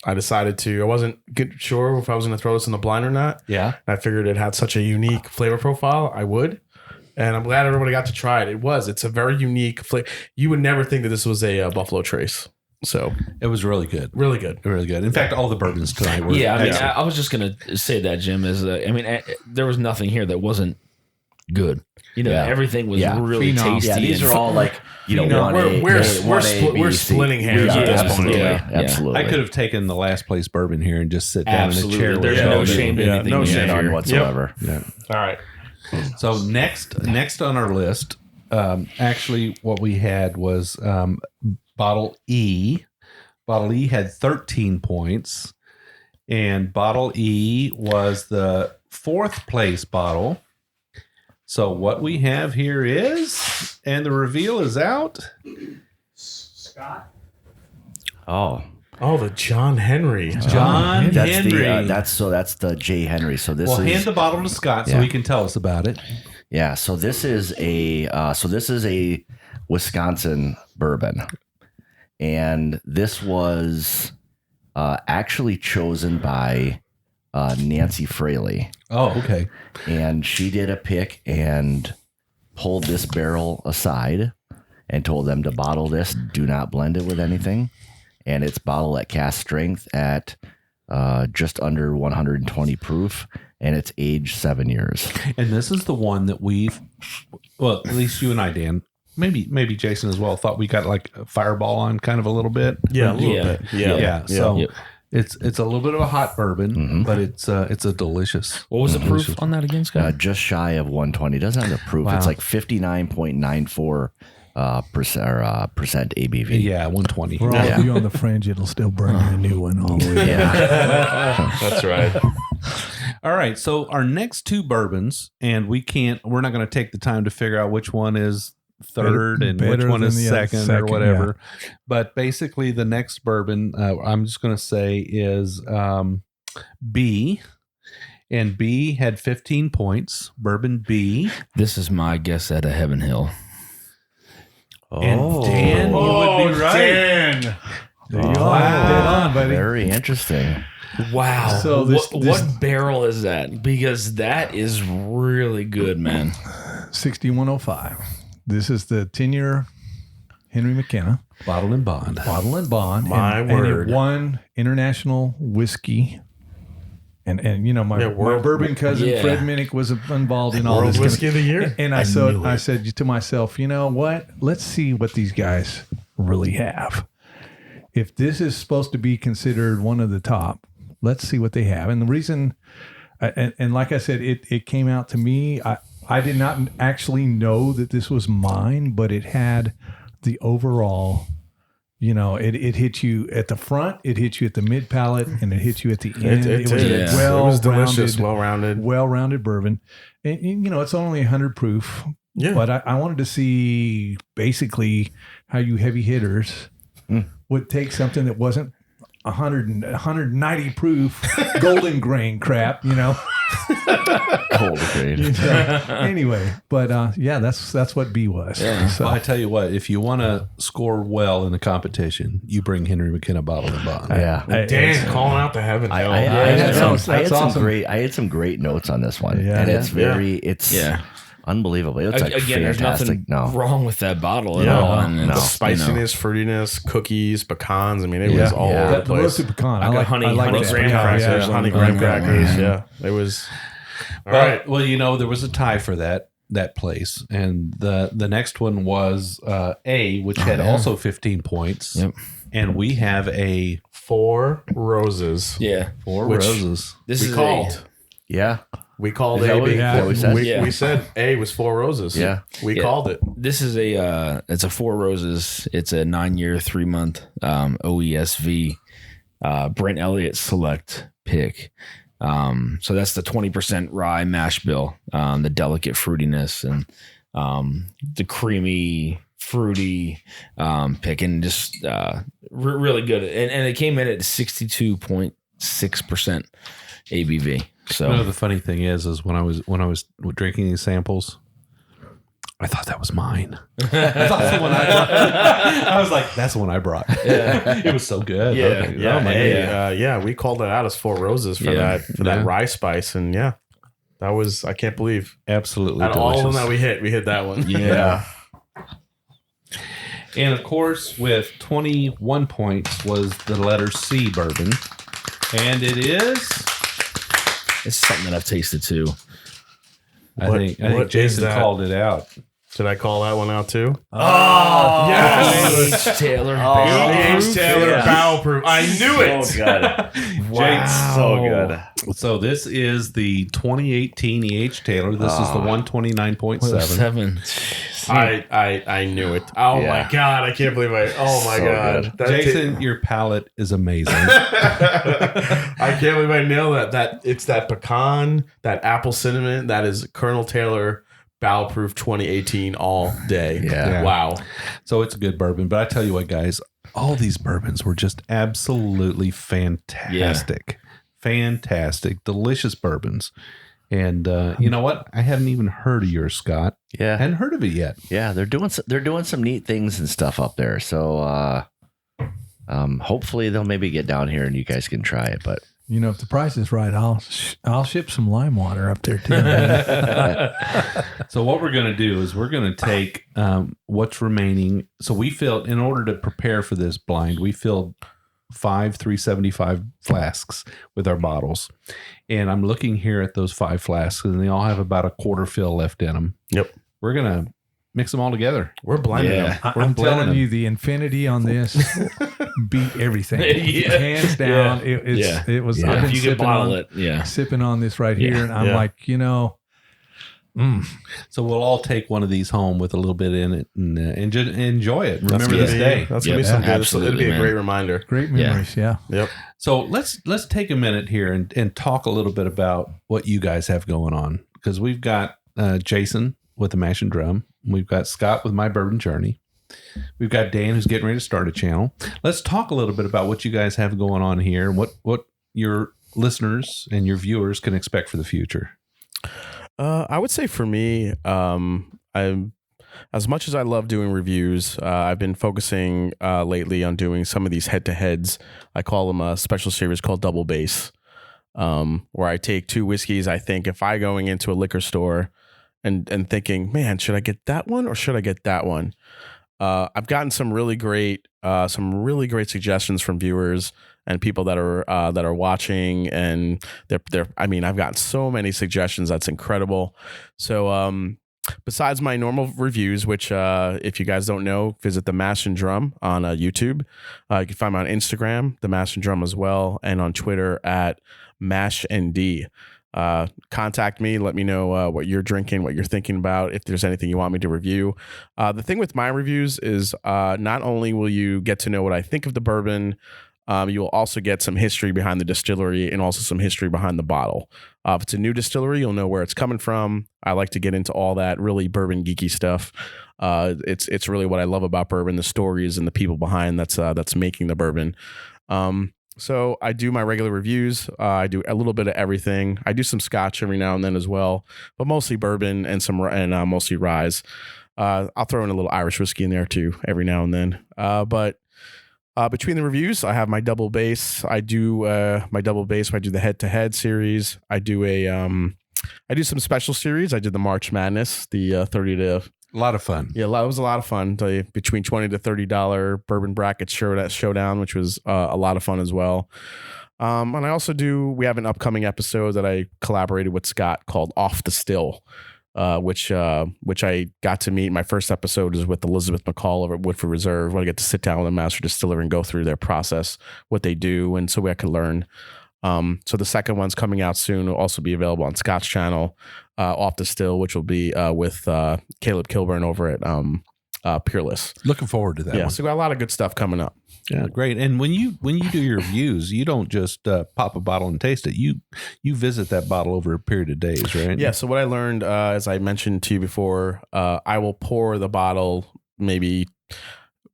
I decided to. I wasn't sure if I was going to throw this in the blind or not. Yeah. I figured it had such a unique flavor profile. I would. And I'm glad everybody got to try it. It's a very unique flavor. You would never think that this was a Buffalo Trace. So It was really good. really good. Really good. In fact, all the bourbons tonight were. Yeah, I mean, excellent. I was just going to say that, Jim, there was nothing here that wasn't good. Everything was really Phenom. tasty. Yeah, these and are all like, We're splitting hairs Yeah, at this point. absolutely. Absolutely. I could have taken the last place bourbon here and just sit down Absolutely. in a chair. There's with no it. shame in anything. no we shame have None here. whatsoever. Yeah. All right. So next on our list, actually, what we had was bottle E. Bottle E had 13 points, and bottle E was the 4th place bottle. So what we have here is, and the reveal is out. Scott? Oh, The John Henry. John that's Henry. that's the J. Henry. So this Well, is hand the bottle to Scott so Yeah. he can tell us about it. yeah. So this is a Wisconsin bourbon, and this was actually chosen by Nancy Fraley, Oh, okay. and she did a pick and pulled this barrel aside and told them to bottle this. Do not blend it with anything. And it's bottled at cask strength at just under 120 proof, and it's aged 7 years. And this is the one that at least you and I, Dan, maybe Jason as well thought we got like a fireball on kind of a little bit. Yeah, a little bit. Yeah. So Yep. it's a little bit of a hot bourbon, but it's a delicious. What was the proof on that again, Scott? Just shy of 120. It doesn't have the proof. Wow. It's like 59.94 percent ABV. Yeah, 120. For all of you on the fringe, it'll still bring you a new one all the way. Yeah. That's right. All right, so our next two bourbons, and we're not going to take the time to figure out which one is third and which Better one is than the second or second, whatever. But basically, the next bourbon, I'm just going to say is B. And B had 15 points. Bourbon B. This is my guess at a Heaven Hill. And Dan, you would be right. Dan. There you are. Dead on, buddy. Very interesting. Wow. So this- what barrel is that? Because that is really good, man. 6105. This is the 10-year Henry McKenna. Bottle and bond. Bottle and bond. My and word. it won international whiskey. And my bourbon cousin Yeah. Fred Minnick was involved in all World this. Whiskey of the Year. And I said to myself, you know what? Let's see what these guys really have. If this is supposed to be considered one of the top, let's see what they have. And the reason, and like I said, it came out to me. I did not actually know that this was mine, but it had the overall. It hit you at the front, it hit you at the mid palate, and it hit you at the end. It was did. a It was delicious, well-rounded. well-rounded bourbon. And it's only 100 proof. Yeah. But I wanted to see basically how you heavy hitters would take something that wasn't 190 proof golden grain crap, Cold grade. Anyway, but that's what B was. Yeah. So Well, I tell you what, if you want to score well in the competition, you bring Henry McKenna Bottle and Bond. Yeah. Dan calling out the Heaven Hill. I had that's awesome. some great notes on this one. Yeah. And it's Yeah. unbelievable. It's like Again, there's fantastic. nothing wrong with that bottle at Yeah. all. And No. The it's, spiciness, fruitiness, cookies, pecans. I mean, it was all Yeah. over the the place. roasted pecan. I like honey that. graham Yeah, crackers, yeah. honey graham crackers. Yeah, it was. All right. Well, there was a tie for that place, and the next one was A, which had also 15 points. Yep. And we have a 4 roses. yeah. Four Which- roses. This We is called. Yeah. We called Is that A. what- B. yeah, we said? Yeah. We said A was 4 roses. Yeah. We called it. This is it's a 4 roses. It's a 9-year, 3-month OESV Brent Elliott Select pick. So that's the 20% rye mash bill, the delicate fruitiness and the creamy, fruity pick, and just really good. And it came in at 62.6% ABV. So The funny thing is when I was drinking these samples, I thought that was mine. I thought the one I brought. I was like, that's the one I brought. It was so good. Yeah. Okay. Yeah, Oh my A, God. we called it out as 4 roses for Yeah. that rye spice, and that was, I can't believe Absolutely out of delicious. all of them that we hit that one. Yeah. And of course, with 21 points was the letter C bourbon. And it is, it's something that I've tasted too. I What- think what is Jason that? called it out. Did I call that one out too? Oh, yes. H. Taylor. H. Taylor Yeah. Barrel Proof. I knew it. So good. Wow. So good. So this is the 2018 E.H. Taylor. This is the 129.7. 7. I knew it. Oh Yeah. my God. I can't believe oh my So God. good. That Jason, your palate is amazing. I can't believe I nailed that. It's that pecan, that apple cinnamon. That is Colonel Taylor Barrel Proof 2018 all day. Yeah. Wow. So it's a good bourbon. But I tell you what, guys, all these bourbons were just absolutely fantastic. Fantastic. Delicious bourbons. And you know what? I hadn't even heard of yours, Scott. I Yeah. hadn't heard of it yet. Yeah. They're doing some neat things and stuff up there. So hopefully they'll maybe get down here and you guys can try it. But if the price is right, I'll ship some lime water up there too. So what we're going to do is we're going to take what's remaining. So we filled, in order to prepare for this blind, we filled 5 375 flasks with our bottles. And I'm looking here at those 5 flasks, and they all have about a quarter fill left in them. Yep. We're going to mix them all together. We're blending them. I'm telling you, the infinity on this beat everything. Hands down. It was. I've been you can bottle it. Sipping on this right here, and I'm like, So we'll all take one of these home with a little bit in it and enjoy it. Remember this day. That's gonna be some good. Absolutely, It'll be a man. great reminder. Great memories. Yeah. Yep. So let's take a minute here and talk a little bit about what you guys have going on, because we've got Jason with the Mash and Drum. We've got Scott with My Bourbon Journey. We've got Dan who's getting ready to start a channel. Let's talk a little bit about what you guys have going on here and what your listeners and your viewers can expect for the future. I would say for me, I'm as much as I love doing reviews, I've been focusing lately on doing some of these head-to-heads. I call them a special series called Double Base, where I take two whiskeys. I think if I going into a liquor store and thinking, man, should I get that one or should I get that one? I've gotten some really great suggestions from viewers and people that are watching, and I've gotten so many suggestions. That's incredible. So, besides my normal reviews, which, if you guys don't know, visit the Mash and Drum on YouTube. You can find me on Instagram, the Mash and Drum as well, and on Twitter at MashND. Contact me. Let me know what you're drinking, what you're thinking about, if there's anything you want me to review. The thing with my reviews is not only will you get to know what I think of the bourbon, you will also get some history behind the distillery and also some history behind the bottle. If it's a new distillery, you'll know where it's coming from. I like to get into all that really bourbon geeky stuff. It's really what I love about bourbon, the stories and the people behind that's making the bourbon. So I do my regular reviews. I do a little bit of everything. I do some Scotch every now and then as well, but mostly bourbon and mostly ryes. I'll throw in a little Irish whiskey in there too every now and then. But between the reviews, I have my double base. I do my double base. I do the head-to-head series. I do some special series. I did the March Madness, the 30 to. A lot of fun. Yeah, it was a lot of fun. Between $20 to $30 bourbon bracket showdown, which was a lot of fun as well. And I also we have an upcoming episode that I collaborated with Scott called Off the Still, which I got to meet. My first episode is with Elizabeth McCall over at Woodford Reserve, where I get to sit down with a master distiller and go through their process, what they do, and so I can learn. So the second one's coming out soon. It'll also be available on Scott's channel, Off the Still, which will be with Caleb Kilburn over at Peerless. Looking forward to that. Yeah, one. so we got a lot of good stuff coming up. Yeah, great. And when you do your reviews, you don't just pop a bottle and taste it. You visit that bottle over a period of days, right? Yeah. So what I learned, as I mentioned to you before, I will pour the bottle maybe.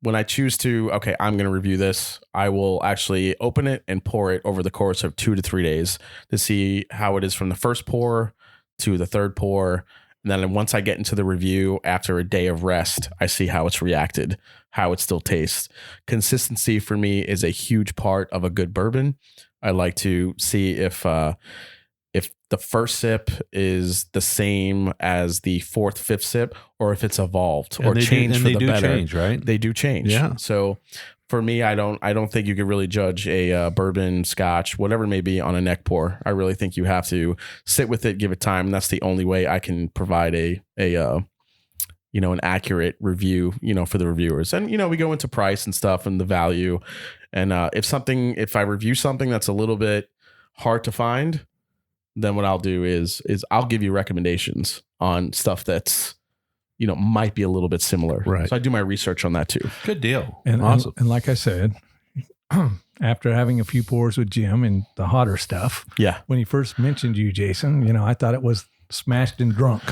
When I choose to, okay, I'm going to review this, I will actually open it and pour it over the course of 2 to 3 days to see how it is from the first pour to the third pour. And then once I get into the review after a day of rest, I see how it's reacted, how it still tastes. Consistency for me is a huge part of a good bourbon. I like to see if the first sip is the same as the fourth, fifth sip, or if it's evolved or changed for the better. Change, right? They do change. Yeah. So for me, I don't think you could really judge a bourbon, Scotch, whatever it may be, on a neck pour. I really think you have to sit with it, give it time. And that's the only way I can provide an accurate review, for the reviewers. And, we go into price and stuff and the value. And if I review something that's a little bit hard to find, then what I'll do is I'll give you recommendations on stuff that's, might be a little bit similar. Right. So I do my research on that too. Good deal. And awesome. And like I said, after having a few pours with Jim and the hotter stuff, when he first mentioned you, Jason, I thought it was smashed and drunk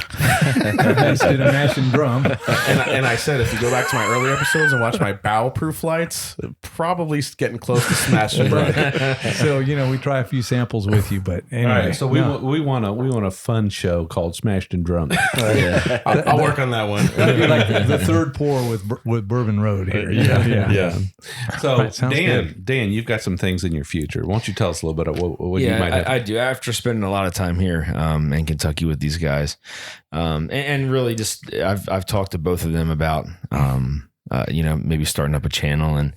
instead of mash and drum. And I said, if you go back to my earlier episodes and watch my barrel proof lights, probably getting close to smash and drunk. So we try a few samples with you, but anyway. All right, so we want a fun show called Smashed and Drunk. I'll work on that one. That'd be like the third pour with Bourbon Road here. Yeah. So right, Dan, you've got some things in your future. Why don't you tell us a little bit of what you might have? I do. After spending a lot of time here in Kentucky with these guys, and really just I've talked to both of them about maybe starting up a channel and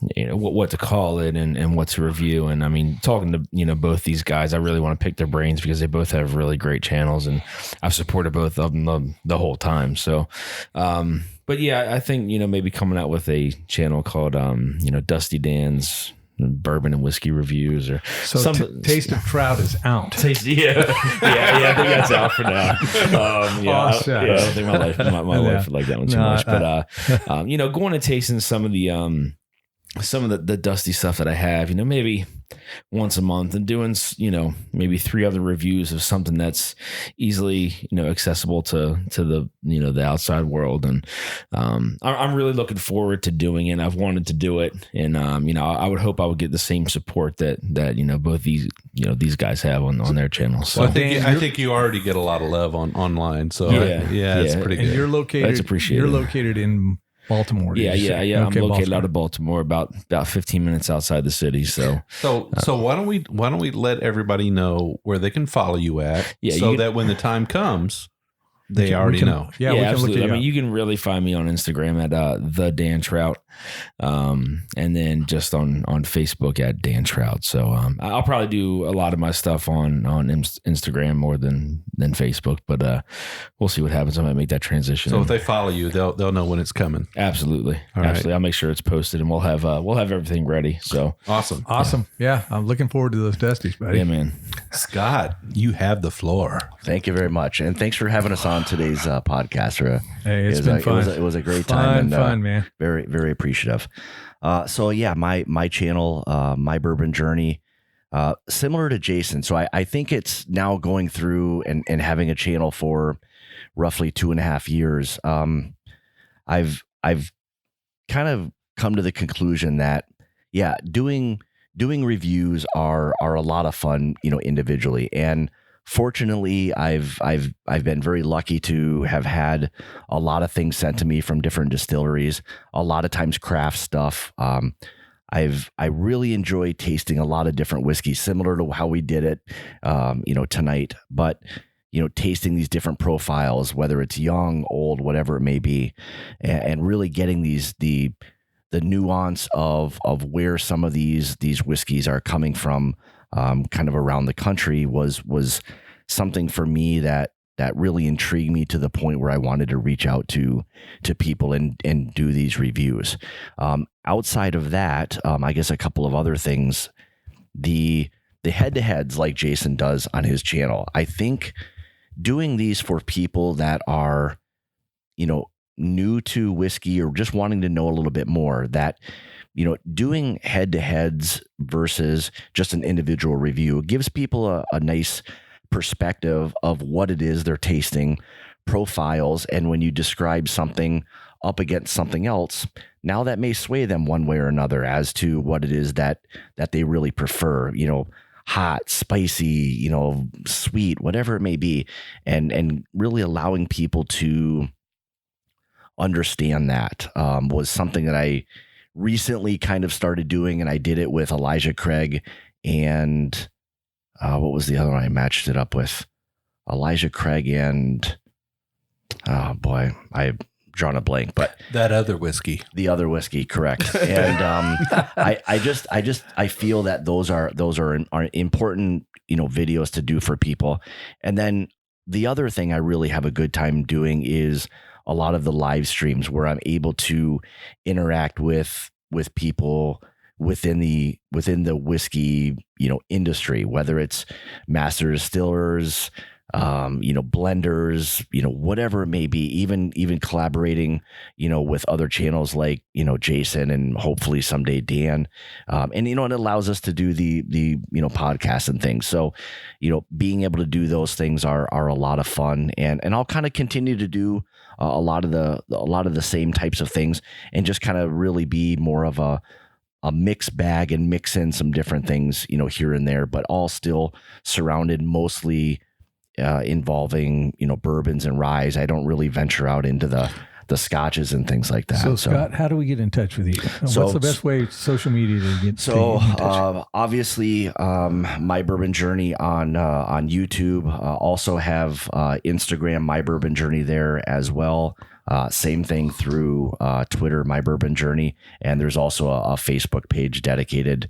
what to call it and what to review. And I mean, talking to, both these guys, I really want to pick their brains because they both have really great channels and I've supported both of them the whole time. So, but yeah, I think, maybe coming out with a channel called, Dusty Dan's Bourbon and Whiskey Reviews or Taste of Trout is out. I think that's out for now. I don't think my wife would like that one too much, but going and tasting some of the dusty stuff that I have, maybe once a month and doing, maybe 3 other reviews of something that's easily, accessible to the, the outside world. And, I'm really looking forward to doing it. I've wanted to do it. And, I would hope I would get the same support that, both these guys have on their channels. So well, I think you already get a lot of love online. So it's pretty good. And you're located, that's appreciated. You're located in Baltimore. Yeah. Okay, I'm located Baltimore. out of Baltimore, about 15 minutes outside the city. So why don't we let everybody know where they can follow you at, that when the time comes, they already know. Yeah, absolutely. I mean, you can really find me on Instagram at the Dan Trout, and then just on Facebook at Dan Trout. So I'll probably do a lot of my stuff on Instagram more than Facebook, but we'll see what happens. I might make that transition. So if they follow you, they'll know when it's coming. Absolutely, all right. Absolutely. I'll make sure it's posted, and we'll have everything ready. So awesome. Yeah, I'm looking forward to those Dusties, buddy. Yeah, man. Scott, you have the floor. Thank you very much, and thanks for having us on today's podcast. Hey, it's been fun. It was a great time. Fun, man. Very, very appreciative. My channel, My Bourbon Journey, similar to Jason. So I think it's now going through and having a channel for roughly 2.5 years. I've kind of come to the conclusion that, doing reviews are a lot of fun, individually. And fortunately, I've been very lucky to have had a lot of things sent to me from different distilleries, a lot of times craft stuff. I really enjoy tasting a lot of different whiskeys, similar to how we did it, tonight, but tasting these different profiles, whether it's young, old, whatever it may be, and really getting the nuance of where some of these whiskeys are coming from, kind of around the country was something for me that really intrigued me to the point where I wanted to reach out to people and do these reviews. Outside of that, I guess a couple of other things, the head-to-heads like Jason does on his channel. I think doing these for people that are, new to whiskey or just wanting to know a little bit more, that doing head-to-heads versus just an individual review gives people a nice perspective of what it is they're tasting, profiles, and when you describe something up against something else, now that may sway them one way or another as to what it is that they really prefer, hot, spicy, sweet, whatever it may be, and really allowing people to understand that was something that I recently kind of started doing, and I did it with Elijah Craig and what was the other one I matched it up with? Elijah Craig and I've drawn a blank, but the other whiskey, correct. And I feel that those are important, videos to do for people. And then the other thing I really have a good time doing is a lot of the live streams where I'm able to interact with people within the whiskey, industry, whether it's master distillers, blenders, whatever it may be, even collaborating, with other channels like, Jason and hopefully someday Dan. And, it allows us to do the podcasts and things. So, being able to do those things are a lot of fun, and I'll kind of continue to do a lot of the same types of things and just kind of really be more of a mixed bag and mix in some different things, here and there, but all still surrounded mostly involving, bourbons and ryes. I don't really venture out into the scotches and things like that. So Scott, how do we get in touch with you? What's the best way, social media, to get in touch? Obviously, My Bourbon Journey on YouTube. Also have Instagram, My Bourbon Journey there as well. Same thing through Twitter, My Bourbon Journey. And there's also a Facebook page dedicated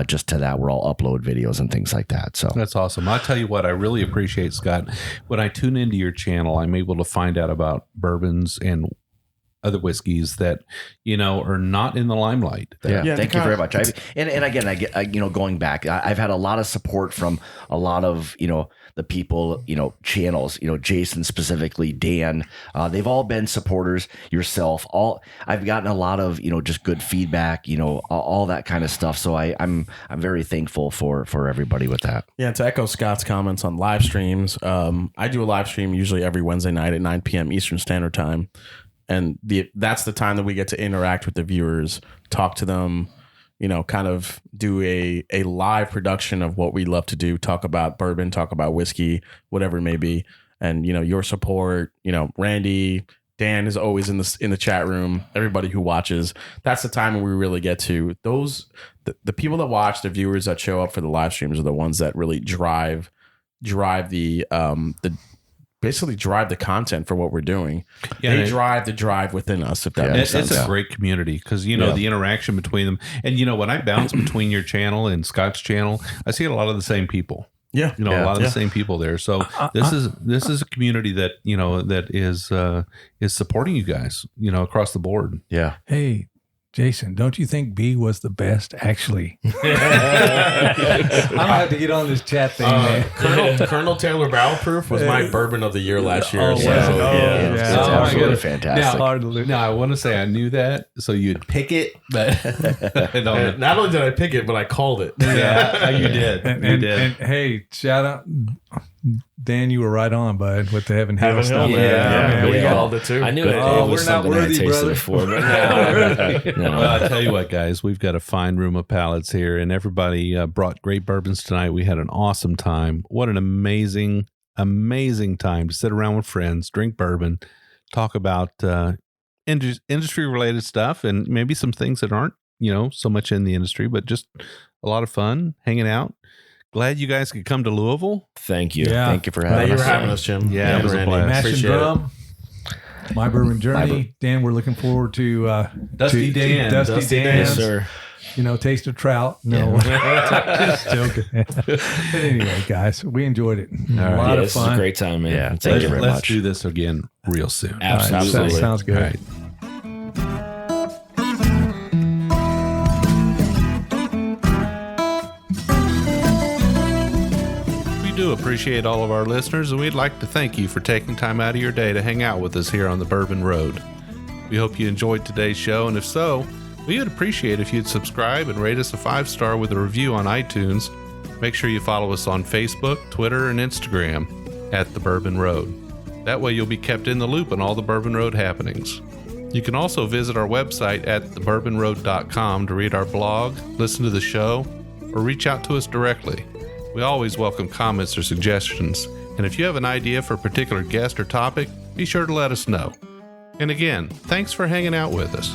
just to that, where I'll upload videos and things like that. So that's awesome. I'll tell you what I really appreciate, Scott. When I tune into your channel, I'm able to find out about bourbons and other whiskeys that, are not in the limelight. Yeah, thank you very much. And again, I get, going back, I've had a lot of support from a lot of, the people, channels, Jason specifically, Dan, they've all been supporters, yourself, I've gotten a lot of, just good feedback, all that kind of stuff. So I'm very thankful for everybody with that. Yeah. To echo Scott's comments on live streams, I do a live stream usually every Wednesday night at 9 p.m. Eastern Standard Time. And that's the time that we get to interact with the viewers, talk to them, kind of do a live production of what we love to do, talk about bourbon, talk about whiskey, whatever it may be. And, your support, Randy, Dan is always in the chat room, everybody who watches. That's the time when we really get to the people that watch, the viewers that show up for the live streams are the ones that really drive basically drive the content for what we're doing. Yeah, they drive the drive within us, if that makes sense. It's a great community because, the interaction between them. And, when I bounce between your channel and Scott's channel, I see a lot of the same people. Yeah. A lot of the same people there. So this is a community that, that is supporting you guys, across the board. Yeah. Hey, Jason, don't you think B was the best, actually? I don't have to get on this chat thing, man. Colonel Taylor Barrel Proof was my bourbon of the year last year. It's absolutely fantastic. Now, I want to say I knew that, so you'd pick it, but not only did I pick it, but I called it. Yeah, you did. And hey, shout out. Dan, you were right on, bud, with the Heaven Hill stuff. Yeah, we called it too. I knew it was something I tasted brother. before, but no. Well, I tell you what, guys, we've got a fine room of palates here, and everybody brought great bourbons tonight. We had an awesome time. What an amazing time to sit around with friends, drink bourbon, talk about industry-related stuff, and maybe some things that aren't, so much in the industry, but just a lot of fun hanging out. Glad you guys could come to Louisville. Thank you. Yeah. Thank you for having us. Thank you for having us, Jim. Yeah, it was a blast. Mash and Drum, My Bourbon Journey. Dan, we're looking forward to Dusty Dan. Yes, sir. Taste of Trout. No, just joking. But anyway, guys, we enjoyed it. A lot of fun. This is a great time, man. Yeah, Thank you very much. Let's do this again real soon. Absolutely. Right, sounds good. All right. We do appreciate all of our listeners, and we'd like to thank you for taking time out of your day to hang out with us here on the Bourbon Road. We hope you enjoyed today's show, and if so, we would appreciate if you'd subscribe and rate us a 5-star with a review on iTunes. Make sure you follow us on Facebook, Twitter, and Instagram at The Bourbon Road. That way you'll be kept in the loop on all the Bourbon Road happenings. You can also visit our website at thebourbonroad.com to read our blog, listen to the show, or reach out to us directly. We always welcome comments or suggestions, and if you have an idea for a particular guest or topic, be sure to let us know. And again, thanks for hanging out with us.